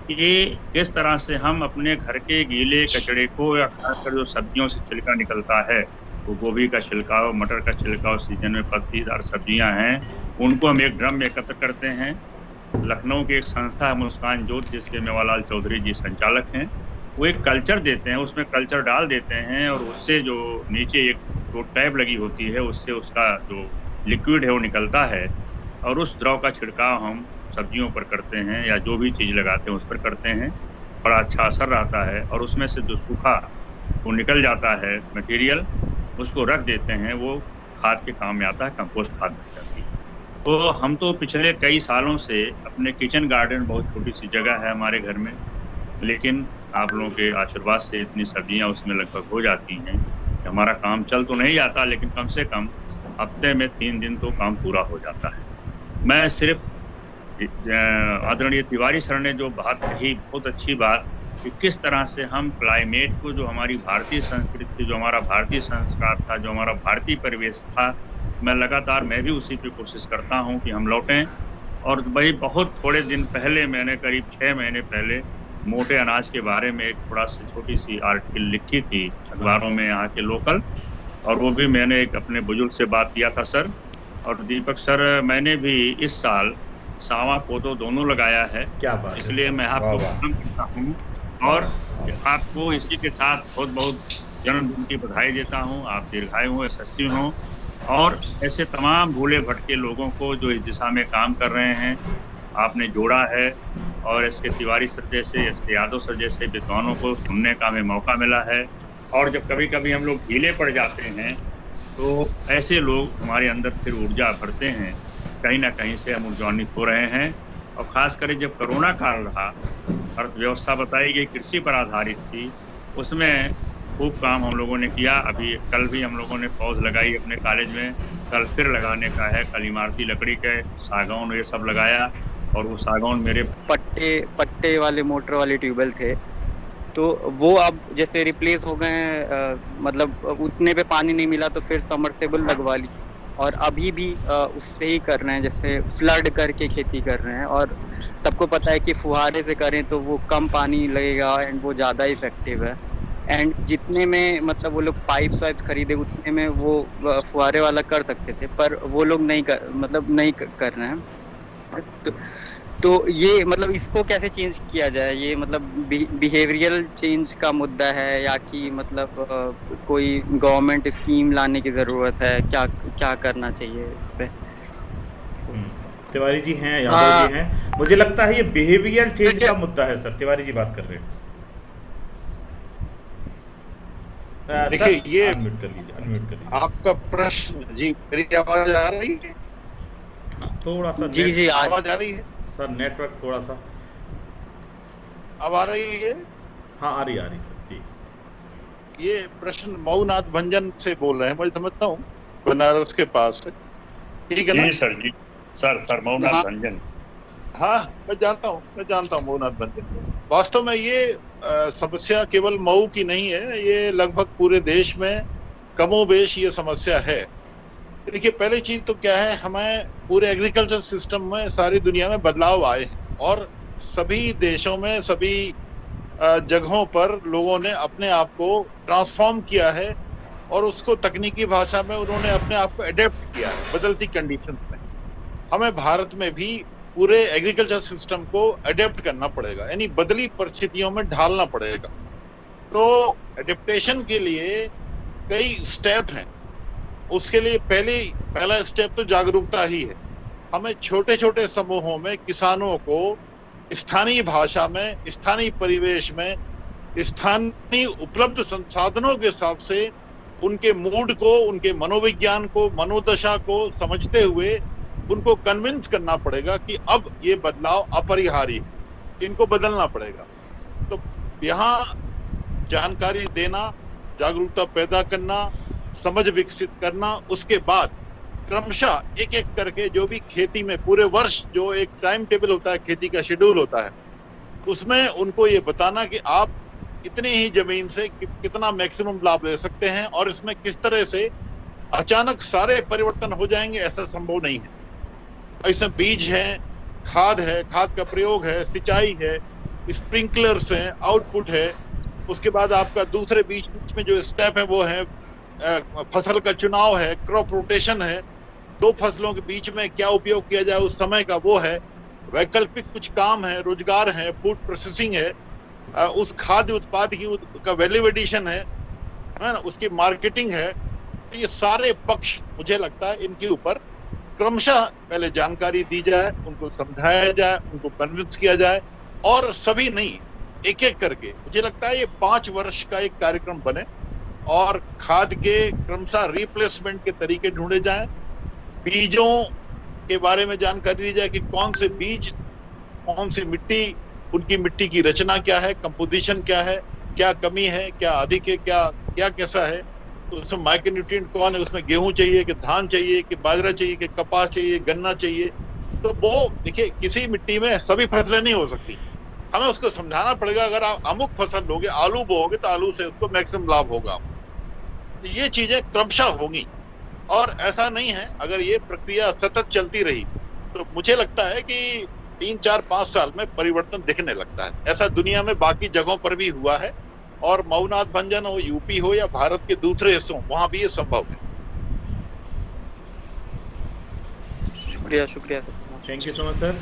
कि किस तरह से हम अपने घर के गीले कचड़े को, या खासकर जो सब्जियों से छिलका निकलता है, वो गोभी का छिलका, मटर का छिलका, सीजन में पत्तीदार सब्जियां हैं, उनको हम एक ड्रम में एकत्र करते हैं। लखनऊ की एक संस्था है मुस्कान ज्योत, जिसके मेवालाल चौधरी जी संचालक हैं, वो एक कल्चर देते हैं, उसमें कल्चर डाल देते हैं, और उससे जो नीचे एक तो टैब लगी होती है, उससे उसका जो लिक्विड है वो निकलता है, और उस द्रव का छिड़काव हम सब्जियों पर करते हैं या जो भी चीज़ लगाते हैं उस पर करते हैं, बड़ा अच्छा असर रहता है। और उसमें से जो सूखा वो निकल जाता है मटेरियल, उसको रख देते हैं, वो खाद के काम में आता है, कंपोस्ट खाद बन जाती है। तो हम तो पिछले कई सालों से अपने किचन गार्डन, बहुत छोटी सी जगह है हमारे घर में, लेकिन आप लोगों के आशीर्वाद से इतनी सब्जियां उसमें लगभग हो जाती हैं कि हमारा काम चल तो नहीं जाता, लेकिन कम से कम हफ्ते में 3 दिन तो काम पूरा हो जाता है। मैं सिर्फ आदरणीय तिवारी सर ने जो बात कही, बहुत अच्छी बात, कि किस तरह से हम क्लाइमेट को, जो हमारी भारतीय संस्कृति, जो हमारा भारतीय संस्कार था, जो हमारा भारतीय परिवेश था, मैं भी उसी पे कोशिश करता हूँ कि हम लौटें। और भाई बहुत थोड़े दिन पहले मैंने करीब 6 महीने पहले मोटे अनाज के बारे में एक थोड़ा सी छोटी सी आर्टिकल लिखी थी अखबारों में यहाँ के लोकल, और वो भी मैंने एक अपने बुजुर्ग से बात किया था सर। और दीपक सर, मैंने भी इस साल सावा पोतो दोनों लगाया है। क्या बात, इसलिए मैं आपको प्रणाम करता हूँ और आपको इसी के साथ बहुत बहुत जन्मदिन की बधाई देता हूँ। आप दीर्घायु हों, यशस्वी हों, और ऐसे तमाम भूले भटके लोगों को जो इस दिशा में काम कर रहे हैं आपने जोड़ा है। और एस.के. तिवारी सर जैसे, एस.के. यादव सर जैसे विद्वानों को सुनने का हमें मौका मिला है। और जब कभी कभी हम लोग ढीले पड़ जाते हैं तो ऐसे लोग हमारे अंदर फिर ऊर्जा भरते हैं, कहीं ना कहीं से हम ऊर्जान्वित हो रहे हैं। और ख़ास करके जब कोरोना काल रहा, अर्थव्यवस्था बताई गई कृषि पर आधारित थी, उसमें खूब काम हम लोगों ने किया। अभी कल भी हम लोगों ने पौध लगाई अपने कॉलेज में, कल फिर लगाने का है। कल इमारती लकड़ी के सागौन ये सब लगाया, और वो सागौन मेरे पट्टे वाले मोटर वाले ट्यूबवेल थे, तो वो अब जैसे रिप्लेस हो गए हैं, मतलब उतने पे पानी नहीं मिला तो फिर सबमर्सिबल लगवा ली, और अभी भी उससे ही कर रहे हैं, जैसे फ्लड करके खेती कर रहे हैं। और सबको पता है कि फुहारे से करें तो वो कम पानी लगेगा एंड वो ज़्यादा इफेक्टिव है। एंड जितने में मतलब वो लोग पाइप्स वाइप खरीदे उतने में वो फुहारे वाला कर सकते थे, पर वो लोग नहीं कर रहे हैं। तो ये मतलब इसको कैसे चेंज किया जाए? ये मतलब बिहेवियरल चेंज का मुद्दा है, या कि मतलब कोई गवर्नमेंट स्कीम लाने की ज़रूरत है? क्या करना चाहिए इस पे? तिवारी जी हैं, यादव जी हैं, मुझे लगता है ये बिहेवियर चेंज का मुद्दा है सर। तिवारी जी बात कर रहे हैं। देखिए, ये अनम्यूट कर लीजिए। आपका प्रश्न जी, मेरी आवाज आ रही है? थोड़ा सा जी आवाज आ रही है सर, नेटवर्क थोड़ा सा। अब आ रही है? हाँ, आ रही सर जी। ये प्रश्न मऊनाथ भंजन से बोल रहे हैं, मैं समझता हूँ, बनारस के पास है, ठीक है ना? जी सर, जी सर मऊनाथ भंजन। हाँ, मैं जानता हूँ मऊनाथ भंजन। वास्तव में ये समस्या केवल मऊ की नहीं है, ये लगभग पूरे देश में कमोबेश ये समस्या है। देखिए, पहली चीज तो क्या है, हमें पूरे एग्रीकल्चर सिस्टम में सारी दुनिया में बदलाव आए हैं, और सभी देशों में, सभी जगहों पर लोगों ने अपने आप को ट्रांसफॉर्म किया है, और उसको तकनीकी भाषा में उन्होंने अपने आप को एडेप्ट किया है बदलती कंडीशंस में। हमें भारत में भी पूरे एग्रीकल्चर सिस्टम को एडेप्ट करना पड़ेगा, यानी बदली परिस्थितियों में ढालना पड़ेगा। तो एडेप्टेशन के लिए कई स्टेप हैं। उसके लिए पहला स्टेप तो जागरूकता ही है। हमें छोटे छोटे समूहों में किसानों को स्थानीय भाषा में, स्थानीय परिवेश में, स्थानीय उपलब्ध संसाधनों के हिसाब से उनके मूड को, उनके मनोविज्ञान को, मनोदशा को समझते हुए उनको कन्विंस करना पड़ेगा कि अब ये बदलाव अपरिहार्य है, इनको बदलना पड़ेगा। तो यहाँ जानकारी देना, जागरूकता पैदा करना, समझ विकसित करना, उसके बाद क्रमशः एक एक करके जो भी खेती में पूरे वर्ष जो एक टाइम टेबल होता है, खेती का शेड्यूल होता है, उसमें उनको ये बताना कि आप इतनी ही जमीन से कितना मैक्सिमम लाभ ले सकते हैं, और इसमें किस तरह से अचानक सारे परिवर्तन हो जाएंगे ऐसा संभव नहीं है। इसमें बीज है, खाद है, खाद का प्रयोग है, सिंचाई है, स्प्रिंकलर्स हैं, आउटपुट है। उसके बाद आपका दूसरे बीच में जो स्टेप है वो है फसल का चुनाव है, क्रॉप रोटेशन है, 2 फसलों के बीच में क्या उपयोग किया जाए उस समय का वो है, वैकल्पिक कुछ काम है, रोजगार है, फूड प्रोसेसिंग है, उस खाद्य उत्पाद का वैल्यू एडिशन है ना, उसकी मार्केटिंग है। तो ये सारे पक्ष मुझे लगता है इनके ऊपर क्रमशः पहले जानकारी दी जाए, उनको समझाया जाए, उनको कन्विंस किया जाए, और सभी नहीं, एक एक करके मुझे लगता है ये 5 वर्ष का एक कार्यक्रम बने और खाद के क्रमशः रिप्लेसमेंट के तरीके ढूंढे जाएं, बीजों के बारे में जानकारी दी जाए कि कौन से बीज, कौन सी मिट्टी, उनकी मिट्टी की रचना क्या है, कंपोजिशन क्या है, क्या कमी है, क्या अधिक है, क्या कैसा है, तो उसमें माइक्रोन्यूट्रिएंट कौन है, उसमें गेहूं चाहिए कि धान चाहिए कि बाजरा चाहिए कि कपास चाहिए, गन्ना चाहिए। तो वो देखिए, किसी मिट्टी में सभी फसलें नहीं हो सकती, हमें उसको समझाना पड़ेगा। अगर आप अमुक फसल लोगे, आलू बोओगे तो आलू से उसको मैक्सिमम लाभ होगा। तो ये चीजें क्रमशः होंगी, और ऐसा नहीं है, अगर ये प्रक्रिया सतत चलती रही तो मुझे लगता है कि 3, 4, 5 साल में परिवर्तन दिखने लगता है। ऐसा दुनिया में बाकी जगहों पर भी हुआ है, और मऊनाथ भंजन हो, यूपी हो या भारत के दूसरे हिस्सों, वहां भी ये संभव है। शुक्रिया thank you so much sir.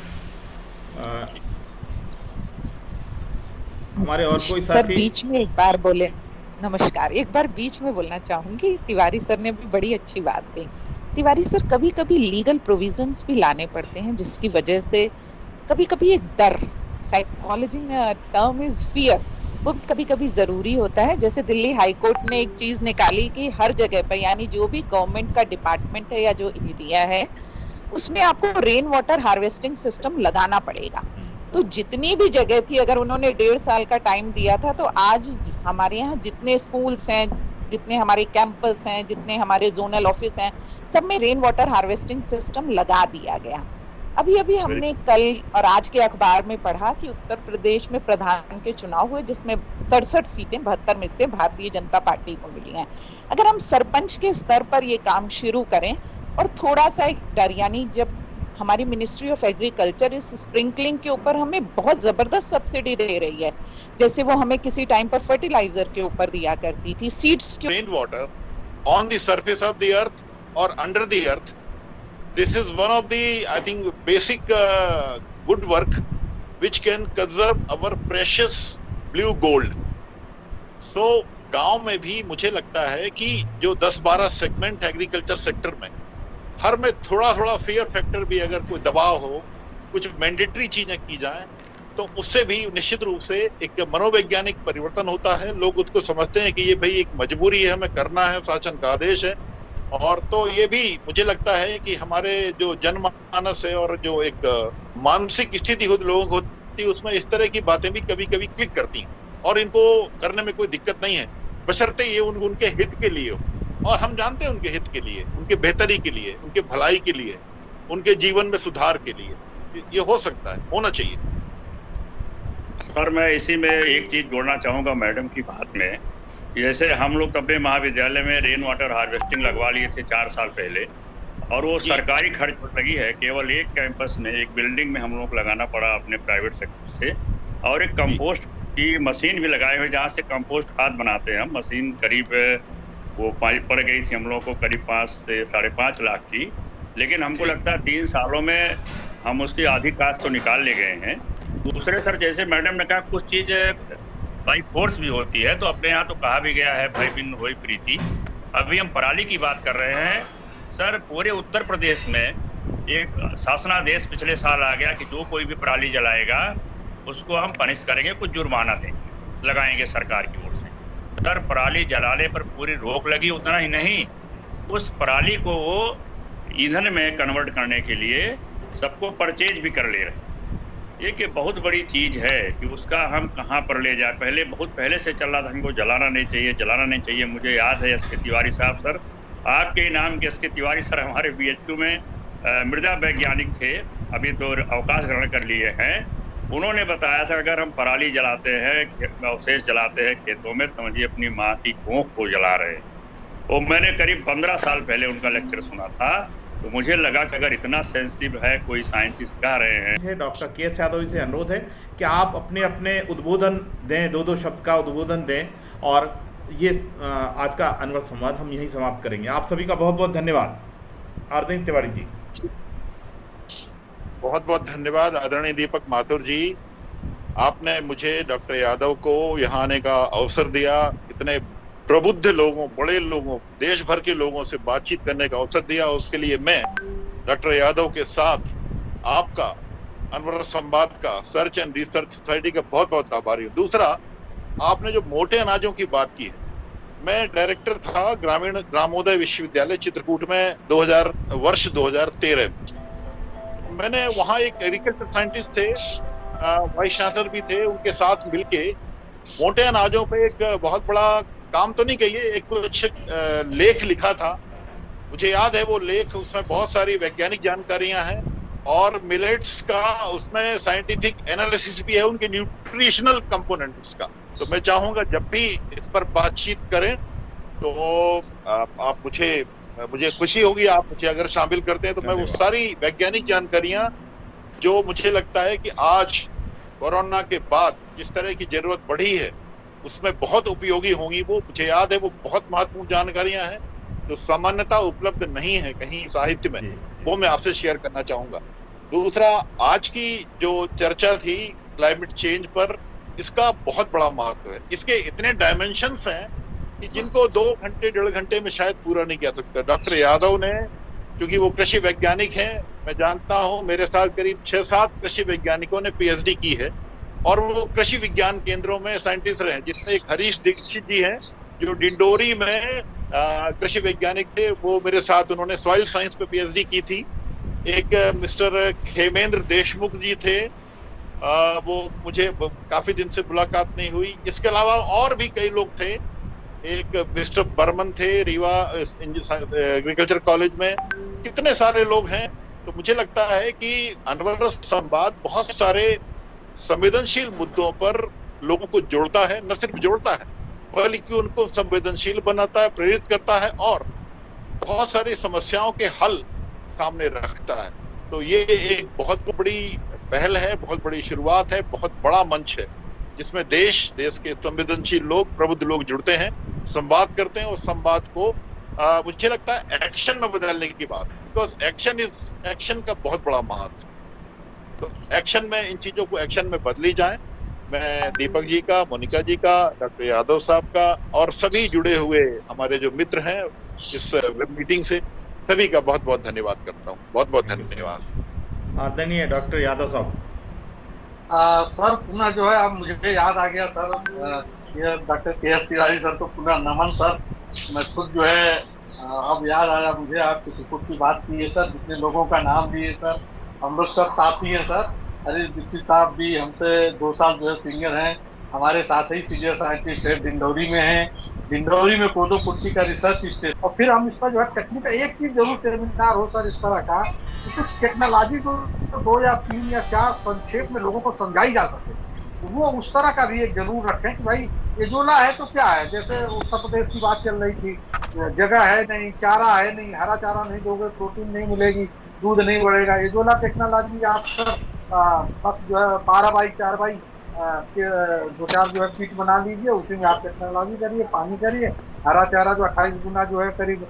हमारे और कोई सर बीच में एक बार बोले, नमस्कार, एक बार बीच में बोलना चाहूंगी। तिवारी सर ने भी बड़ी अच्छी बात कही। तिवारी सर, कभी कभी लीगल प्रोविजंस भी लाने पड़ते हैं, जिसकी वजह से कभी कभी एक डर, साइकोलॉजी में टर्म इज फियर, वो कभी कभी जरूरी होता है। जैसे दिल्ली हाई कोर्ट ने एक चीज निकाली कि हर जगह पर, यानी जो भी गवर्नमेंट का डिपार्टमेंट है या जो एरिया है, उसमें आपको रेन वाटर हार्वेस्टिंग सिस्टम लगाना पड़ेगा। तो जितनी भी जगह थी, अगर उन्होंने 1.5 साल का टाइम दिया था, तो आज हमारे यहाँ जितने स्कूल्स हैं, जितने हमारे कैंपस हैं, जितने हमारे जोनल ऑफिस हैं, सब में रेन वाटर हार्वेस्टिंग सिस्टम लगा दिया गया। अभी हमने कल और आज के अखबार में पढ़ा कि उत्तर प्रदेश में प्रधान के चुनाव हुए, जिसमें 67 सीटें 72 में से भारतीय जनता पार्टी को मिली हैं। अगर हम सरपंच के स्तर पर ये काम शुरू करें, और थोड़ा सा एक डर, यानी जब हमारी मिनिस्ट्री ऑफ एग्रीकल्चर इस स्प्रिंकलिंग के ऊपर हमें बहुत जबरदस्त सब्सिडी दे रही है, जैसे वो हमें किसी टाइम पर फर्टिलाइजर के ऊपर दिया करती थी, सीड्स के rain water on the surface of the earth और under the earth, this is one of the, I think, basic good work which can conserve our precious blue gold. So गांव में भी मुझे लगता है कि जो 10-12 सेगमेंट एग्रीकल्चर सेक्टर में, हर में थोड़ा थोड़ा फेयर फैक्टर भी, अगर कोई दबाव हो, कुछ मैंडेटरी चीजें की जाएं, तो उससे भी निश्चित रूप से एक मनोवैज्ञानिक परिवर्तन होता है। लोग उसको समझते हैं कि ये भाई एक मजबूरी है, हमें करना है, शासन का आदेश है। और तो ये भी मुझे लगता है कि हमारे जो जनमानस है और जो एक मानसिक स्थिति लोगों को होती है, उसमें इस तरह की बातें भी कभी कभी क्लिक करती हैं, और इनको करने में कोई दिक्कत नहीं है, बशर्ते ये उनके हित के लिए हो। और हम जानते हैं उनके हित के लिए, उनके बेहतरी के लिए, उनके भलाई के लिए, उनके जीवन में सुधार के लिए ये हो सकता है, होना चाहिए। सर, मैं इसी में एक चीज जोड़ना चाहूंगा मैडम की बात में। जैसे हम लोग तब महाविद्यालय में रेन वाटर हार्वेस्टिंग लगवा लिए थे 4 साल पहले, और वो सरकारी खर्च पर लगी है। केवल एक कैंपस में, एक बिल्डिंग में हम लोग को लगाना पड़ा अपने प्राइवेट सेक्टर से, और एक कंपोस्ट की मशीन भी लगाए हुए, जहाँ से कंपोस्ट खाद बनाते हैं हम। मशीन करीब वो पड़ गई थी हम लोग को करीब 5 से 5.5 लाख की, लेकिन हमको लगता है 3 सालों में हम उसकी आधी कास्ट तो निकाल ले गए हैं। दूसरे सर, जैसे मैडम ने कहा, कुछ चीज़ बाई फोर्स भी होती है, तो अपने यहाँ तो कहा भी गया है, भाई बिन होई प्रीति। अभी हम पराली की बात कर रहे हैं सर। पूरे उत्तर प्रदेश में एक शासनादेश पिछले साल आ गया कि जो कोई भी पराली जलाएगा उसको हम पनिश करेंगे, कुछ जुर्माना देंगे, लगाएंगे सरकार की ओर से। सर, पराली जलाने पर पूरी रोक लगी। उतना ही नहीं, उस पराली को वो ईंधन में कन्वर्ट करने के लिए सबको परचेज भी कर ले रहे हैं। ये कि बहुत बड़ी चीज़ है कि उसका हम कहाँ पर ले जाए। पहले, बहुत पहले से चल रहा था, हमको जलाना नहीं चाहिए, जलाना नहीं चाहिए। मुझे याद है एस के तिवारी साहब सर, आपके नाम के एस के तिवारी सर हमारे BHQ में मृदा वैज्ञानिक थे, अभी तो अवकाश ग्रहण कर लिए हैं। उन्होंने बताया था अगर हम पराली जलाते हैं, अवशेष जलाते हैं खेतों में, समझिए अपनी माँ की कोख को जला रहे हैं। वो मैंने करीब 15 साल पहले उनका लेक्चर सुना था, तो मुझे लगा कि अगर इतना सेंसिटिव है, कोई साइंटिस्ट कह रहे हैं। डॉक्टर KS यादव जी से अनुरोध है कि आप अपने अपने उद्बोधन दें, 2-2 शब्द का उद्बोधन दें, और ये आज का अनवर संवाद हम यहीं समाप्त करेंगे। आप सभी का बहुत बहुत धन्यवाद। आदरणीय तिवारी जी, बहुत बहुत धन्यवाद। आदरणीय दीपक माथुर जी, आपने मुझे डॉक्टर यादव को यहाँ आने का अवसर दिया, इतने प्रबुद्ध लोगों, बड़े लोगों, देश भर के लोगों से बातचीत करने का अवसर दिया, उसके लिए मैं डॉक्टर यादव के साथ आपका, अनवर संवाद का, सर्च एंड रिसर्च सोसाइटी का बहुत बहुत आभारी हूँ। दूसरा, आपने जो मोटे अनाजों की बात की है, मैं डायरेक्टर था ग्रामीण ग्रामोदय विश्वविद्यालय चित्रकूट में 2013 में। मैंने वहाँ एक एग्रीकल्चर साइंटिस्ट थे, वाइस चांसलर भी थे, उनके साथ मिलके मोटे अनाजों पे एक बहुत बड़ा काम तो नहीं कहिए, एक कुछ लेख लिखा था। मुझे याद है वो लेख, उसमें बहुत सारी वैज्ञानिक जानकारियां हैं और मिलेट्स का उसमें साइंटिफिक एनालिसिस भी है, उनके न्यूट्रिशनल कंपोनेंट्स का। तो मैं चाहूंगा जब भी इस पर बातचीत करें तो आप मुझे खुशी होगी, आप मुझे अगर शामिल करते हैं तो मैं वो सारी वैज्ञानिक जानकारियां जो मुझे लगता है कि आज कोरोना के बाद जिस तरह की जरूरत बढ़ी है उसमें बहुत उपयोगी होंगी। वो मुझे याद है, वो बहुत महत्वपूर्ण जानकारियां हैं जो सामान्यतः उपलब्ध नहीं है कहीं साहित्य में, वो मैं आपसे शेयर करना चाहूंगा। दूसरा, आज की जो चर्चा थी क्लाइमेट चेंज पर, इसका बहुत बड़ा महत्व है। इसके इतने डायमेंशंस हैं कि जिनको 2 घंटे 1.5 घंटे में शायद पूरा नहीं किया सकता। डॉक्टर यादव ने, क्योंकि वो कृषि वैज्ञानिक हैं, मैं जानता हूं मेरे साथ करीब 6-7 कृषि वैज्ञानिकों ने पीएचडी की है और वो कृषि विज्ञान केंद्रों में साइंटिस्ट रहे, जिसमें एक हरीश दीक्षित जी हैं जो डिंडोरी में कृषि वैज्ञानिक थे, वो मेरे साथ, उन्होंने सॉइल साइंस पे पीएचडी की थी। एक मिस्टर खेमेंद्र देशमुख जी थे, वो मुझे काफी दिन से मुलाकात नहीं हुई। इसके अलावा और भी कई लोग थे, एक मिस्टर बर्मन थे रीवा एग्रीकल्चर कॉलेज में, कितने सारे लोग हैं। तो मुझे लगता है कि अनवर संवाद बहुत सारे संवेदनशील मुद्दों पर लोगों को जोड़ता है, न सिर्फ जोड़ता है बल्कि उनको संवेदनशील बनाता है, प्रेरित करता है और बहुत सारी समस्याओं के हल सामने रखता है। तो ये एक बहुत बड़ी पहल है, बहुत बड़ी शुरुआत है, बहुत बड़ा मंच है जिसमें देश के संवेदनशील लोग, प्रबुद्ध लोग जुड़ते हैं, संवाद करते हैं और संवाद को मुझे लगता है एक्शन में बदलने की बात, बिकॉज एक्शन का बहुत बड़ा महत्व। तो एक्शन में, इन चीजों को एक्शन में बदली जाए। मैं दीपक जी का, मोनिका जी का, डॉक्टर यादव साहब का और सभी जुड़े हुए हमारे जो मित्र हैं इस वेब मीटिंग से, सभी का बहुत बहुत धन्यवाद करता हूँ। बहुत बहुत धन्यवाद। आदरणीय डॉक्टर यादव साहब। सर पुनः जो है, अब मुझे याद आ गया सर, ये डॉक्टर के.एस. तिवारी सर को पुनः नमन सर। मैं खुद जो है अब याद आया मुझे, आपके चित्रकूट की बात की है सर, जितने लोगों का नाम लिए सर, हम लोग सब साथी हैं सर। हरीश दीक्षित साहब भी हमसे 2 साल जो है सीनियर हैं, हमारे साथ ही सीनियर साइंटिस्ट है, डिंडौरी में हैं, डिंडौरी में कोदो कुट्टी का रिसर्च स्टेशन। और फिर हम इस पर जो है टेक्निकल एक चीज जरूर सेमिनार हो सर इस तरह का, कुछ टेक्नोलॉजी को 2 या 3 या 4 संक्षेप में लोगों को समझाई जा सके, वो उस तरह का भी एक जरूर रखें कि भाई एजोला है तो क्या है। जैसे उत्तर प्रदेश की बात चल रही थी, जगह है नहीं, चारा है नहीं, हरा चारा नहीं दोगे प्रोटीन नहीं मिलेगी, दूध नहीं बढ़ेगा। एजोला टेक्नोलॉजी आप सर बस जो है 12x4 2-4 जो है फीट बना लीजिए, उसी में आप टेक्नोलॉजी करिए, पानी करिए, हरा चारा जो 28 गुना जो है करीब